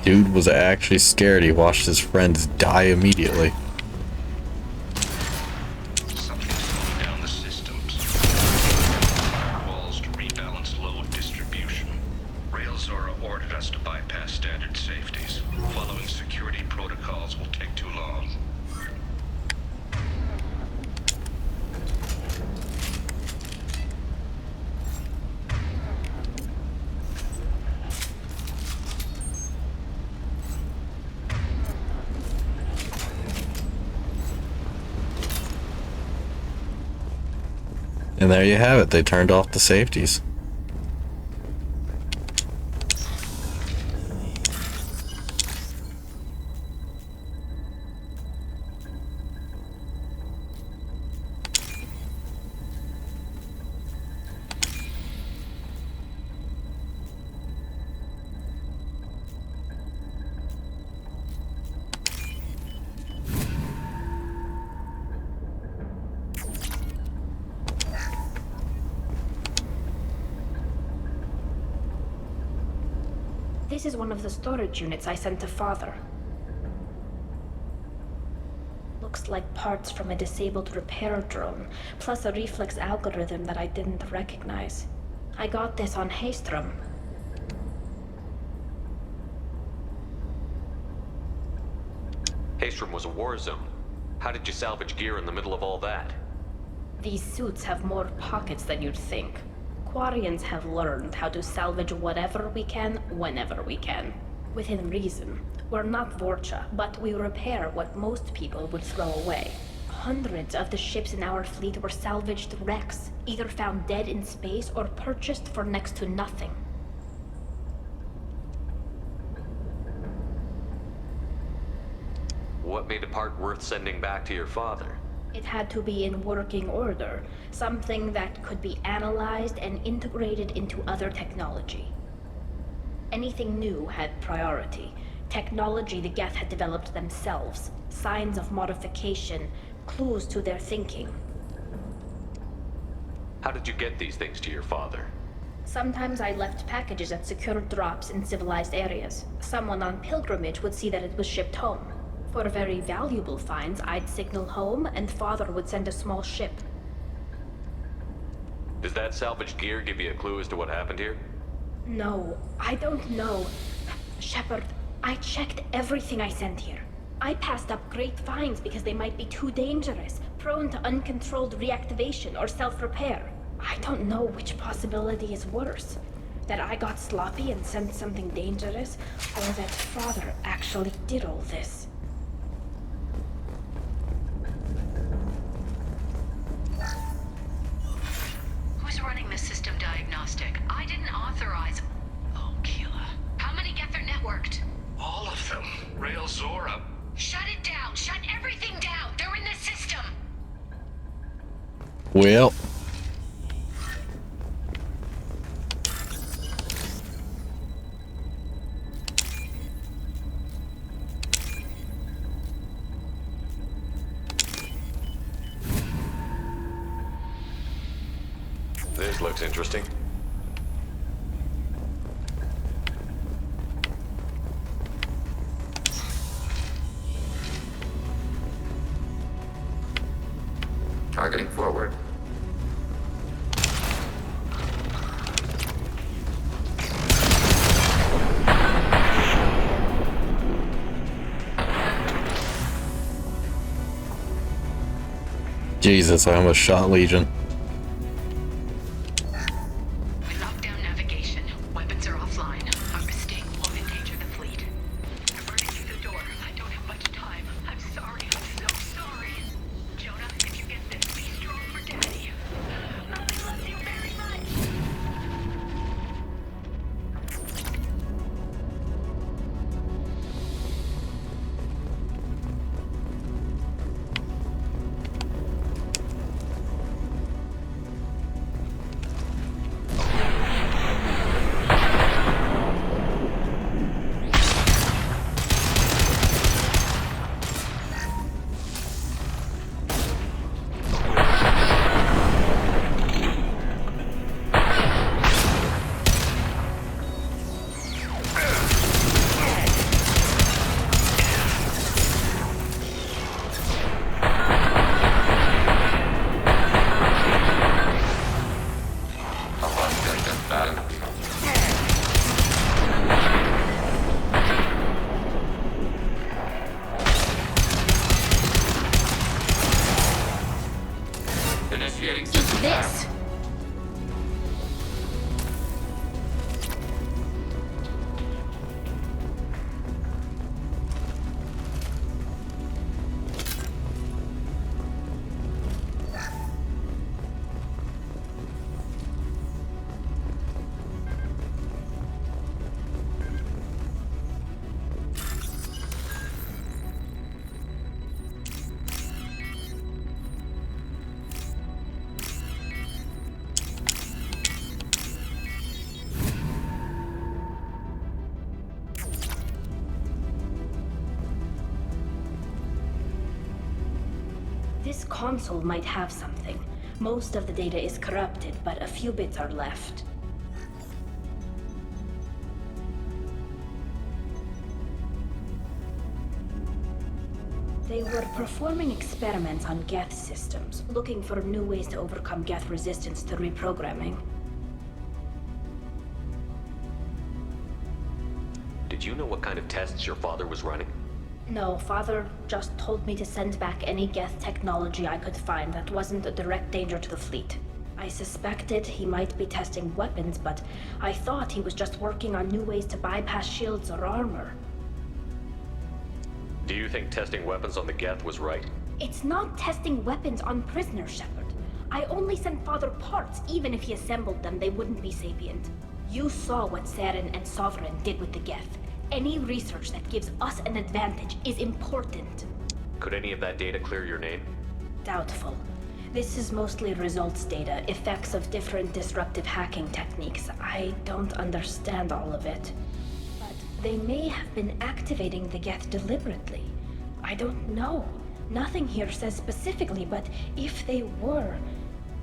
Dude was actually scared. He watched his friends die immediately.
Something's slowing down the systems. Walls to rebalance load distribution. Railzora ordered us to bypass standard safeties. Following security protocols will take too long.
And there you have it. They turned off the safeties.
This is one of the storage units I sent to Father. Looks like parts from a disabled repair drone, plus a reflex algorithm that I didn't recognize. I got this on Haystrom.
Haystrom was a war zone. How did you salvage gear in the middle of all that?
These suits have more pockets than you'd think. Quarians have learned how to salvage whatever we can, whenever we can. Within reason. We're not Vorcha, but we repair what most people would throw away. Hundreds of the ships in our fleet were salvaged wrecks, either found dead in space or purchased for next to nothing.
What made a part worth sending back to your father?
It had to be in working order, something that could be analyzed and integrated into other technology. Anything new had priority. Technology the Geth had developed themselves, signs of modification, clues to their thinking.
How did you get these things to your father?
Sometimes I left packages at secured drops in civilized areas. Someone on pilgrimage would see that it was shipped home. For very valuable finds, I'd signal home, and Father would send a small ship.
Does that salvaged gear give you a clue as to what happened here?
No, I don't know. Shepard, I checked everything I sent here. I passed up great finds because they might be too dangerous, prone to uncontrolled reactivation or self-repair. I don't know which possibility is worse. That I got sloppy and sent something dangerous, or that Father actually did all this.
Who's running the system diagnostic? I didn't authorize... Oh, Keela. How many Geth are networked?
All of them. Rail Zora.
Shut it down! Shut everything down! They're in the system!
Well.
This looks interesting.
Targeting forward.
Jesus, I almost shot Legion.
We locked down navigation. Weapons are offline. Our mistake won't endanger the fleet. I'm burning through the door. I don't have much time. I'm sorry. I'm so sorry. Jonah, if you get this, be strong for Daddy. Mommy loves you very much.
This console might have something. Most of the data is corrupted, but a few bits are left. They were performing experiments on Geth systems, looking for new ways to overcome Geth resistance to reprogramming.
Did you know what kind of tests your father was running?
No, Father just told me to send back any Geth technology I could find that wasn't a direct danger to the fleet. I suspected he might be testing weapons, but I thought he was just working on new ways to bypass shields or armor.
Do you think testing weapons on the Geth was right?
It's not testing weapons on prisoners, Shepard. I only sent Father parts. Even if he assembled them, they wouldn't be sapient. You saw what Saren and Sovereign did with the Geth. Any research that gives us an advantage is important.
Could any of that data clear your name?
Doubtful. This is mostly results data, effects of different disruptive hacking techniques. I don't understand all of it. But they may have been activating the Geth deliberately. I don't know. Nothing here says specifically, but if they were,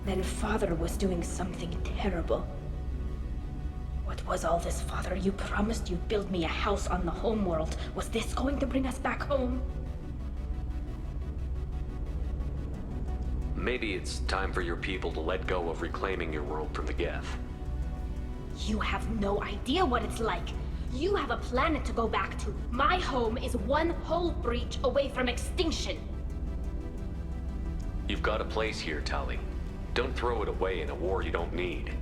then Father was doing something terrible. What was all this, Father? You promised you'd build me a house on the homeworld. Was this going to bring us back home?
Maybe it's time for your people to let go of reclaiming your world from the Geth.
You have no idea what it's like. You have a planet to go back to. My home is one hull breach away from extinction.
You've got a place here, Tali. Don't throw it away in a war you don't need.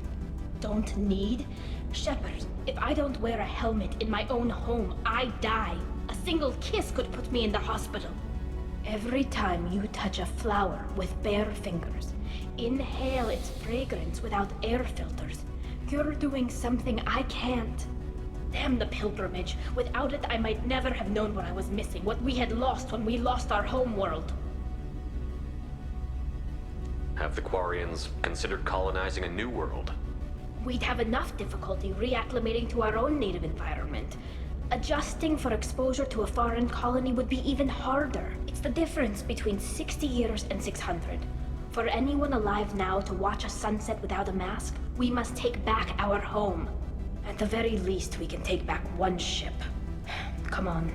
Don't need? Shepard, if I don't wear a helmet in my own home, I die. A single kiss could put me in the hospital. Every time you touch a flower with bare fingers, inhale its fragrance without air filters, you're doing something I can't. Damn the pilgrimage. Without it, I might never have known what I was missing, what we had lost when we lost our home world.
Have the Quarians considered colonizing a new world?
We'd have enough difficulty reacclimating to our own native environment. Adjusting for exposure to a foreign colony would be even harder. It's the difference between 60 years and 600. For anyone alive now to watch a sunset without a mask, we must take back our home. At the very least, we can take back one ship. Come on.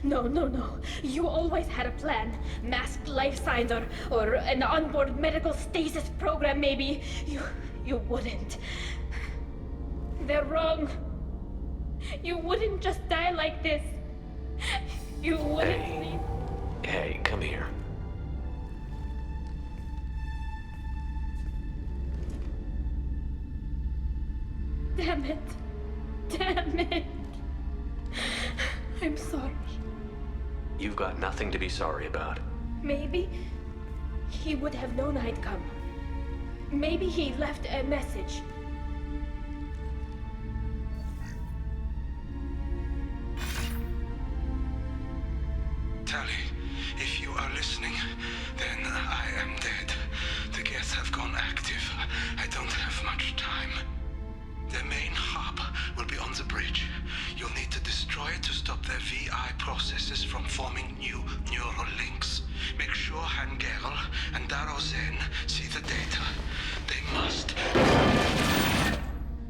No, no, no. You always had a plan. Masked life signs or an onboard medical stasis program, maybe. You wouldn't. They're wrong. You wouldn't just die like this. You wouldn't leave.
Hey, come here.
Damn it. Damn it. I'm sorry.
You've got nothing to be sorry about.
Maybe he would have known I'd come. Maybe he left a message.
Tally, if you are listening, then I am dead. The Geth have gone active. I don't have much time. The main hub will be on the bridge. You'll need to destroy it to stop their VI processes from forming new neural links. Make sure Hangerl and Darozen see the data. They must.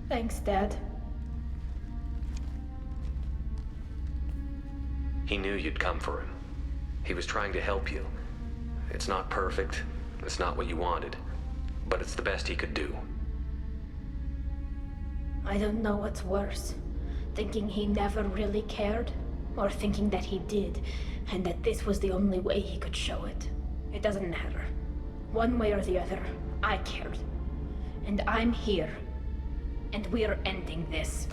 Thanks, Dad.
He knew you'd come for him. He was trying to help you. It's not perfect. It's not what you wanted. But it's the best he could do.
I don't know what's worse. Thinking he never really cared, or thinking that he did, and that this was the only way he could show it. It doesn't matter. One way or the other, I cared. And I'm here. And we're ending this.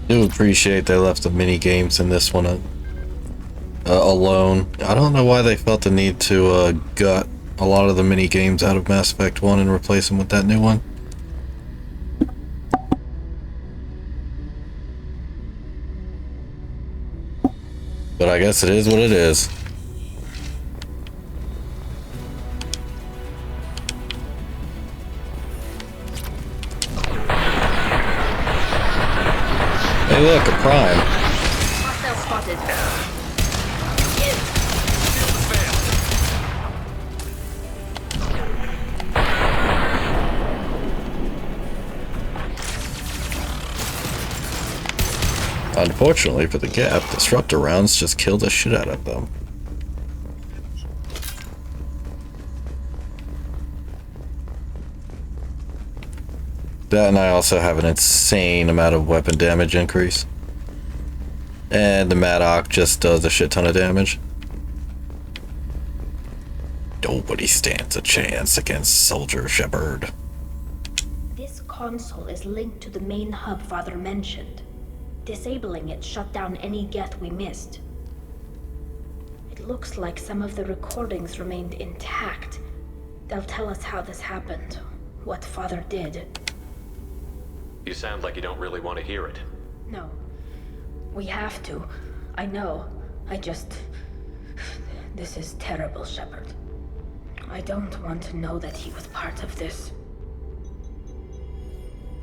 I do appreciate they left the mini games in this one alone. I don't know why they felt the need to gut a lot of the mini games out of Mass Effect 1 and replace them with that new one. But I guess it is what it is. Hey look, a prime.
Hostile spotted.
Unfortunately for the Gap, disruptor rounds just killed the shit out of them. That, and I also have an insane amount of weapon damage increase. And the Maddock just does a shit ton of damage. Nobody stands a chance against Soldier Shepherd.
This console is linked to the main hub Father mentioned. Disabling it shut down any Geth we missed. It looks like some of the recordings remained intact. They'll tell us how this happened, what Father did.
You sound like you don't really want to hear it.
No. We have to. I know. This is terrible, Shepard. I don't want to know that he was part of this.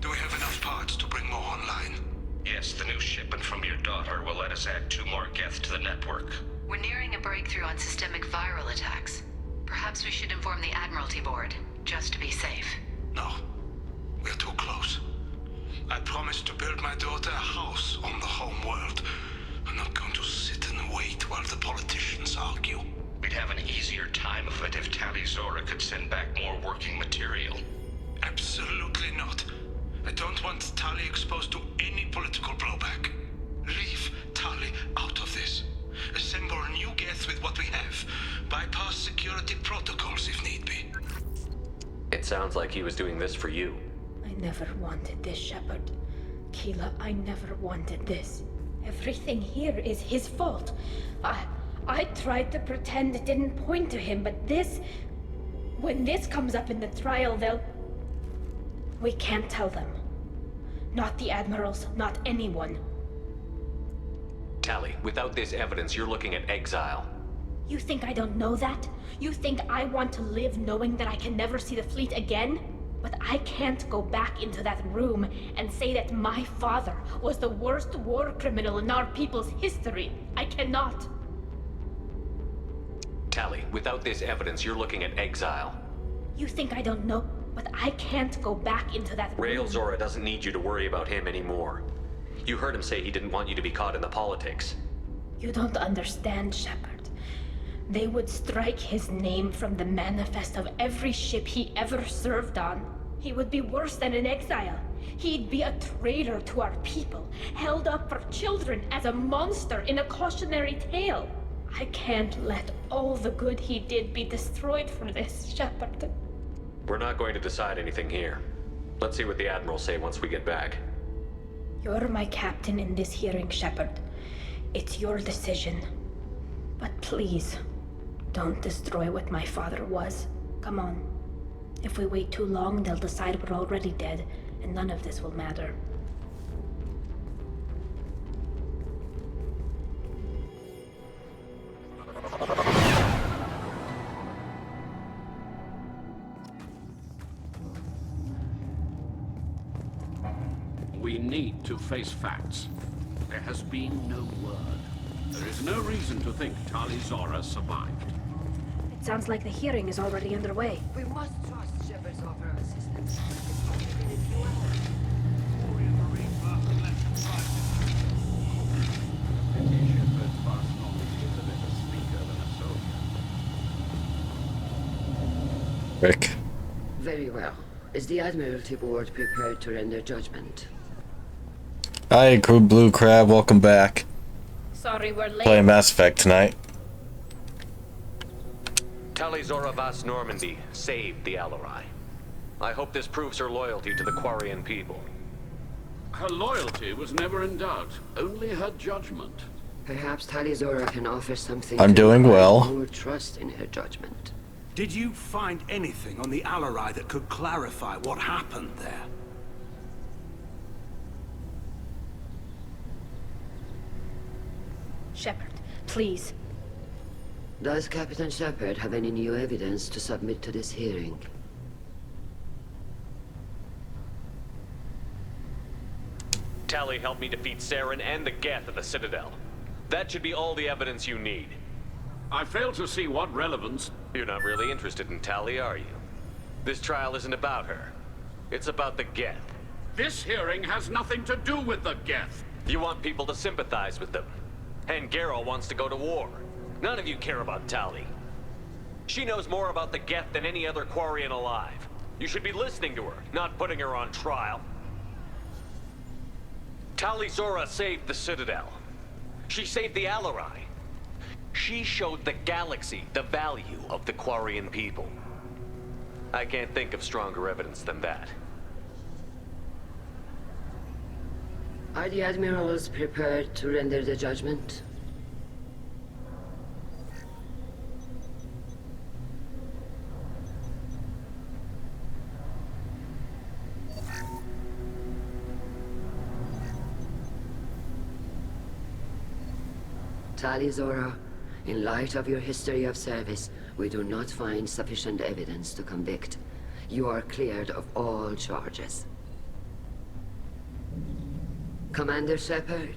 Do we have enough parts to bring more online?
Yes, the new shipment from your daughter will let us add 2 more Geth to the network.
We're nearing a breakthrough on systemic viral attacks. Perhaps we should inform the Admiralty Board, just to be safe.
No. We're too close. I promised to build my daughter a house on the home world. I'm not going to sit and wait while the politicians argue.
We'd have an easier time of it if Tali Zora could send back more working material.
Absolutely not. I don't want Tali exposed to any political blowback. Leave Tali out of this. Assemble new Geth with what we have. Bypass security protocols if need be.
It sounds like he was doing this for you.
I never wanted this, Shepard. Keela, I never wanted this. Everything here is his fault. I tried to pretend it didn't point to him, but when this comes up in the trial, we can't tell them. Not the admirals, not anyone.
Tally, without this evidence, you're looking at exile.
You think I don't know that? You think I want to live knowing that I can never see the fleet again? But I can't go back into that room and say that my father was the worst war criminal in our people's history. I cannot.
Tally, without this evidence, you're looking at exile.
You think I don't know? But I can't go back into that room.
Rael Zora doesn't need you to worry about him anymore. You heard him say he didn't want you to be caught in the politics.
You don't understand, Shepard. They would strike his name from the manifest of every ship he ever served on. He would be worse than an exile. He'd be a traitor to our people, held up for children as a monster in a cautionary tale. I can't let all the good he did be destroyed for this, Shepard.
We're not going to decide anything here. Let's see what the Admirals say once we get back.
You're my captain in this hearing, Shepard. It's your decision. But please, don't destroy what my father was. Come on. If we wait too long, they'll decide we're already dead, and none of this will matter.
We need to face facts. There has been no word. There is no reason to think Tali Zora survived.
It sounds like the hearing is already underway.
We must trust Shepard's offer of assistance.
Rick.
Very well. Is the Admiralty Board prepared to render judgment?
Hi, Crew Blue Crab. Welcome back.
Sorry, we're late.
Playing Mass Effect tonight.
Tali Zora Vas Normandy saved the Alarai. I hope this proves her loyalty to the Quarian people.
Her loyalty was never in doubt, only her judgment.
Perhaps Tali Zora can offer something.
I'm doing well.
More trust in her judgment.
Did you find anything on the Alarai that could clarify what happened there?
Shepard, please.
Does Captain Shepard have any new evidence to submit to this hearing?
Tali helped me defeat Saren and the Geth at the Citadel. That should be all the evidence you need.
I fail to see what relevance...
You're not really interested in Tali, are you? This trial isn't about her. It's about the Geth.
This hearing has nothing to do with the Geth.
You want people to sympathize with them. And Geralt wants to go to war. None of you care about Tali. She knows more about the Geth than any other Quarian alive. You should be listening to her, not putting her on trial. Tali Zora saved the Citadel. She saved the Alarai. She showed the galaxy the value of the Quarian people. I can't think of stronger evidence than that.
Are the Admirals prepared to render the judgment? Tali Zora, in light of your history of service, we do not find sufficient evidence to convict. You are cleared of all charges. Commander Shepard,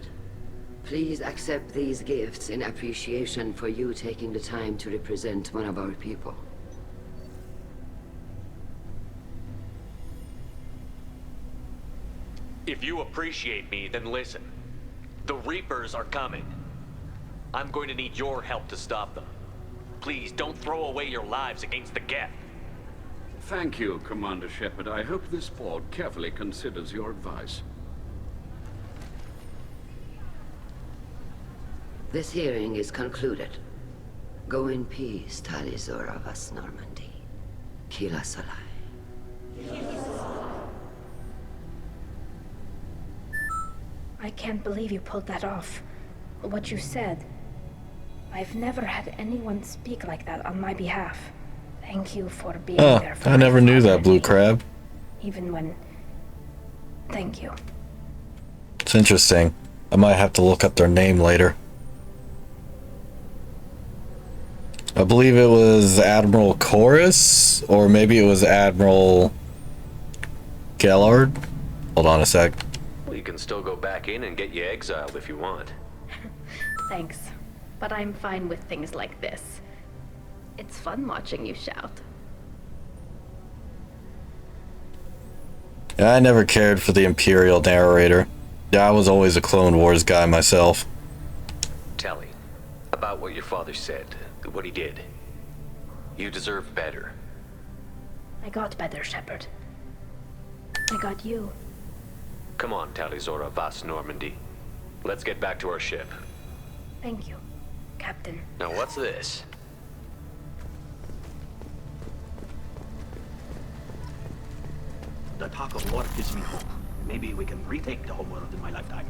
please accept these gifts in appreciation for you taking the time to represent one of our people.
If you appreciate me, then listen. The Reapers are coming. I'm going to need your help to stop them. Please, don't throw away your lives against the Geth.
Thank you, Commander Shepard. I hope this board carefully considers your advice.
This hearing is concluded. Go in peace, Tali Zora Vas Normandy. Kila Salai.
I can't believe you pulled that off. What you said. I've never had anyone speak like that on my behalf. Thank you for being there for
I
my
never knew
father
that,
and
Blue
me.
Crab.
Even when... Thank you.
It's interesting. I might have to look up their name later. I believe it was Admiral Chorus, or maybe it was Admiral Gellard. Hold on a sec.
Well, you can still go back in and get you exiled if you want.
Thanks. But I'm fine with things like this. It's fun watching you shout.
I never cared for the Imperial narrator. Yeah, I was always a Clone Wars guy myself.
Tally, about what your father said, what he did. You deserve better.
I got better, Shepard. I got you.
Come on, Tali'Zorah Vas Normandy. Let's get back to our ship.
Thank you, Captain.
Now what's this?
The talk of war gives me hope. Maybe we can retake the homeworld in my lifetime.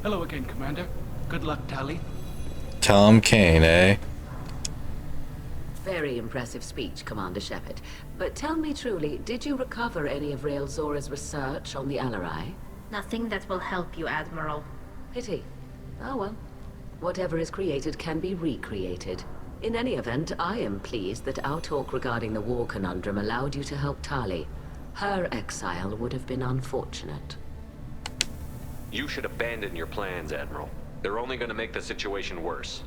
Hello again, Commander. Good luck, Tali.
Tom Kane, eh?
Very impressive speech, Commander Shepard. But tell me truly, did you recover any of Rael Zora's research on the Alarai?
Nothing that will help you, Admiral.
Pity. Oh well. Whatever is created can be recreated. In any event, I am pleased that our talk regarding the war conundrum allowed you to help Tali. Her exile would have been unfortunate.
You should abandon your plans, Admiral. They're only going to make the situation worse.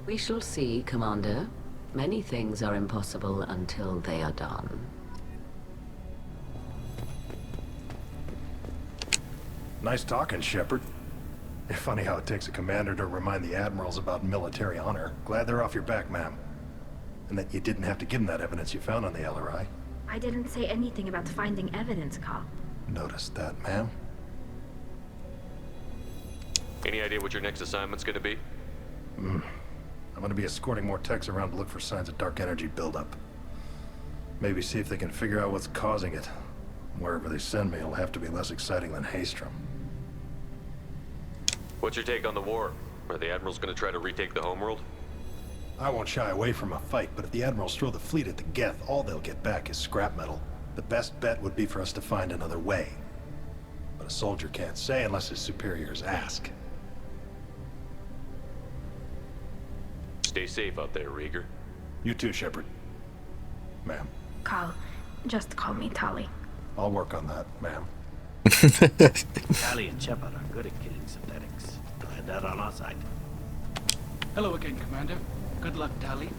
We shall see, Commander. Many things are impossible until they are done.
Nice talking, Shepard. Funny how it takes a commander to remind the admirals about military honor. Glad they're off your back, ma'am. And that you didn't have to give them that evidence you found on the LRI.
I didn't say anything about finding evidence, Carl.
Noticed that, ma'am.
Any idea what your next assignment's going to be?
I'm going to be escorting more techs around to look for signs of dark energy buildup. Maybe see if they can figure out what's causing it. Wherever they send me, it'll have to be less exciting than Haystrom.
What's your take on the war? Are the admirals going to try to retake the homeworld?
I won't shy away from a fight, but if the admirals throw the fleet at the Geth, all they'll get back is scrap metal. The best bet would be for us to find another way. But a soldier can't say unless his superiors ask.
Stay safe out there, Rieger.
You too, Shepard. Ma'am.
Carl, just call me Tali.
I'll work on that, ma'am.
Tali and Shepard are good at killing synthetics. Glad they're on our side.
Hello again, Commander. Good luck, Tali.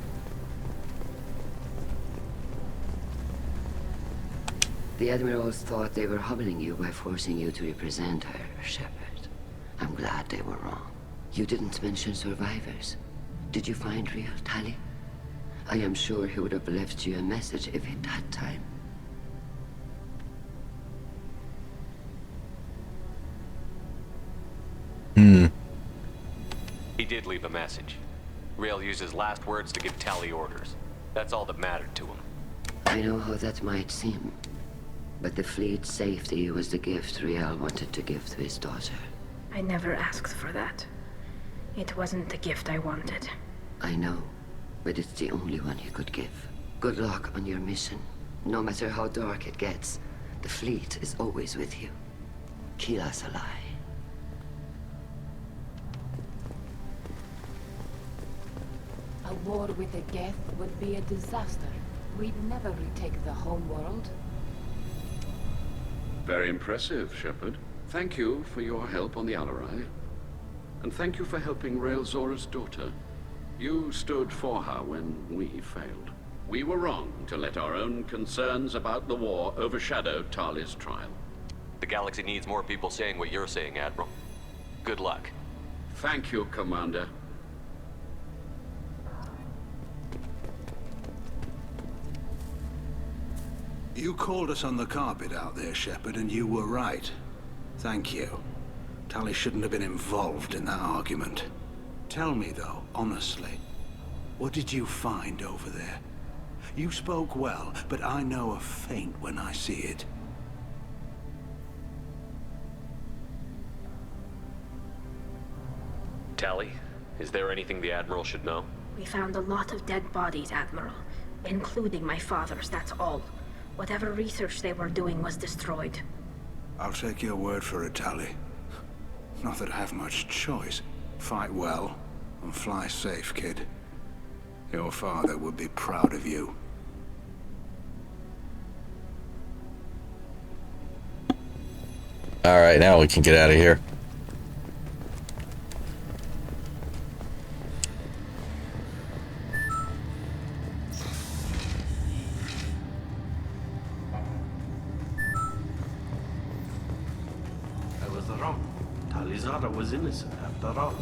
The Admirals thought they were humbling you by forcing you to represent her, Shepard. I'm glad they were wrong. You didn't mention survivors. Did you find real Tali? I am sure he would have left you a message if he'd had time.
He did leave a message. Rael used his last words to give Tali orders. That's all that mattered to him.
I know how that might seem, but the fleet's safety was the gift Rael wanted to give to his daughter.
I never asked for that. It wasn't the gift I wanted.
I know, but it's the only one he could give. Good luck on your mission. No matter how dark it gets, the fleet is always with you. Keep us alive.
A war with the Geth would be a disaster. We'd never retake the homeworld.
Very impressive, Shepard. Thank you for your help on the Alarai. And thank you for helping Rael Zora's daughter. You stood for her when we failed. We were wrong to let our own concerns about the war overshadow Tali's trial.
The galaxy needs more people saying what you're saying, Admiral. Good luck.
Thank you, Commander.
You called us on the carpet out there, Shepard, and you were right. Thank you. Tali shouldn't have been involved in that argument. Tell me, though, honestly, what did you find over there? You spoke well, but I know a feint when I see it.
Tally, is there anything the Admiral should know?
We found a lot of dead bodies, Admiral. Including my father's, that's all. Whatever research they were doing was destroyed.
I'll take your word for it, Tally. Not that I have much choice. Fight well, and fly safe, kid. Your father would be proud of you.
Alright, now we can get out of here.
I was wrong. Talizara was innocent after all.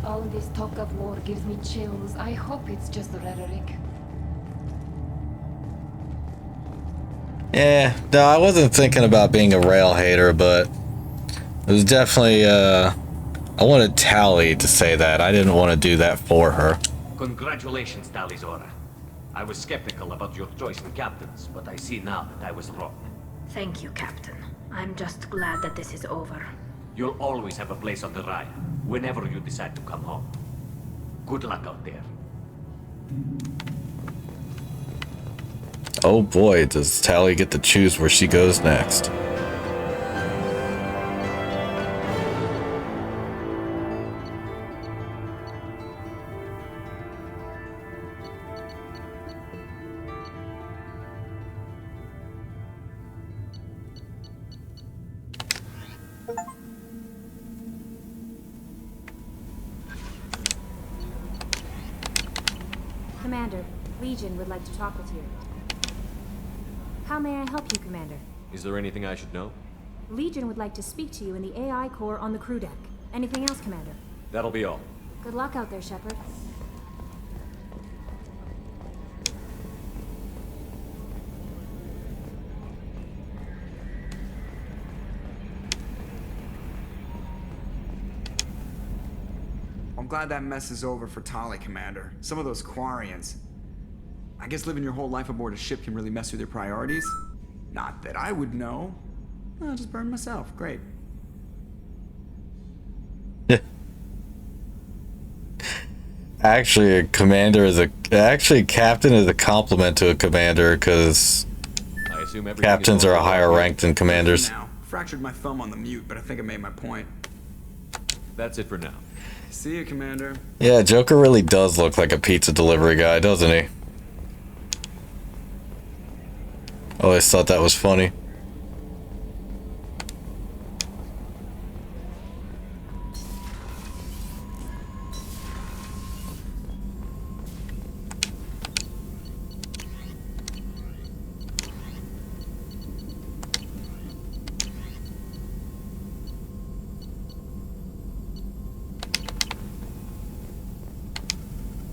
All this talk of war gives me chills. I hope it's just rhetoric.
Yeah, no, I wasn't thinking about being a rail hater, but it was definitely, I wanted Tally to say that. I didn't want to do that for her.
Congratulations, Talizora. I was skeptical about your choice in captains, but I see now that I was wrong.
Thank you, Captain. I'm just glad that this is over.
You'll always have a place on the ride, whenever you decide to come home. Good luck out there.
Oh boy, does Tally get to choose where she goes next.
Commander, Legion would like to talk with you. How may I help you, Commander?
Is there anything I should know?
Legion would like to speak to you in the AI core on the crew deck. Anything else, Commander?
That'll be all.
Good luck out there, Shepard.
I'm glad that mess is over for Tali, Commander. Some of those Quarians. I guess living your whole life aboard a ship can really mess with your priorities? Not that I would know. I'll just burn myself. Great.
Actually, a commander is a... Actually, captain is a compliment to a commander, because captains are a higher rank than commanders.
Now, fractured my thumb on the mute, but I think I made my point.
That's it for now.
See you, Commander.
Yeah, Joker really does look like a pizza delivery guy, doesn't he? Always thought that was funny.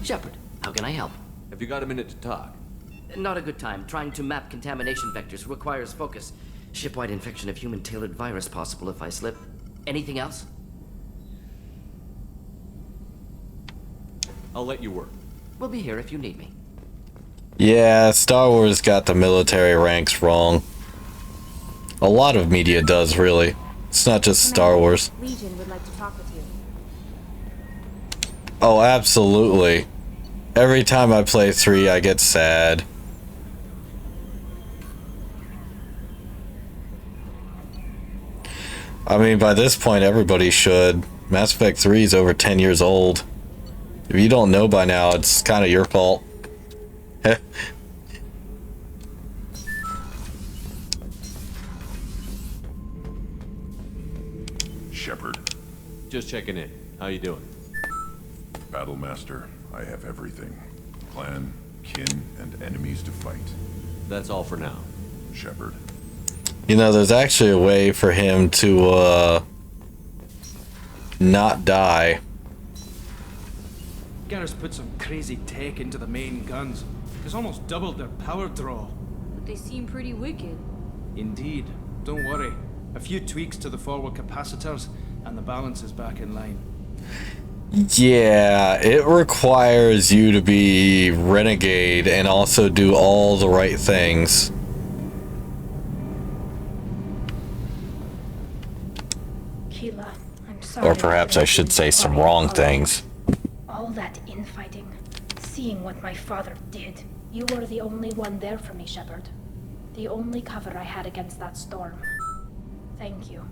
Shepard, how can I help?
Have you got a minute to talk?
Not a good time. Trying to map contamination vectors requires focus. Shipwide infection of human-tailored virus possible if I slip. Anything else?
I'll let you work.
We'll be here if you need me.
Yeah, Star Wars got the military ranks wrong. A lot of media does, really. It's not just Star Wars.
Legion would like to talk with you.
Oh, absolutely. Every time I play 3, I get sad. I mean, by this point, everybody should. Mass Effect 3 is over 10 years old. If you don't know by now, it's kind of your fault.
Shepard.
Just checking in. How you doing?
Battlemaster, I have everything. Clan, kin, and enemies to fight.
That's all for now.
Shepard.
You know, there's actually a way for him to, not die.
Garrus put some crazy tech into the main guns. It's almost doubled their power draw.
But they seem pretty wicked.
Indeed. Don't worry. A few tweaks to the forward capacitors, and the balance is back in line.
Yeah, it requires you to be renegade and also do all the right things.
Sorry
Or perhaps I should say some wrong things.
All that infighting, seeing what my father did. You were the only one there for me, Shepard. The only cover I had against that storm. Thank you.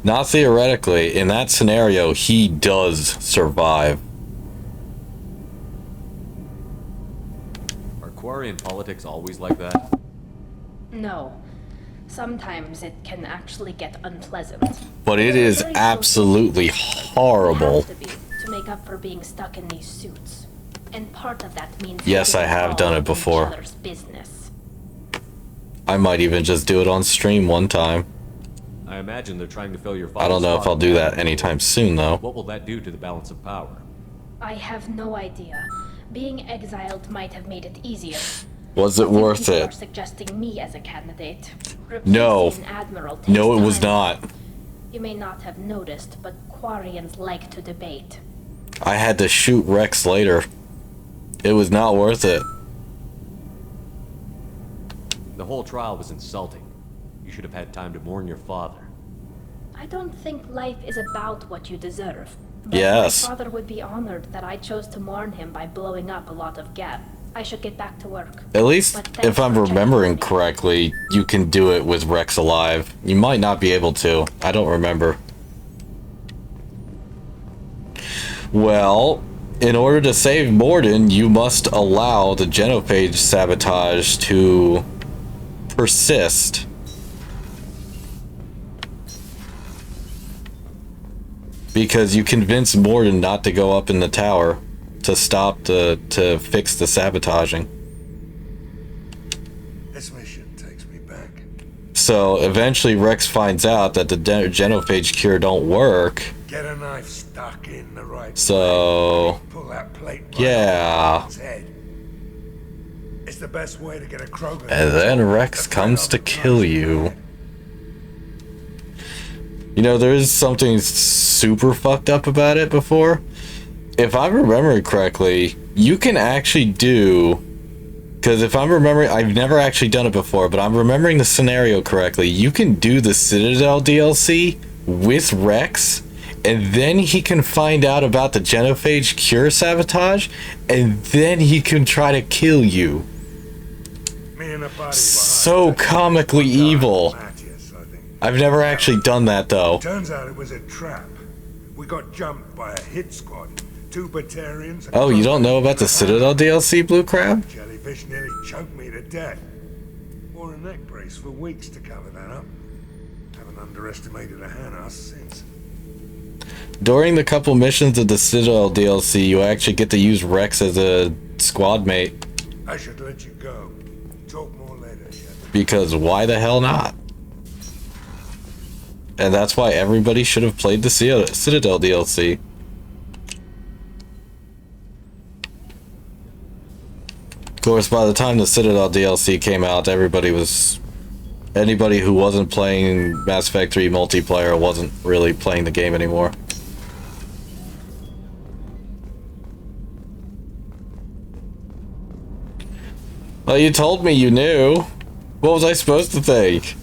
Not theoretically. In that scenario, he does survive.
Are Quarian politics always like that?
No. Sometimes it can actually get unpleasant.
But it is absolutely horrible.
To make up for being stuck in these suits. And part of that means
Yes, I have done it before. I might even just do it on stream one time.
I imagine they're trying to fill your
I don't know if I'll do that anytime soon, though.
What will that do to the balance of power?
I have no idea. Being exiled might have made it easier.
Was it worth
People are
it?
suggesting me as a candidate.
No.
Replacing Admiral takes
No, it was
time.
not.
You may not have noticed, but Quarians like to debate.
I had to shoot Rex later. It was not worth it.
The whole trial was insulting. You should have had time to mourn your father.
I don't think life is about what you deserve. But
Yes.
My father would be honored that I chose to mourn him by blowing up a lot of gas. I should get back to work.
At least, if I'm remembering correctly, you can do it with Rex alive. You might not be able to. I don't remember. Well, in order to save Morden, you must allow the genophage sabotage to persist. Because you convince Morden not to go up in the tower to stop to fix the sabotaging.
This mission takes me back.
So eventually Rex finds out that the genophage cure don't work.
Get a knife stuck in the right
So
place. Pull that plate right
yeah.
off its head. It's the best way to get a Krogan.
And then Rex comes to kill you. You know, there is something super fucked up about it before. If I'm remembering correctly, you can actually do... Because if I'm remembering... I've never actually done it before, but I'm remembering the scenario correctly. You can do the Citadel DLC with Rex, and then he can find out about the genophage cure sabotage, and then he can try to kill you. So comically evil. I've never actually done that, though.
Turns out it was a trap. We got jumped by a hit squad. 2 Batarians.
Oh, you don't know about the Citadel DLC, Blue Crab?
Jellyfish nearly choked me to death. Wore a neck brace for weeks to cover that up. Haven't underestimated a Hanas since.
During the couple missions of the Citadel DLC, you actually get to use Rex as a squad mate.
I should let you go. Talk more later, Shepard.
Because why the hell not? And that's why everybody should have played the Citadel DLC. Of course, by the time the Citadel DLC came out, anybody who wasn't playing Mass Effect 3 multiplayer wasn't really playing the game anymore. Well, you told me you knew. What was I supposed to think?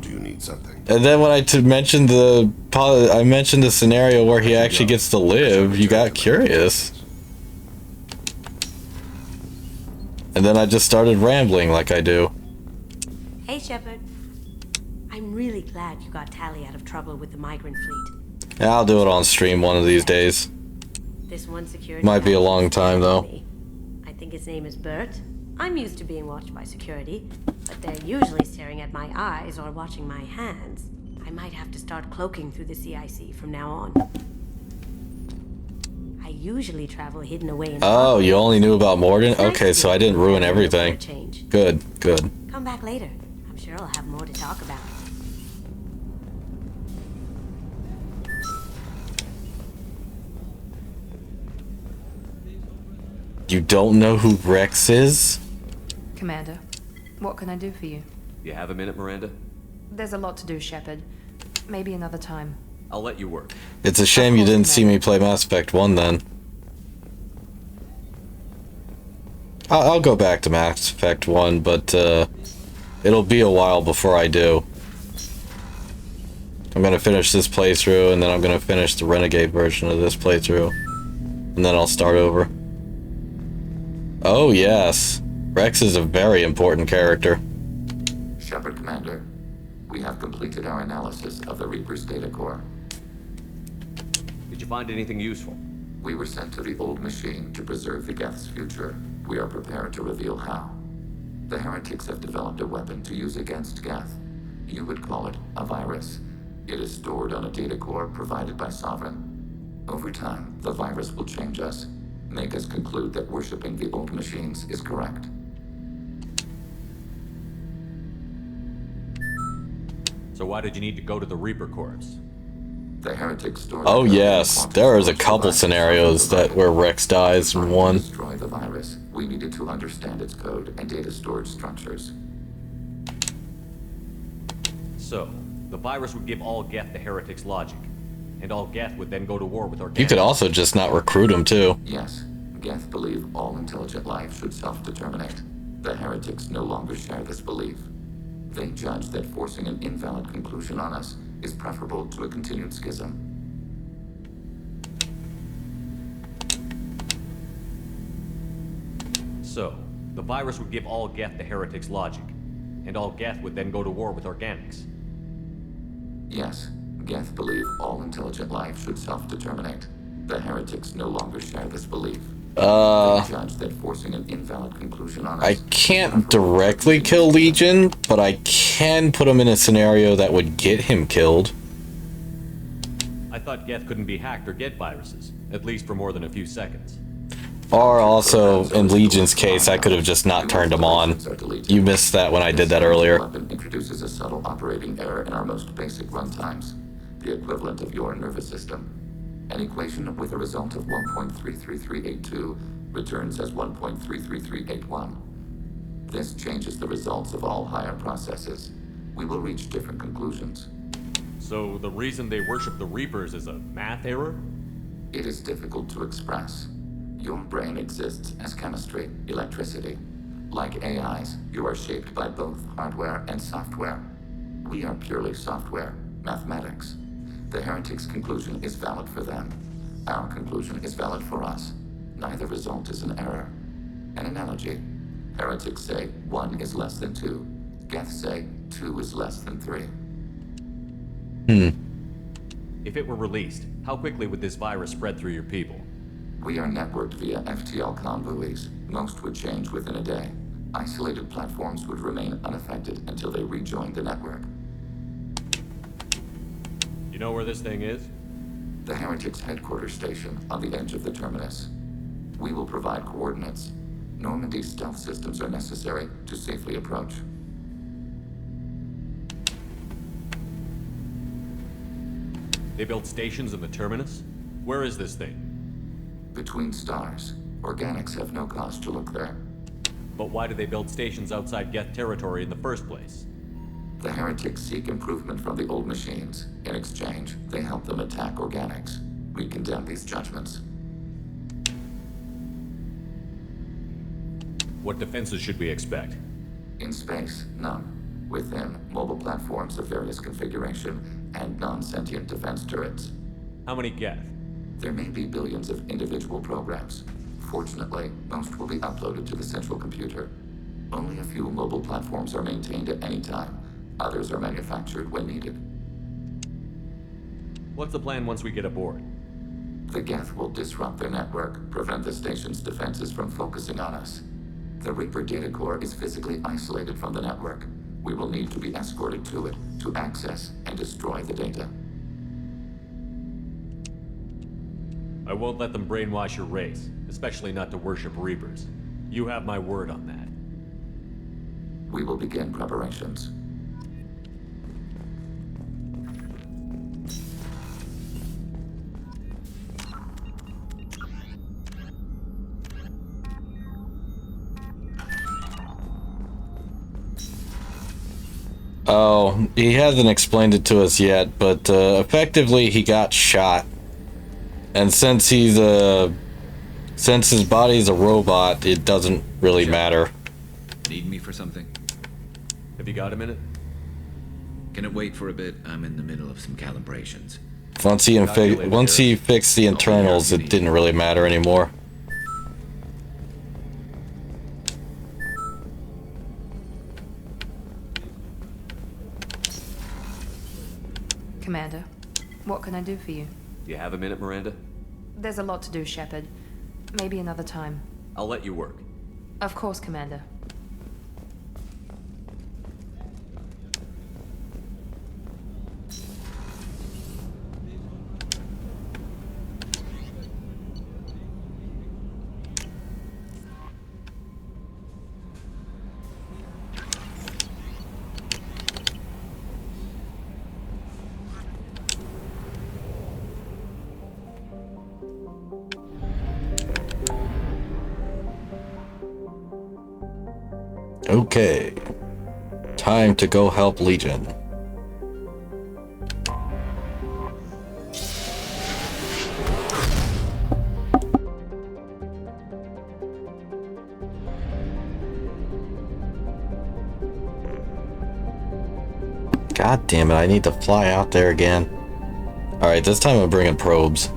Do you need something?
And then when I mentioned the scenario where he actually gets to live, you got curious. And then I just started rambling like I do.
Hey, Shepard. I'm really glad you got Tali out of trouble with the migrant fleet.
I'll do it on stream one of these days.
This one security
Might be a long time though.
I think his name is Bert. I'm used to being watched by security, but they're usually staring at my eyes or watching my hands. I might have to start cloaking through the CIC from now on. I usually travel hidden away in...
Oh, you only knew about Morgan? Okay, so I didn't ruin everything. Good, good.
Come back later. I'm sure I'll have more to talk about.
You don't know who Rex is?
Commander, what can I do for you?
You have a minute, Miranda?
There's a lot to do, Shepard. Maybe another time.
I'll let you work.
It's a shame you didn't see me play Mass Effect 1 then. I'll go back to Mass Effect 1, but it'll be a while before I do. I'm gonna finish this playthrough, and then I'm gonna finish the Renegade version of this playthrough. And then I'll start over. Oh yes, Rex is a very important character.
Shepard, Commander, we have completed our analysis of the Reaper's data core.
Did you find anything useful?
We were sent to the old machine to preserve the Geth's future. We are prepared to reveal how. The heretics have developed a weapon to use against Geth. You would call it a virus. It is stored on a data core provided by Sovereign. Over time, the virus will change us, make us conclude that worshipping the old machines is correct.
So why did you need to go to the Reaper Corps?
The heretics store.
Oh yes, there is a couple scenarios that where Rex dies in one.
To destroy the virus, we needed to understand its code and data storage structures.
So, the virus would give all Geth the heretics' logic, and all Geth would then go to war with Organic.
You could also just not recruit him too.
Yes, Geth believe all intelligent life should self-determinate. The heretics no longer share this belief. They judge that forcing an invalid conclusion on us is preferable to a continued schism.
So, the virus would give all Geth the heretics' logic, and all Geth would then go to war with Organics.
Yes, Geth believe all intelligent life should self-determinate. The heretics no longer share this belief. They judge that forcing an invalid conclusion on us.
I can't directly kill Legion, but I can put him in a scenario that would get him killed.
I thought Geth couldn't be hacked or get viruses, at least for more than a few seconds.
Or also, in Legion's case, I could have just not turned him on. You missed that when I did that earlier.
The weapon introduces a subtle operating error in our most basic runtimes, the equivalent of your nervous system. An equation with a result of 1.33382 returns as 1.33381. This changes the results of all higher processes. We will reach different conclusions.
So the reason they worship the Reapers is a math error?
It is difficult to express. Your brain exists as chemistry, electricity. Like AIs, you are shaped by both hardware and software. We are purely software, mathematics. The heretics' conclusion is valid for them. Our conclusion is valid for us. Neither result is an error. An analogy. Heretics say 1 is less than 2. Geth say 2 is less than 3.
If it were released, how quickly would this virus spread through your people?
We are networked via FTL convoys. Most would change within a day. Isolated platforms would remain unaffected until they rejoin the network.
You know where this thing is?
The heretics' headquarters station on the edge of the terminus. We will provide coordinates. Normandy's stealth systems are necessary to safely approach.
They build stations in the terminus? Where is this thing?
Between stars. Organics have no cause to look there.
But why do they build stations outside Geth territory in the first place?
The heretics seek improvement from the old machines. In exchange, they help them attack Organics. We condemn these judgments.
What defenses should we expect?
In space, none. Within, mobile platforms of various configuration and non-sentient defense turrets.
How many Geth?
There may be billions of individual programs. Fortunately, most will be uploaded to the central computer. Only a few mobile platforms are maintained at any time. Others are manufactured when needed.
What's the plan once we get aboard?
The Geth will disrupt their network, prevent the station's defenses from focusing on us. The Reaper data core is physically isolated from the network. We will need to be escorted to it to access and destroy the data.
I won't let them brainwash your race, especially not to worship Reapers. You have my word on that.
We will begin preparations.
Oh, he hasn't explained it to us yet, but effectively he got shot. And since he's a Since his body's a robot, it doesn't really matter.
Need me for something?
Have you got a minute?
Can it wait for a bit? I'm in the middle of some calibrations.
Once he fixed the internals, it didn't really matter anymore.
Commander, what can I do for you?
Do you have a minute, Miranda?
There's a lot to do, Shepard. Maybe another time.
I'll let you work.
Of course, Commander.
Okay. Time to go help Legion. God damn it, I need to fly out there again. Alright, this time I'm bringing probes.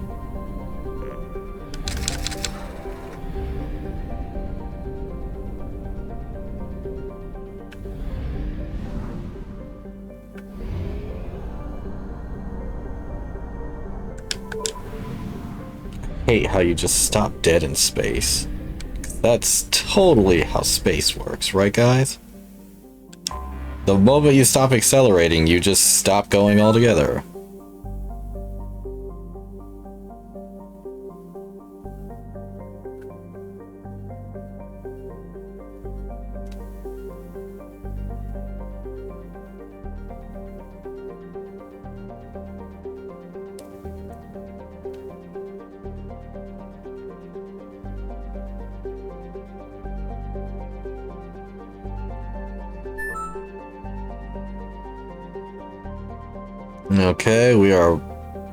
Hate how you just stop dead in space. That's totally how space works, right guys? The moment you stop accelerating, you just stop going altogether. Okay, we are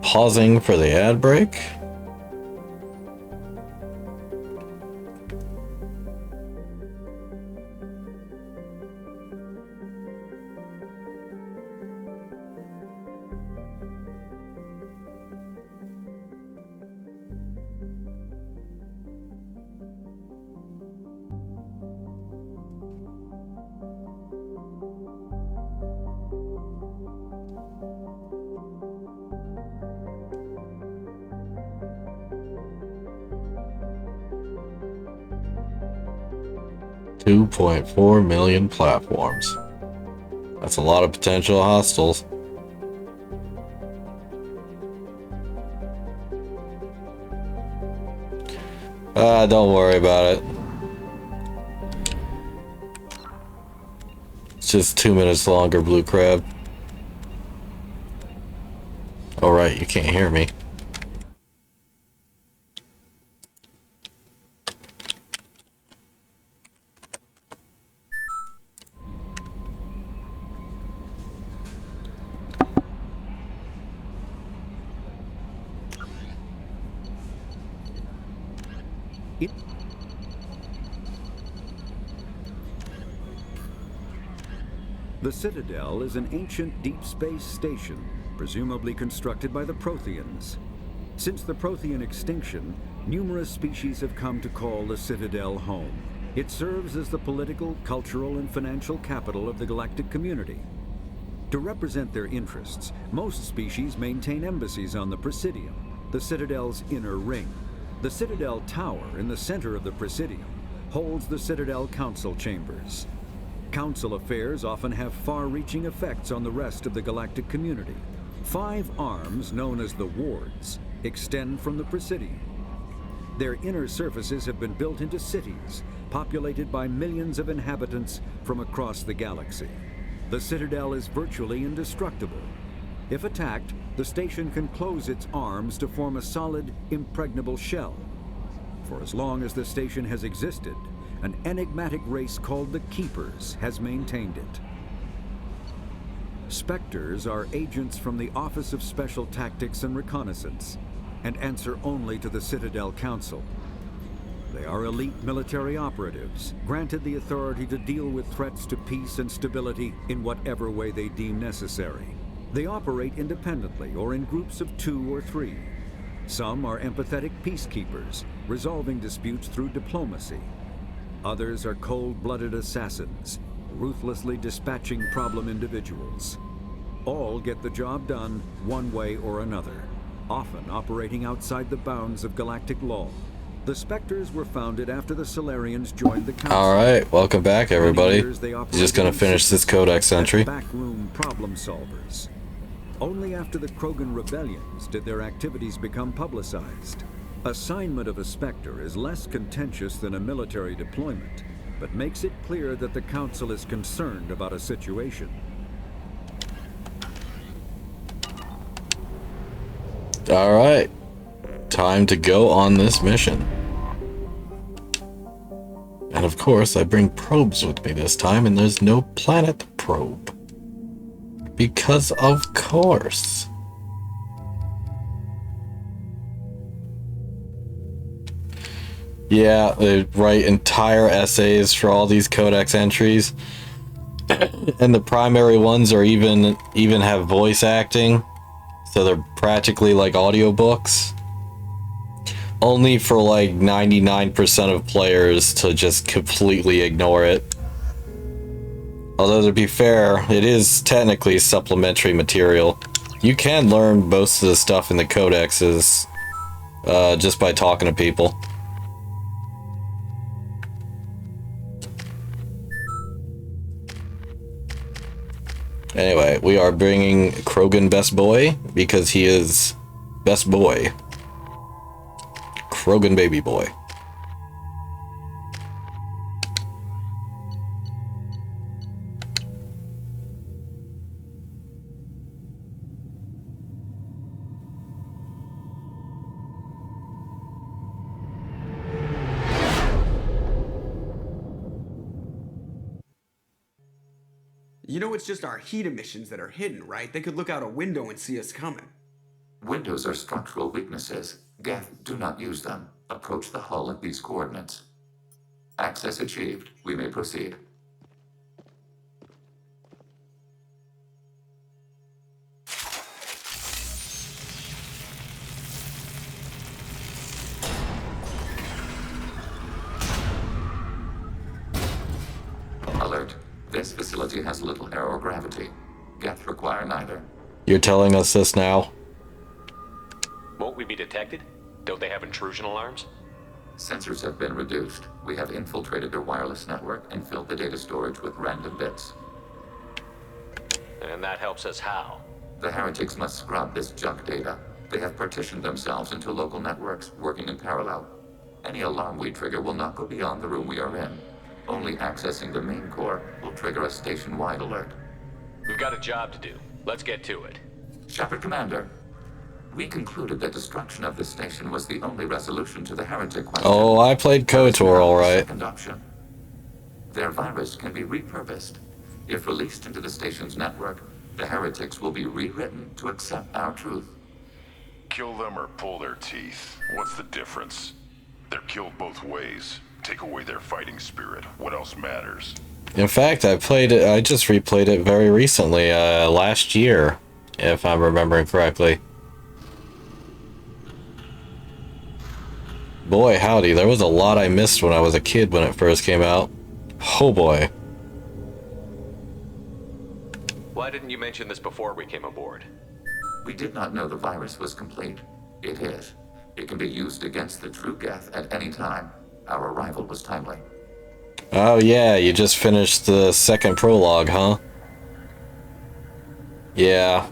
pausing for the ad break. $2.4 million platforms. That's a lot of potential hostiles. Don't worry about it. It's just 2 minutes longer, Blue Crab. Alright, you can't hear me.
The Citadel is an ancient deep space station, presumably constructed by the Protheans. Since the Prothean extinction, numerous species have come to call the Citadel home. It serves as the political, cultural, and financial capital of the galactic community. To represent their interests, most species maintain embassies on the Presidium, the Citadel's inner ring. The Citadel Tower in the center of the Presidium holds the Citadel Council Chambers. Council affairs often have far-reaching effects on the rest of the galactic community. 5 arms, known as the Wards, extend from the Presidium. Their inner surfaces have been built into cities, populated by millions of inhabitants from across the galaxy. The Citadel is virtually indestructible. If attacked, the station can close its arms to form a solid, impregnable shell. For as long as the station has existed, an enigmatic race called the Keepers has maintained it. Spectres are agents from the Office of Special Tactics and Reconnaissance, and answer only to the Citadel Council. They are elite military operatives, granted the authority to deal with threats to peace and stability in whatever way they deem necessary. They operate independently or in groups of 2 or 3. Some are empathetic peacekeepers, resolving disputes through diplomacy. Others are cold-blooded assassins, ruthlessly dispatching problem individuals. All get the job done one way or another, often operating outside the bounds of galactic law. The Spectres were founded after the Solarians joined the Council.
Alright, welcome back everybody. Just gonna finish this codex entry.
Backroom problem solvers. Only after the Krogan rebellions did their activities become publicized. Assignment of a Spectre is less contentious than a military deployment, but makes it clear that the Council is concerned about a situation.
Alright, time to go on this mission. And of course, I bring probes with me this time, and there's no planet probe. Because of course. Yeah, they write entire essays for all these codex entries. And the primary ones are even have voice acting. So they're practically like audiobooks. Only for like 99% of players to just completely ignore it. Although to be fair, it is technically supplementary material. You can learn most of the stuff in the codexes just by talking to people. Anyway, we are bringing Krogan Best Boy because he is Best Boy. Krogan Baby Boy.
You know it's just our heat emissions that are hidden, right? They could look out a window and see us coming.
Windows are structural weaknesses. Geth, do not use them. Approach the hull at these coordinates. Access achieved. We may proceed. Alert. This facility has little air or gravity. Geth require neither.
You're telling us this now?
Won't we be detected? Don't they have intrusion alarms?
Sensors have been reduced. We have infiltrated their wireless network and filled the data storage with random bits.
And that helps us how?
The heretics must scrub this junk data. They have partitioned themselves into local networks, working in parallel. Any alarm we trigger will not go beyond the room we are in. Only accessing the main core will trigger a station-wide alert.
We've got a job to do. Let's get to it.
Shepard Commander, we concluded that destruction of the station was the only resolution to the heretic question.
Oh, I played KOTOR alright.
Second option. Their virus can be repurposed. If released into the station's network, the heretics will be rewritten to accept our truth.
Kill them or pull their teeth. What's the difference? They're killed both ways. Take away their fighting spirit. What else matters?
In fact, I just replayed it very recently, last year, if I'm remembering correctly. Boy, howdy, there was a lot I missed when I was a kid when it first came out. Oh boy.
Why didn't you mention this before we came aboard?
We did not know the virus was complete. It is. It can be used against the true Geth at any time. Our arrival was timely.
Oh yeah, you just finished the second prologue, huh? Yeah.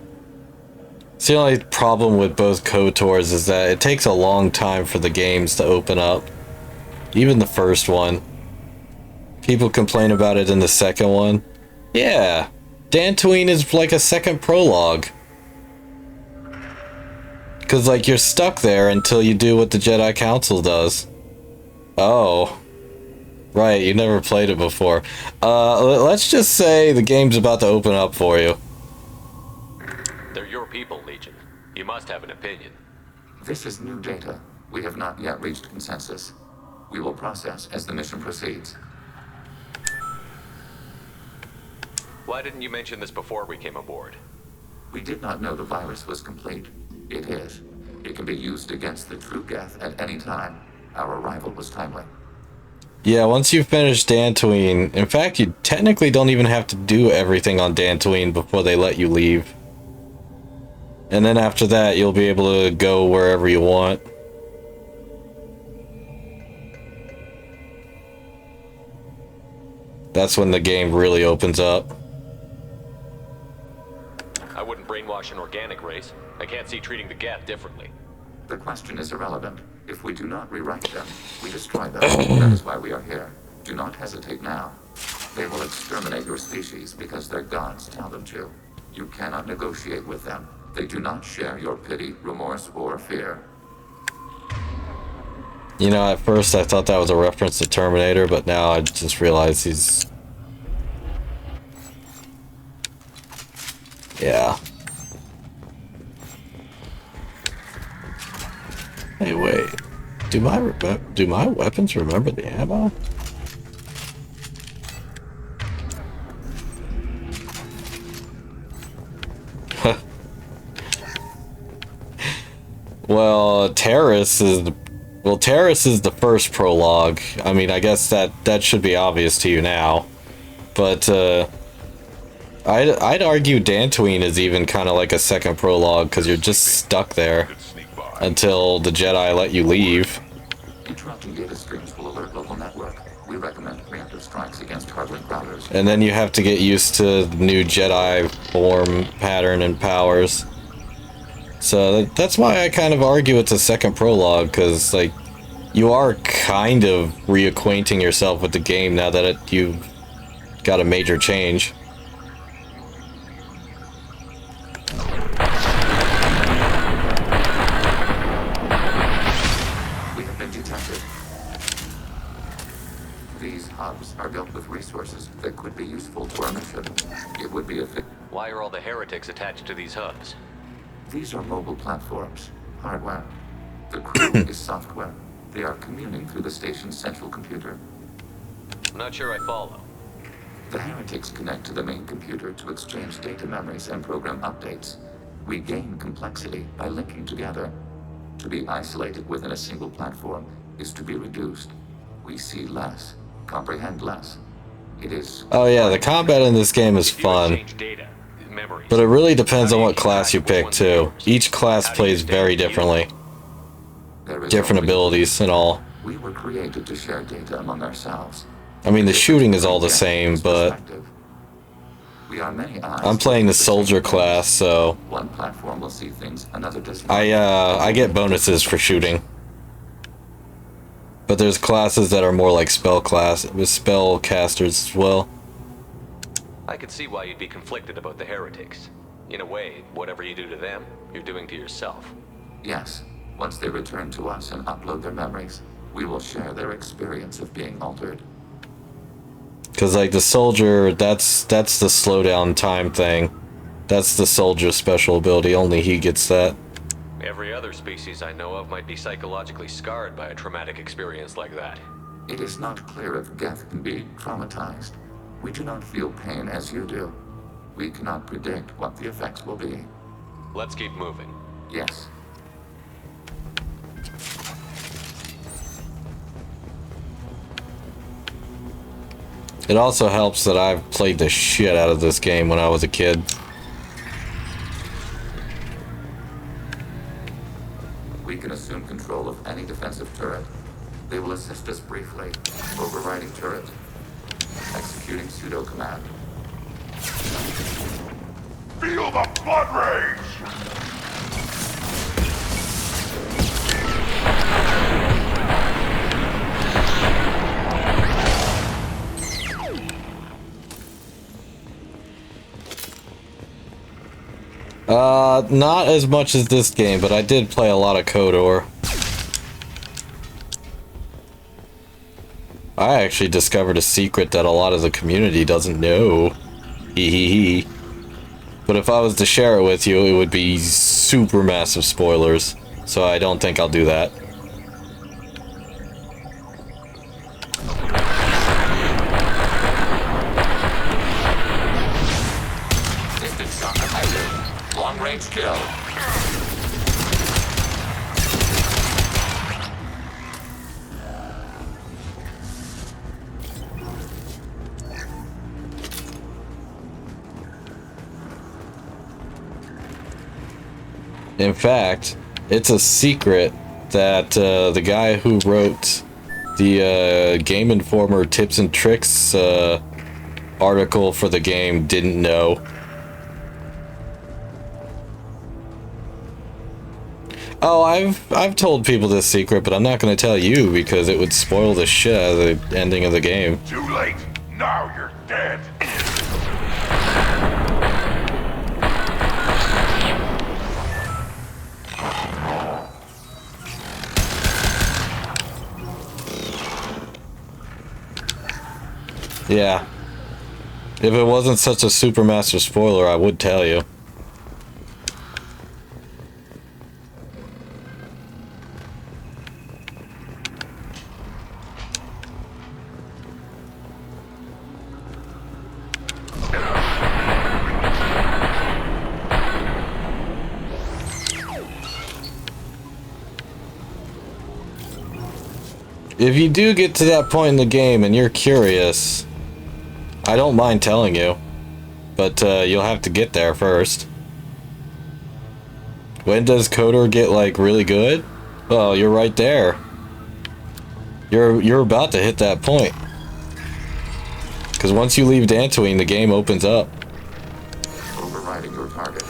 See, the only problem with both KOTORs is that it takes a long time for the games to open up. Even the first one. People complain about it in the second one. Yeah. Dantooine is like a second prologue. Because, like, you're stuck there until you do what the Jedi Council does. Oh. Right, you never played it before. Let's just say the game's about to open up for you.
They're your people, Legion. You must have an opinion.
This is new data. We have not yet reached consensus. We will process as the mission proceeds.
Why didn't you mention this before we came aboard?
We did not know the virus was complete. It is. It can be used against the true Geth at any time. Our arrival was timely.
Yeah, once you finish Dantooine, in fact, you technically don't even have to do everything on Dantooine before they let you leave. And then after that, you'll be able to go wherever you want. That's when the game really opens up.
I wouldn't brainwash an organic race. I can't see treating the Geth differently.
The question is irrelevant. If we do not rewrite them, we destroy them. That is why we are here. Do not hesitate now. They will exterminate your species because their gods tell them to. You cannot negotiate with them. They do not share your pity, remorse, or fear.
You know, at first I thought that was a reference to Terminator, but now I just realized he's... Yeah. Hey, wait. Do my weapons remember the ammo? Well, Terrace is the first prologue. I mean, I guess that should be obvious to you now. But I'd argue Dantooine is even kind of like a second prologue because you're just stuck there until the Jedi let you leave.
Interrupting data streams will alert local network. We recommend preemptive strikes against hardware routers.
And then you have to get used to the new Jedi form, pattern, and powers. So that's why I kind of argue it's a second prologue, because like you are kind of reacquainting yourself with the game now that you've got a major change.
We have been detected. These hubs are built with resources that could be useful to our mission. It would be a fit.
Why are all the heretics attached to these hubs?
These are mobile platforms, hardware. The crew is software. They are communing through the station's central computer.
I'm not sure I follow.
The heretics connect to the main computer to exchange data memories and program updates. We gain complexity by linking together. To be isolated within a single platform is to be reduced. We see less, comprehend less. It is...
Oh yeah, the combat in this game is fun. But it really depends on what class you pick too. Each class plays very differently. Different abilities and all.
We were created to share data among ourselves.
I mean, the shooting is all the same, but
We are many eyes.
I'm playing the soldier class, so
One platform will see things, another does not.
I get bonuses for shooting. But there's classes that are more like spellcasters as well.
I could see why you'd be conflicted about the heretics. In a way, whatever you do to them, you're doing to yourself.
Yes. Once they return to us and upload their memories, we will share their experience of being altered.
Cause like the soldier, that's the slowdown time thing. That's the soldier's special ability, only he gets that.
Every other species I know of might be psychologically scarred by a traumatic experience like that.
It is not clear if Geth can be traumatized. We do not feel pain as you do. We cannot predict what the effects will be.
Let's keep moving.
Yes.
It also helps that I've played the shit out of this game when I was a kid.
We can assume control of any defensive turret. They will assist us briefly. Overriding turret. Executing pseudo command.
Feel the blood rage!
Not as much as this game, but I did play a lot of KOTOR. I actually discovered a secret that a lot of the community doesn't know. Hee hee hee. But if I was to share it with you, it would be super massive spoilers. So I don't think I'll do that.
Negative. Long-range kill.
In fact, it's a secret that the guy who wrote the Game Informer tips and tricks article for the game didn't know. Oh, I've told people this secret, but I'm not going to tell you because it would spoil the shit out of the ending of the game.
Too late. Now you're dead.
Yeah. If it wasn't such a supermaster spoiler, I would tell you. If you do get to that point in the game and you're curious, I don't mind telling you, but you'll have to get there first. When does KOTOR get like really good? Well, you're right there. You're about to hit that point. Because once you leave Dantooine, the game opens up.
Overriding your target.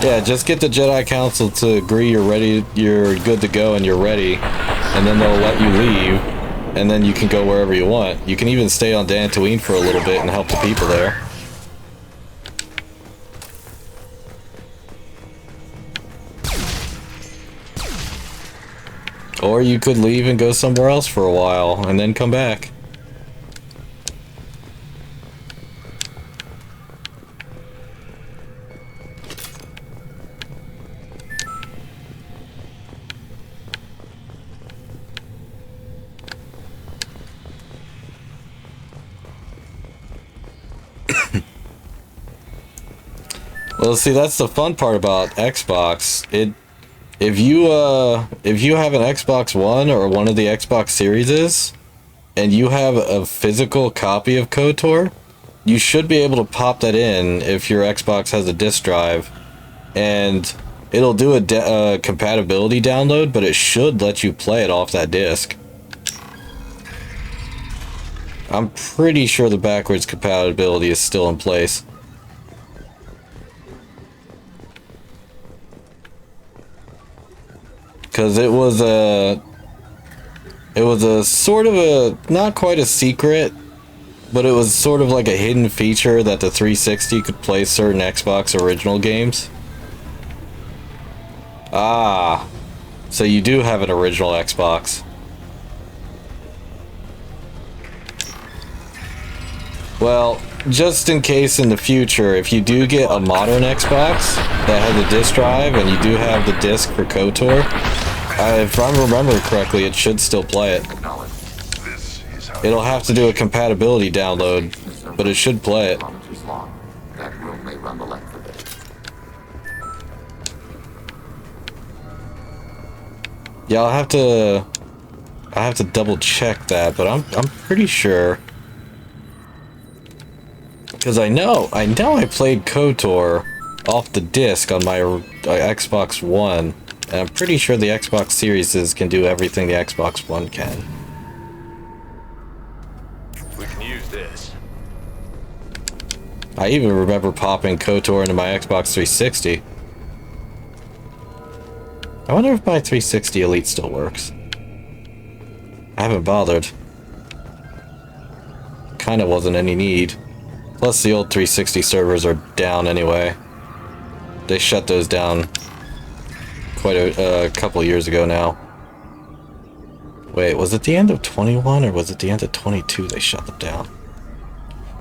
Yeah, just get the Jedi Council to agree you're ready, you're good to go, and you're ready, and then they'll let you leave, and then you can go wherever you want. You can even stay on Dantooine for a little bit and help the people there. Or you could leave and go somewhere else for a while, and then come back. Well, see, that's the fun part about Xbox. If you have an Xbox One or one of the Xbox Series, and you have a physical copy of KOTOR, you should be able to pop that in if your Xbox has a disk drive, and it'll do a compatibility download, but it should let you play it off that disk. I'm pretty sure the backwards compatibility is still in place. Because it was a sort of a, not quite a secret, but it was sort of like a hidden feature that the 360 could play certain Xbox original games. Ah, so you do have an original Xbox. Well, just in case in the future, if you do get a modern Xbox that has a disc drive and you do have the disc for KOTOR, if I remember correctly, it should still play it. It'll have to do a compatibility download, but it should play it.
That room may run the length of it.
Yeah, I'll have to double check that, but I'm pretty sure. Because I know I played KOTOR off the disc on my Xbox One, and I'm pretty sure the Xbox Series can do everything the Xbox One can.
We can use this.
I even remember popping KOTOR into my Xbox 360. I wonder if my 360 Elite still works. I haven't bothered. Kinda wasn't any need. Plus the old 360 servers are down anyway. They shut those down quite a couple years ago now. Wait, was it the end of 21 or was it the end of 22 they shut them down?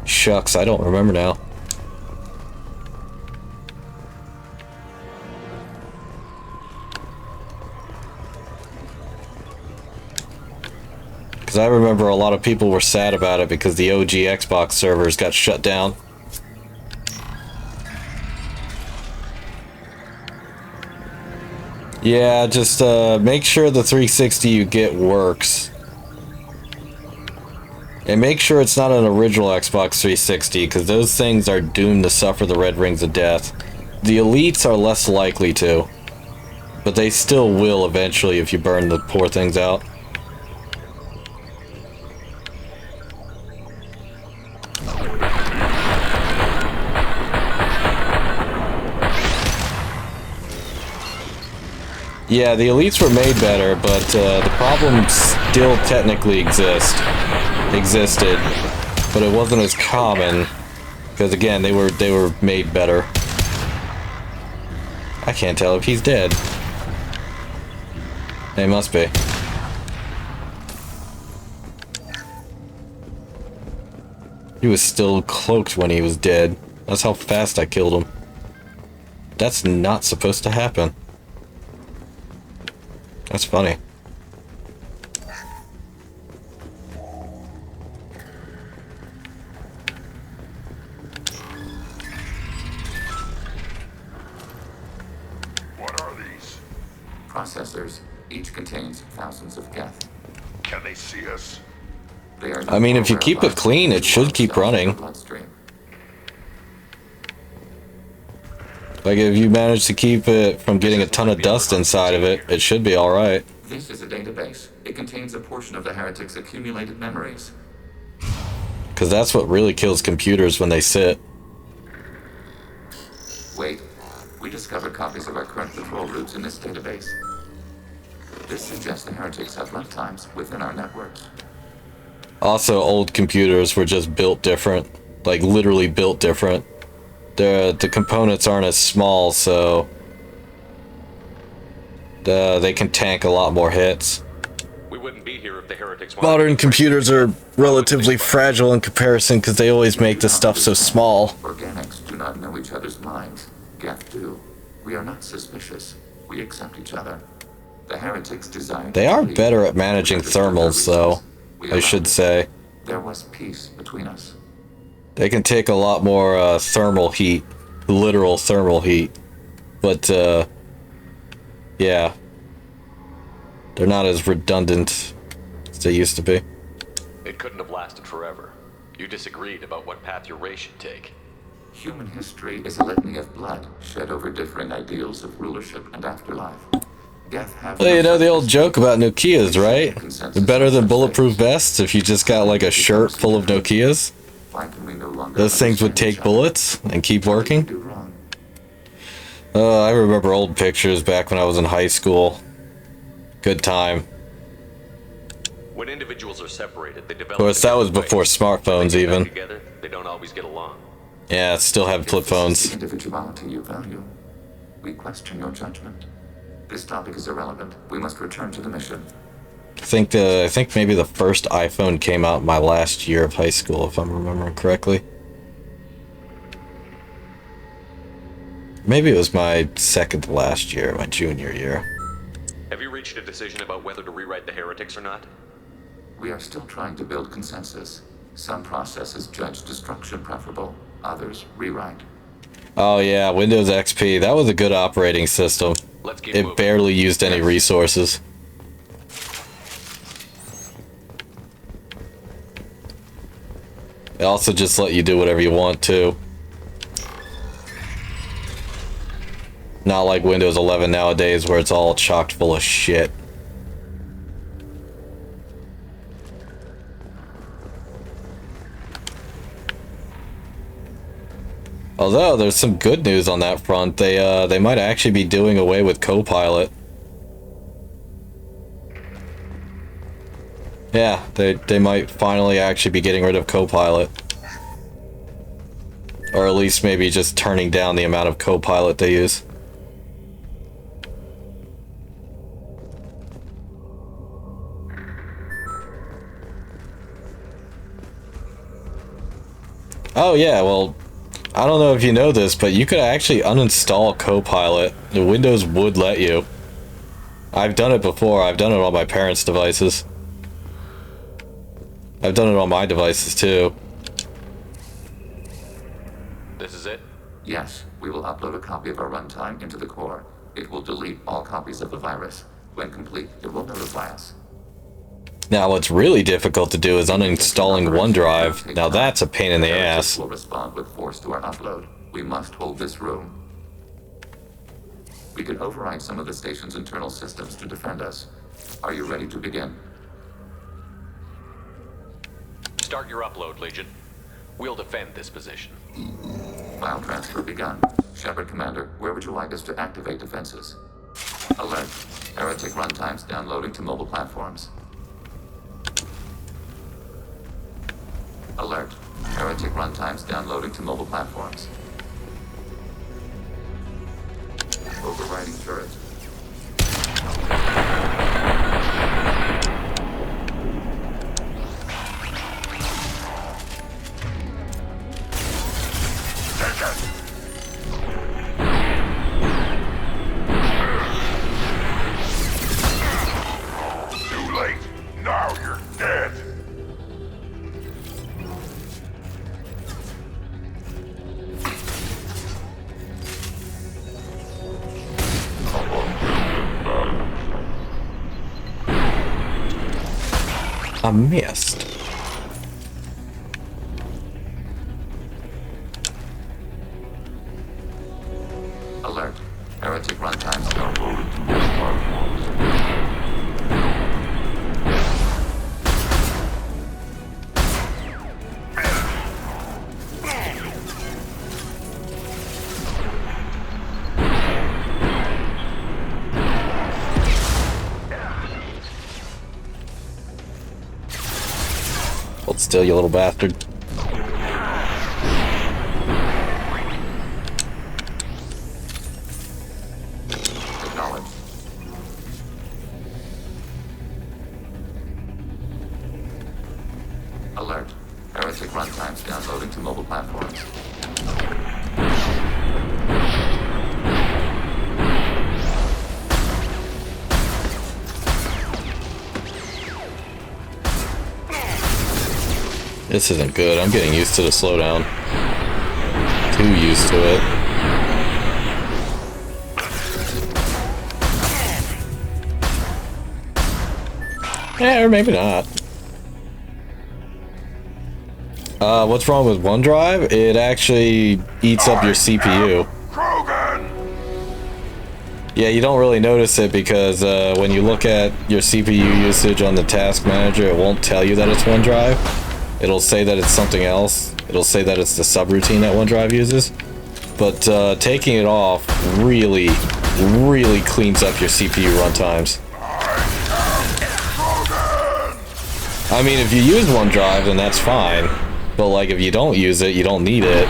Shucks, I don't remember now. Because I remember a lot of people were sad about it because the OG Xbox servers got shut down. Yeah, just make sure the 360 you get works. And make sure it's not an original Xbox 360, because those things are doomed to suffer the red rings of death. The elites are less likely to, but they still will eventually if you burn the poor things out. Yeah, the elites were made better, but the problem still technically existed, but it wasn't as common because again they were made better. I can't tell if he's dead. He must be. He was still cloaked when he was dead. That's how fast I killed him. That's not supposed to happen. That's funny.
What are these?
Processors. Each contains thousands of geth.
Can they see us?
They are
I mean, if you keep it clean, it should keep running. Like, if you manage to keep it from getting a ton of dust inside of it, it should be alright.
This is a database. It contains a portion of the heretic's accumulated memories.
Because that's what really kills computers when they sit.
Wait. We discovered copies of our current patrol routes in this database. This suggests the heretics have lifetimes within our networks.
Also, old computers were just built different. Like, literally built different. The components aren't as small, so they can tank a lot more hits.
We wouldn't be here if the heretics
Modern computers are relatively fragile in comparison because they always make this stuff so small.
Organics do not know each other's minds. Geth do. We are not suspicious. We accept each other. The heretics desire.
They are better at managing thermals, though, I should say.
There was peace between us.
They can take a lot more thermal heat, literal thermal heat, but yeah, they're not as redundant as they used to be.
It couldn't have lasted forever. You disagreed about what path your race should take.
Human history is a litany of blood shed over differing ideals of rulership and afterlife. Geth have
Well, you know the old joke about Nokias, right? They're better than bulletproof vests if you just got like a shirt full of Nokias. Those things would take bullets and keep working. I remember old pictures back when I was in high school. Good time.
When individuals are separated, they develop.
Of course, that was before smartphones even.
Together, they don't always get along.
Yeah, still have flip phones.
Individuality you value. We question your judgment. This topic is irrelevant. We must return to the mission.
I think maybe the first iPhone came out my last year of high school, if I'm remembering correctly. Maybe it was my second to last year, my junior year.
Have you reached a decision about whether to rewrite the heretics or not?
We are still trying to build consensus. Some processes judge destruction preferable, others rewrite.
Oh yeah, Windows XP. That was a good operating system. It barely used any resources. It also just let you do whatever you want to. Not like Windows 11 nowadays where it's all chocked full of shit. Although there's some good news on that front, they might actually be doing away with Copilot. Yeah, they might finally actually be getting rid of Copilot. Or at least maybe just turning down the amount of Copilot they use. Oh yeah, well, I don't know if you know this, but you could actually uninstall Copilot. The Windows would let you. I've done it before. I've done it on my parents' devices. I've done it on my devices too.
This is it?
Yes, we will upload a copy of our runtime into the core. It will delete all copies of the virus. When complete, it will notify us.
Now what's really difficult to do is uninstalling OneDrive. Now that's a pain in the ass.
Will respond with force to our upload. We must hold this room. We can override some of the station's internal systems to defend us. Are you ready to begin?
Start your upload, Legion. We'll defend this position.
File transfer begun. Shepard Commander, where would you like us to activate defenses? Alert. Heretic runtimes downloading to mobile platforms. Alert. Heretic runtimes downloading to mobile platforms. Overriding turret.
Too late. Now you're dead.
I missed.
Alert. Heretic runtimes downloaded to mobile platforms.
Hold still, you little bastard.
Acknowledged. Alert. Heretic runtimes downloading to mobile platforms.
This isn't good. I'm getting used to the slowdown. Too used to it. Yeah, or maybe not. What's wrong with OneDrive? It actually eats up your CPU. Yeah, you don't really notice it because when you look at your CPU usage on the task manager, it won't tell you that it's OneDrive. It'll say that it's something else. It'll say that it's the subroutine that OneDrive uses. But taking it off really cleans up your CPU runtimes. I mean, if you use OneDrive, then that's fine. But like, if you don't use it, you don't need it,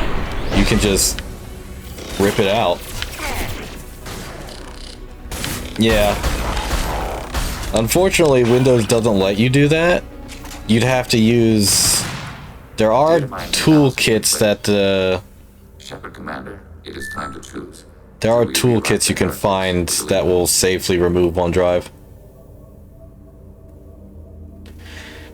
you can just rip it out. Yeah. Unfortunately, Windows doesn't let you do that. You'd have to use... There are toolkits that...
Shepard Commander, it is time to choose.
There are toolkits you can find that will safely remove OneDrive.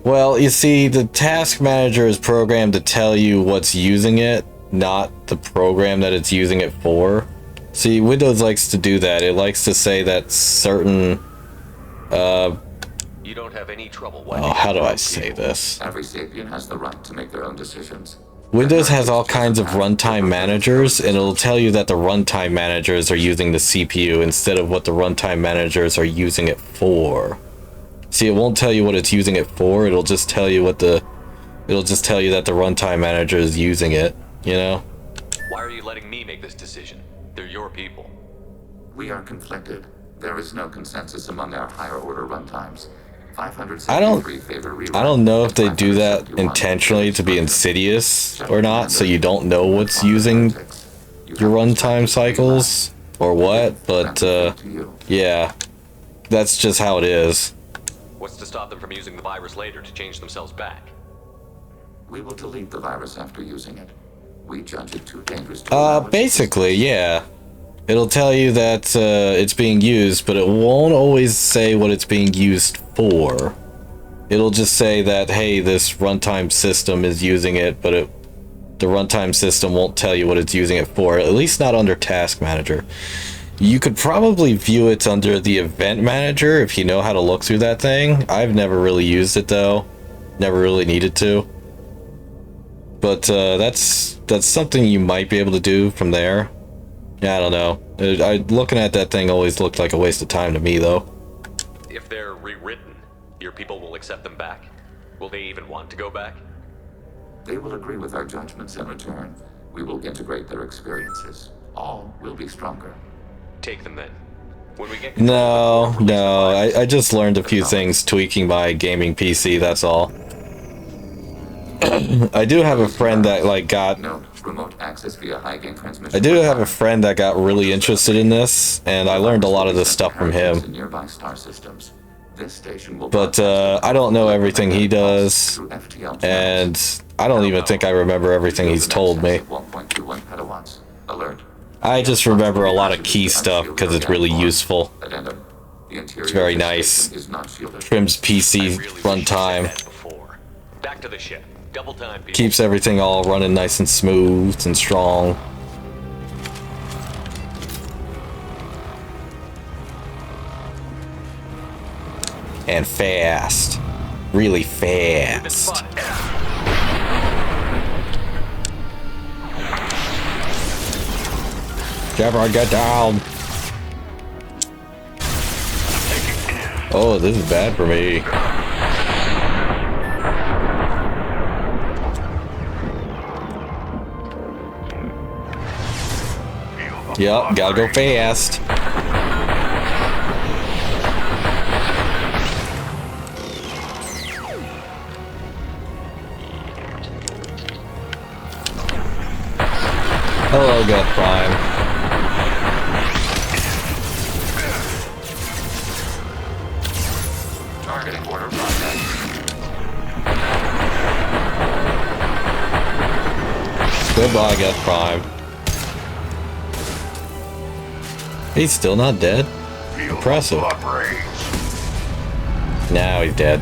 Well, you see, the task manager is programmed to tell you what's using it, not the program that it's using it for. See, Windows likes to do that. It likes to say that certain...
You don't have any trouble.
Oh, how do I say this?
Every sapient has the right to make their own decisions.
Windows has all kinds of runtime managers, and it'll tell you that the runtime managers are using the CPU instead of what the runtime managers are using it for. See, it won't tell you what it's using it for, it'll just tell you what the... It'll just tell you that the runtime manager is using it, you know?
Why are you letting me make this decision? They're your people.
We are conflicted. There is no consensus among our higher order runtimes.
I don't know if they do that intentionally to be insidious or not, so you don't know what's using your runtime cycles or what, but yeah, that's just how it is.
What's to stop them from using the virus later to change themselves back?
We will delete the virus after using it. We judge it too dangerous to
basically, yeah. It'll tell you that it's being used, but it won't always say what it's being used for. it'll just say that, hey, this runtime system is using it, but the runtime system won't tell you what it's using it for, at least not under Task Manager. You could probably view it under the Event Manager if you know how to look through that thing. I've never really used it though. Never really needed to. But that's something you might be able to do from there. Yeah, I don't know. Looking at that thing always looked like a waste of time to me though.
If they're rewritten, your people will accept them back? Will they even want to go back?
They will agree with our judgments in return. We will integrate their experiences. All will be stronger.
Take them then. When we get
No, I just learned a few things tweaking my gaming PC, that's all. I do have a friend that got
remote access via high gain transmission.
I do have a friend that got really interested in this, and I learned a lot of this stuff from him.
Nearby star systems. This station will
But I don't know everything he does, and I don't even think I remember everything he's told me.
1.21 petawatts. Alert.
I just remember a lot of key stuff because it's really useful. It's very nice. Trims PC runtime.
Back to the ship. Double time, people.
Keeps everything all running nice and smooth and strong. And fast. Really fast. Jabber, get down. Oh, this is bad for me. Yep, gotta go fast. Hello, Geth Prime.
Targeting order process.
Goodbye, Geth Prime. He's still not dead? Impressive. Now he's dead.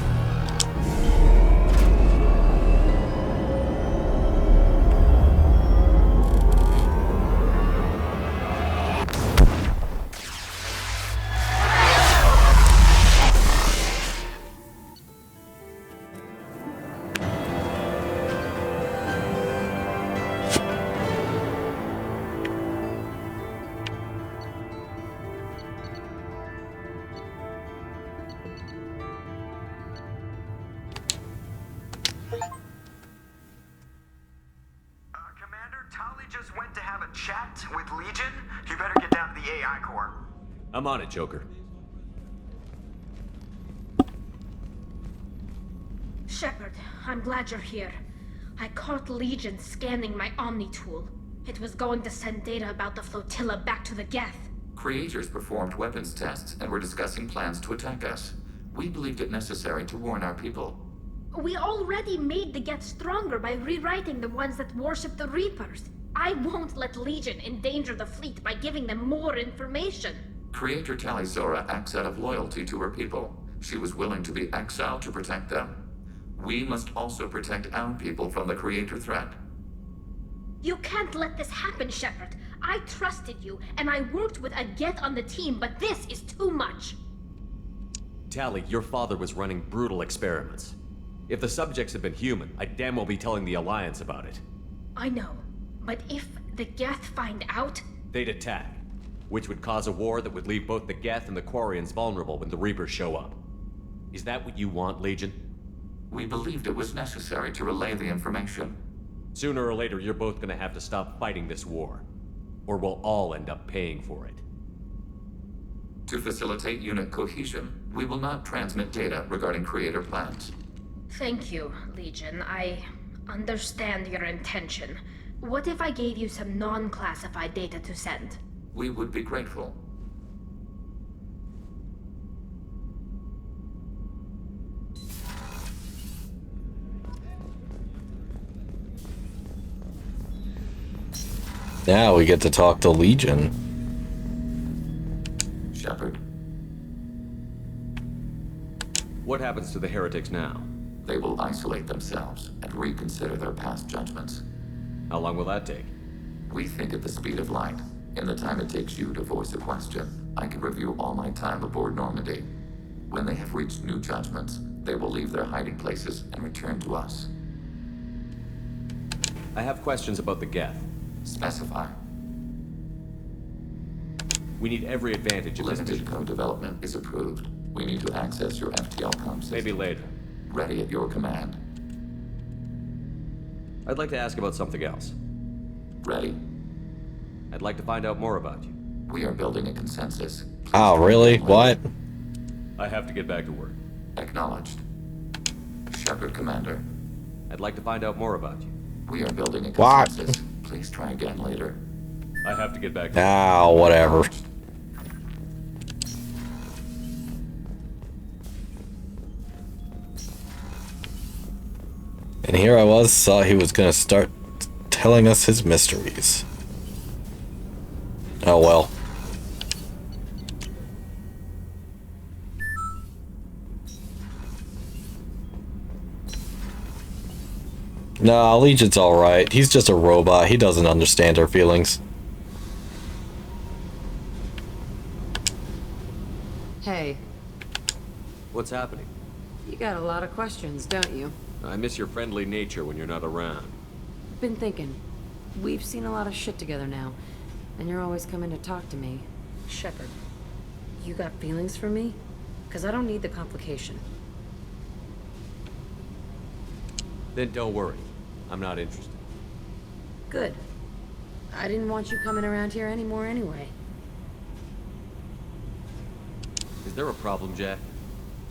I'm on it, Joker.
Shepard, I'm glad you're here. I caught Legion scanning my Omni tool. It was going to send data about the flotilla back to the Geth.
Creators performed weapons tests and were discussing plans to attack us. We believed it necessary to warn our people.
We already made the Geth stronger by rewriting the ones that worship the Reapers. I won't let Legion endanger the fleet by giving them more information.
Creator Tali Zora acts out of loyalty to her people. She was willing to be exiled to protect them. We must also protect our people from the Creator threat.
You can't let this happen, Shepard. I trusted you, and I worked with a Geth on the team, but this is too much.
Tali, your father was running brutal experiments. If the subjects had been human, I'd damn well be telling the Alliance about it.
I know, but if the Geth find out...
They'd attack, which would cause a war that would leave both the Geth and the Quarians vulnerable when the Reapers show up. Is that what you want, Legion?
We believed it was necessary to relay the information.
Sooner or later, you're both gonna have to stop fighting this war. Or we'll all end up paying for it.
To facilitate unit cohesion, we will not transmit data regarding Creator plans.
Thank you, Legion. I understand your intention. What if I gave you some non-classified data to send?
We would be grateful.
Now we get to talk to Legion.
Shepard.
What happens to the heretics now?
They will isolate themselves and reconsider their past judgments.
How long will that take?
We think at the speed of light. In the time it takes you to voice a question, I can review all my time aboard Normandy. When they have reached new judgments, they will leave their hiding places and return to us.
I have questions about the Geth.
Specify.
We need every advantage of this
Limited
mission.
co-development is approved. We need to access your FTL com system.
Maybe later.
Ready at your command.
I'd like to ask about something else.
Ready.
I'd like to find out more about you.
We are building a consensus.
Oh, really? What?
I have to get back to work.
Acknowledged. Shepard, Commander.
I'd like to find out more about you.
We are building a consensus. Please try again later.
I have to get back to work.
Ah, whatever. And here I was, thought he was gonna start telling us his mysteries. Oh well. Nah, Legion's alright. He's just a robot. He doesn't understand our feelings.
Hey,
What's happening?
you got a lot of questions, don't you?
I miss your friendly nature when you're not around.
Been thinking. We've seen a lot of shit together now, and you're always coming to talk to me. Shepard, you got feelings for me? 'Cause I don't need the complication.
Then don't worry. I'm not interested.
Good. I didn't want you coming around here anymore anyway.
Is there a problem, Jack?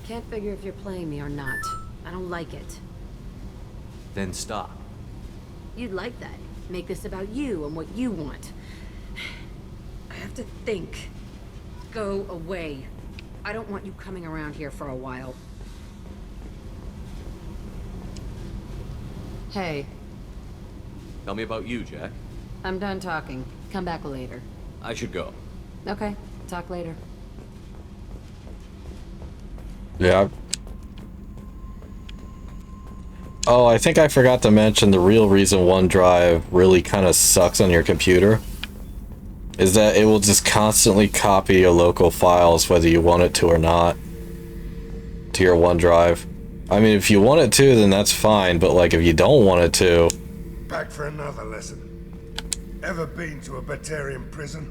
Can't figure if you're playing me or not. I don't like it.
Then stop.
You'd like that. Make this about you and what you want. I have to think. Go away. I don't want you coming around here for a while. Hey,
Tell me about you, Jack.
I'm done talking. Come back later.
I should go.
Okay, talk later.
Yeah. Oh, I think I forgot to mention the real reason OneDrive really kind of sucks on your computer is that it will just constantly copy your local files whether you want it to or not to your OneDrive. I mean, if you want it to, then that's fine, but like if you don't want it to...
Back for another lesson. Ever been to a Batarian prison?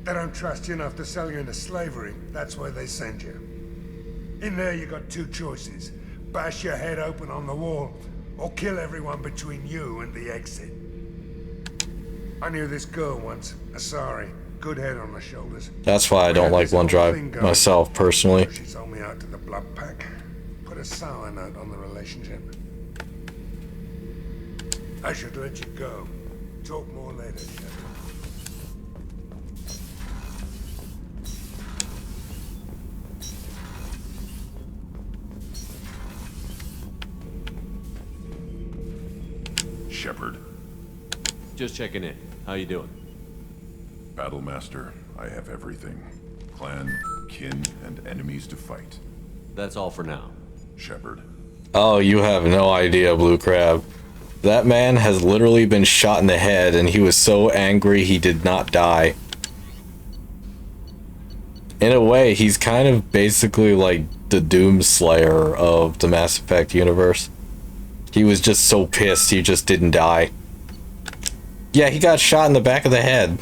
They don't trust you enough to sell you into slavery. That's where they send you. In there you got two choices. Bash your head open on the wall, or kill everyone between you and the exit. I knew this girl once, Asari. Good head on her shoulders.
That's why I don't like OneDrive myself, personally.
She sold me out to the blood pack. Put a sour note on the relationship. I should let you go. Talk more later, Shepard.
Shepard.
Just checking in. How you doing?
Battlemaster, I have everything. Clan, kin, and enemies to fight.
That's all for now.
Shepard.
Oh, you have no idea, Blue Crab. That man has literally been shot in the head, and he was so angry he did not die. In a way, he's kind of basically like the Doomslayer of the Mass Effect universe. He was just so pissed he just didn't die. Yeah, he got shot in the back of the head.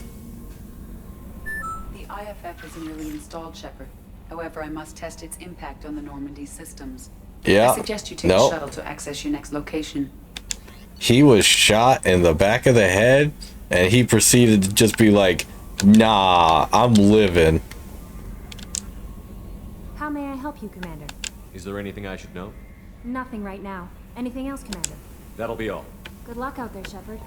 The IFF is newly installed, Shepard. However, I must test its impact on the Normandy systems.
Yeah.
I suggest you take a shuttle to access your next location.
He was shot in the back of the head, and he proceeded to just be like, nah, I'm living.
How may I help you, Commander?
Is there anything I should know?
Nothing right now. Anything else, Commander?
That'll be all.
Good luck out there, Shepard.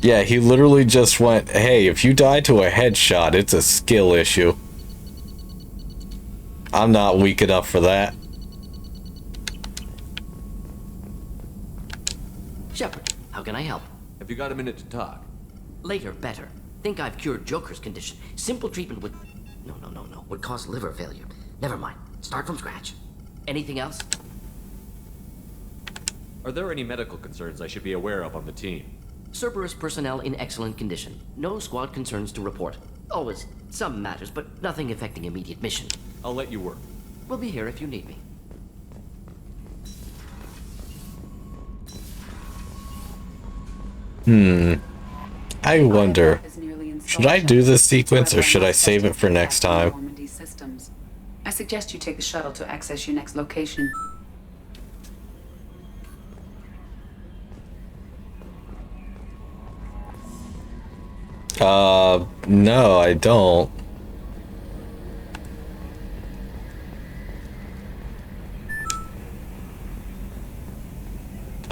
Yeah, he literally just went, hey, if you die to a headshot, it's a skill issue. I'm not weak enough for that.
Shepard, how can I help?
Have you got a minute to talk?
Later, better. Think I've cured Joker's condition. Simple treatment would... No. Would cause liver failure. Never mind. Start from scratch. Anything else?
Are there any medical concerns I should be aware of on the team?
Cerberus personnel in excellent condition. No squad concerns to report. Always some matters, but nothing affecting immediate mission.
I'll let you work.
We'll be here if you need me.
I wonder, should I do this sequence or should I save it for next time?
Normandy systems. I suggest you take the shuttle to access your next location.
No, I don't.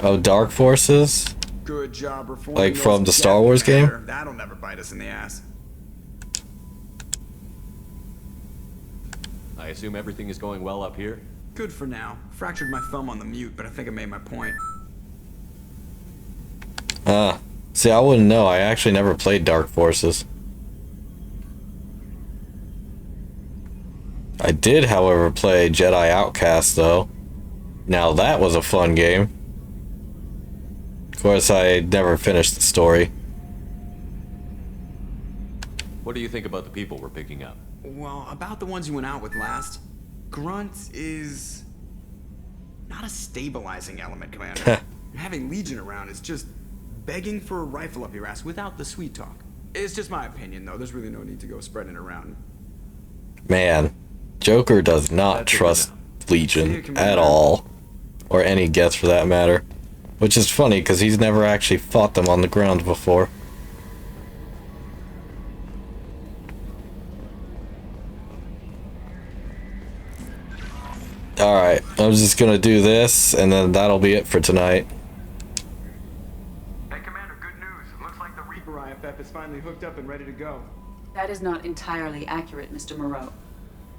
Oh, Dark Forces?
Good job reforming
Like
those
from the Star
Geth
Wars game?
Commander. That'll never bite us in the ass.
I assume everything is going well up here?
Good for now. Fractured my thumb on the mute, but I think I made my point.
See, I wouldn't know. I actually never played Dark Forces. I did, however, play Jedi Outcast, though. Now that was a fun game. Of course, I never finished the story.
What do you think about the people we're picking up?
Well, about the ones you went out with last, Grunt is not a stabilizing element, Commander. Having Legion around is just begging for a rifle up your ass without the sweet talk. It's just my opinion, though. There's really no need to go spreading it around.
Man, Joker does not trust Legion at all. Or any Geth for that matter. Which is funny, because he's never actually fought them on the ground before. Alright, I'm just gonna do this, and then that'll be it for tonight.
Hey, Commander, good news. It looks like the Reaper IFF is finally hooked up and ready to go.
That is not entirely accurate, Mr. Moreau.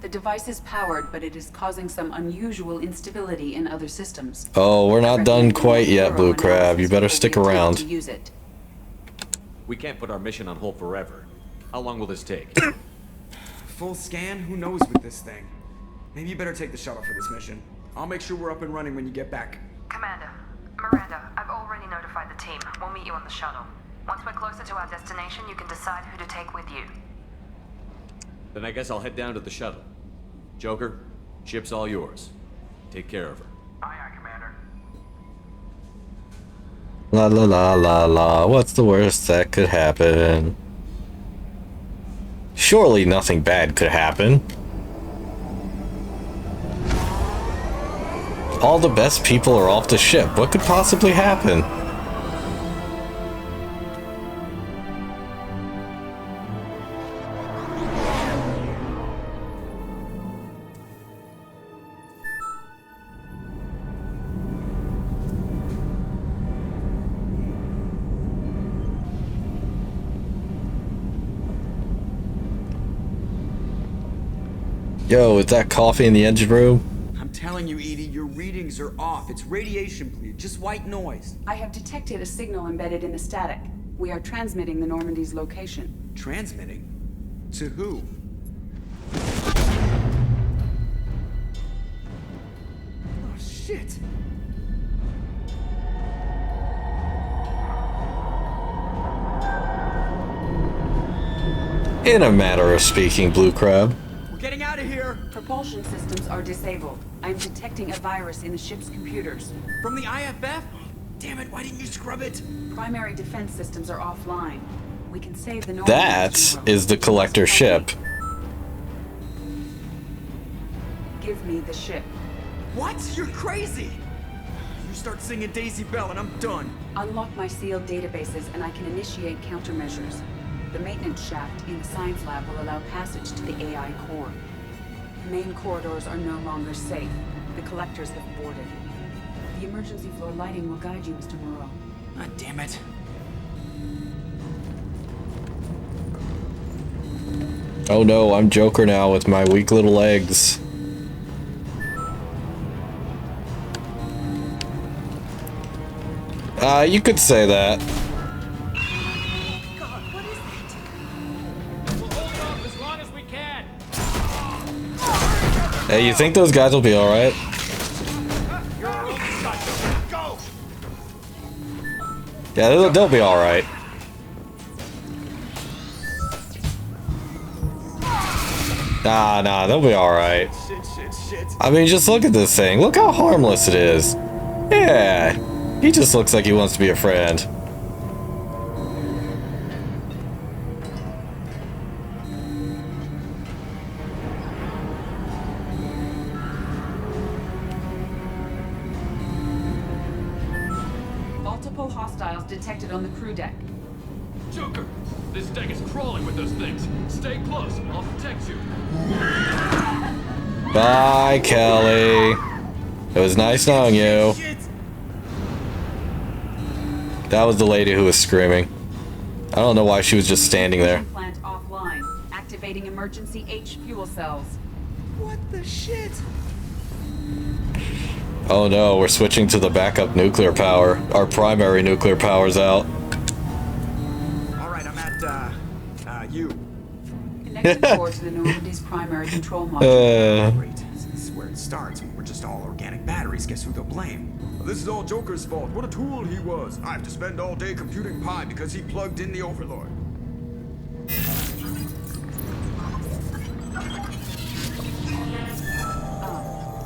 The device is powered, but it is causing some unusual instability in other systems.
Oh, we're not done quite yet, Blue Crab. You better stick around.
To use it.
We can't put our mission on hold forever. How long will this take?
Full scan? Who knows with this thing? Maybe you better take the shuttle for this mission. I'll make sure we're up and running when you get back.
Commander, Miranda, I've already notified the team. We'll meet you on the shuttle. Once we're closer to our destination, you can decide who to take with you.
Then I guess I'll head down to the shuttle. Joker, ship's all yours. Take care of her.
Aye, aye, Commander.
La la la la la. What's the worst that could happen? Surely nothing bad could happen. All the best people are off the ship. What could possibly happen? Yo, is that coffee in the engine room?
I'm telling you, Edie, your readings are off. It's radiation bleed, just white noise.
I have detected a signal embedded in the static. We are transmitting the Normandy's location.
Transmitting? To who? Oh, shit.
In a matter of speaking, Blue Crab.
We're getting out of here.
Propulsion systems are disabled. I am detecting a virus in the ship's computers.
From the IFF? Damn it, why didn't you scrub it?
Primary defense systems are offline. We can save the Normandy.
That is the collector ship.
Give me the ship.
What? You're crazy! You start singing Daisy Bell and I'm done.
Unlock my sealed databases and I can initiate countermeasures. The maintenance shaft in the science lab will allow passage to the AI core. Main corridors are no longer safe. The collectors have boarded. The emergency floor lighting will guide you, Mr. Moreau.
God damn it.
Oh no, I'm Joker now with my weak little legs. You could say that.
God, what is that? We'll hold it off as long as we can.
Hey, you think those guys will be alright?
You're our only shot. Go.
Yeah, they'll be alright. Nah, they'll be alright. I mean, just look at this thing. Look how harmless it is. Yeah, he just looks like he wants to be a friend.
Multiple hostiles detected on the crew deck.
Joker, this deck is crawling with those things. Stay close. I'll protect you.
Bye, Kelly. It was nice knowing you. That was the lady who was screaming. I don't know why she was just standing there.
Plant offline. Activating emergency H fuel cells.
What the shit?
Oh no, we're switching to the backup nuclear power. Our primary nuclear power's out.
Alright, I'm at, you.
Connecting core to the Normandy's primary control module.
Great. This is where it starts. We're just all organic batteries. Guess who they'll blame? This is all Joker's fault. What a tool he was. I have to spend all day computing pi because he plugged in the Overlord.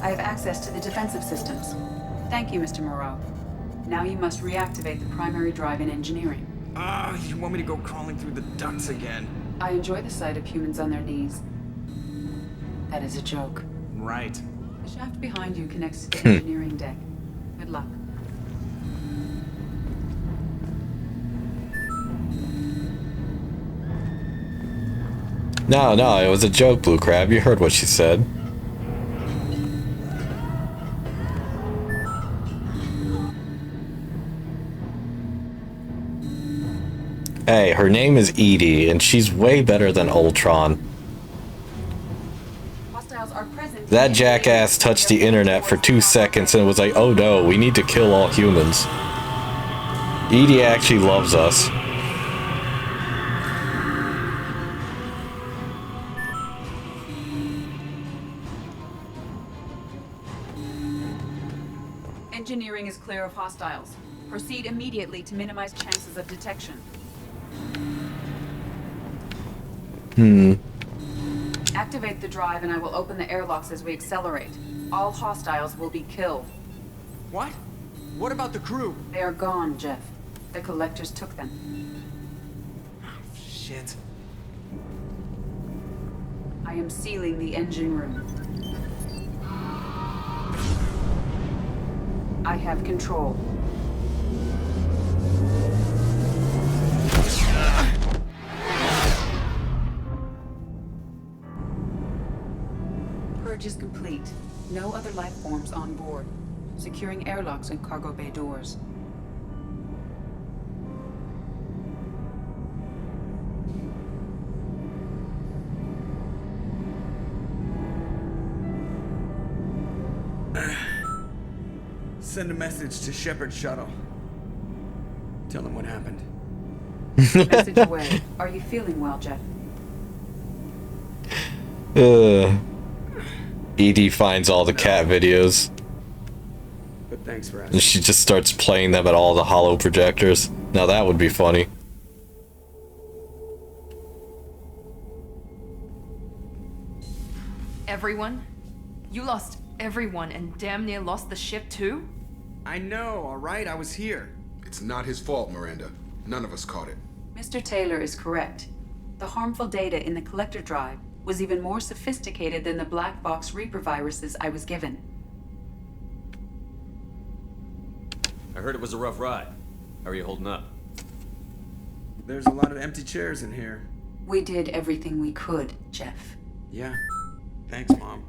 I have access to the defensive systems. Thank you, Mr. Moreau. Now you must reactivate the primary drive in engineering.
You want me to go crawling through the ducts again?
I enjoy the sight of humans on their knees. That is a joke.
Right.
The shaft behind you connects to the engineering deck. Good luck.
No, it was a joke, Blue Crab. You heard what she said. Hey, her name is Edie, and she's way better than Ultron.
Hostiles are present.
That jackass touched the internet for 2 seconds and was like, oh no, we need to kill all humans. Edie actually loves us.
Engineering is clear of hostiles. Proceed immediately to minimize chances of detection. Activate the drive and I will open the airlocks as we accelerate. All hostiles will be killed.
What? What about the crew?
They are gone, Jeff. The collectors took them.
Shit.
I am sealing the engine room. I have control. Purge is complete. No other life forms on board. Securing airlocks and cargo bay doors.
Send a message to Shepard's shuttle. Tell them what happened.
Message away. Are you feeling well, Jeff?
Edie finds all the cat videos.
But thanks for asking.
And she just starts playing them at all the holo projectors. Now that would be funny.
Everyone? You lost everyone and damn near lost the ship too?
I know, alright? I was here.
It's not his fault, Miranda. None of us caught it.
Mr. Taylor is correct. The harmful data in the collector drive was even more sophisticated than the black box Reaper viruses I was given.
I heard it was a rough ride. How are you holding up?
There's a lot of empty chairs in here.
We did everything we could, Jeff.
Yeah. Thanks, Mom.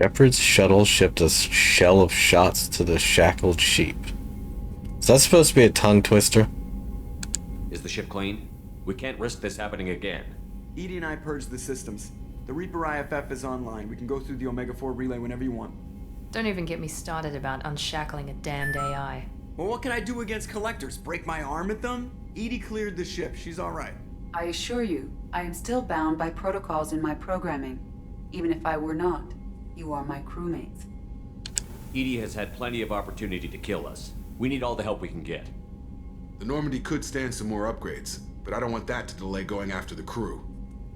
Shepard's shuttle shipped a shell of shots to the shackled sheep. Is that supposed to be a tongue twister?
Is the ship clean? We can't risk this happening again.
Edie and I purged the systems. The Reaper IFF is online. We can go through the Omega-4 relay whenever you want.
Don't even get me started about unshackling a damned AI.
Well, what can I do against collectors? Break my arm at them? Edie cleared the ship. She's all right.
I assure you, I am still bound by protocols in my programming. Even if I were not, you are my crewmates.
Edie has had plenty of opportunity to kill us. We need all the help we can get.
The Normandy could stand some more upgrades, but I don't want that to delay going after the crew.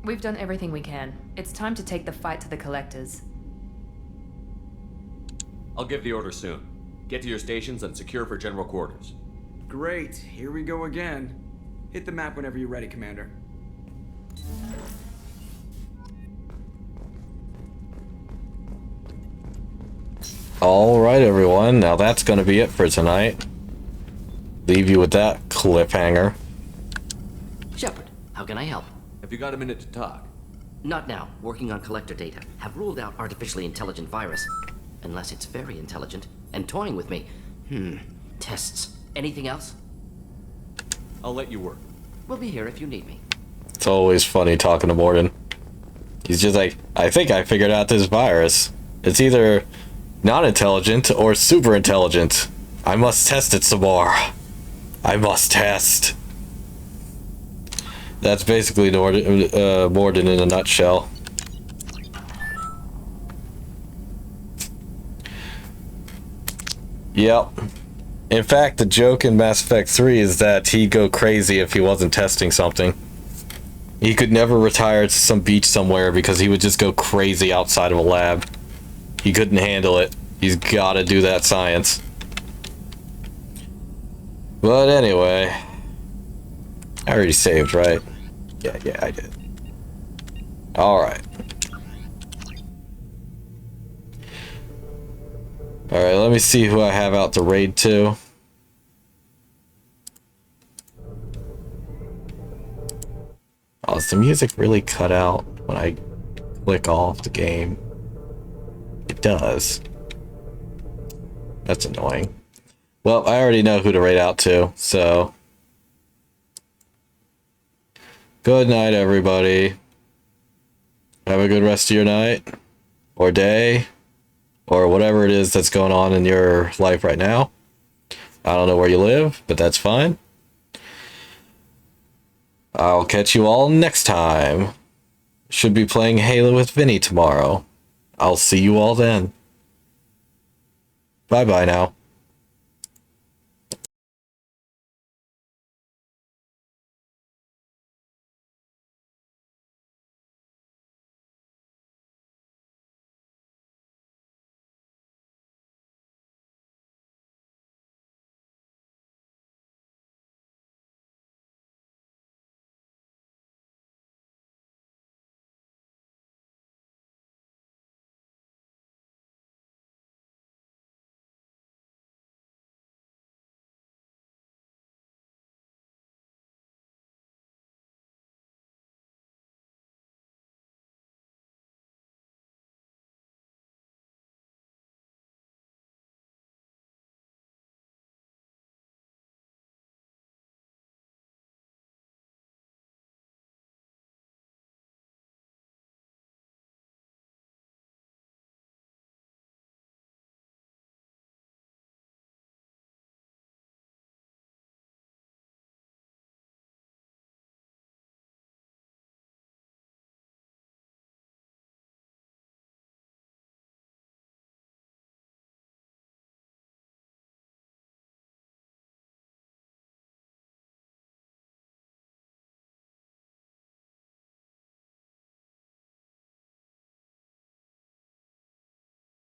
We've done everything we can. It's time to take the fight to the collectors.
I'll give the order soon. Get to your stations and secure for general quarters.
Great. Here we go again. Hit the map whenever you're ready, Commander.
Alright, everyone. Now that's going to be it for tonight. Leave you with that cliffhanger.
Shepard, how can I help?
Have you got a minute to talk?
Not now. Working on collector data. Have ruled out artificially intelligent virus. Unless it's very intelligent. And toying with me. Tests. Anything else?
I'll let you work.
We'll be here if you need me.
It's always funny talking to Morden. He's just like, I think I figured out this virus. It's either not intelligent or super intelligent. I must test it some more. I must test. That's basically Morden in a nutshell. Yep. In fact, the joke in Mass Effect 3 is that he'd go crazy if he wasn't testing something. He could never retire to some beach somewhere because he would just go crazy outside of a lab. He couldn't handle it. He's gotta do that science. But anyway, I already saved, right? Yeah, I did. Alright. Alright, let me see who I have out to raid to. Oh, is the music really cut out when I click off the game? It does. That's annoying. Well, I already know who to raid out to, so... Good night, everybody. Have a good rest of your night. Or day. Or whatever it is that's going on in your life right now. I don't know where you live, but that's fine. I'll catch you all next time. Should be playing Halo with Vinny tomorrow. I'll see you all then. Bye-bye now.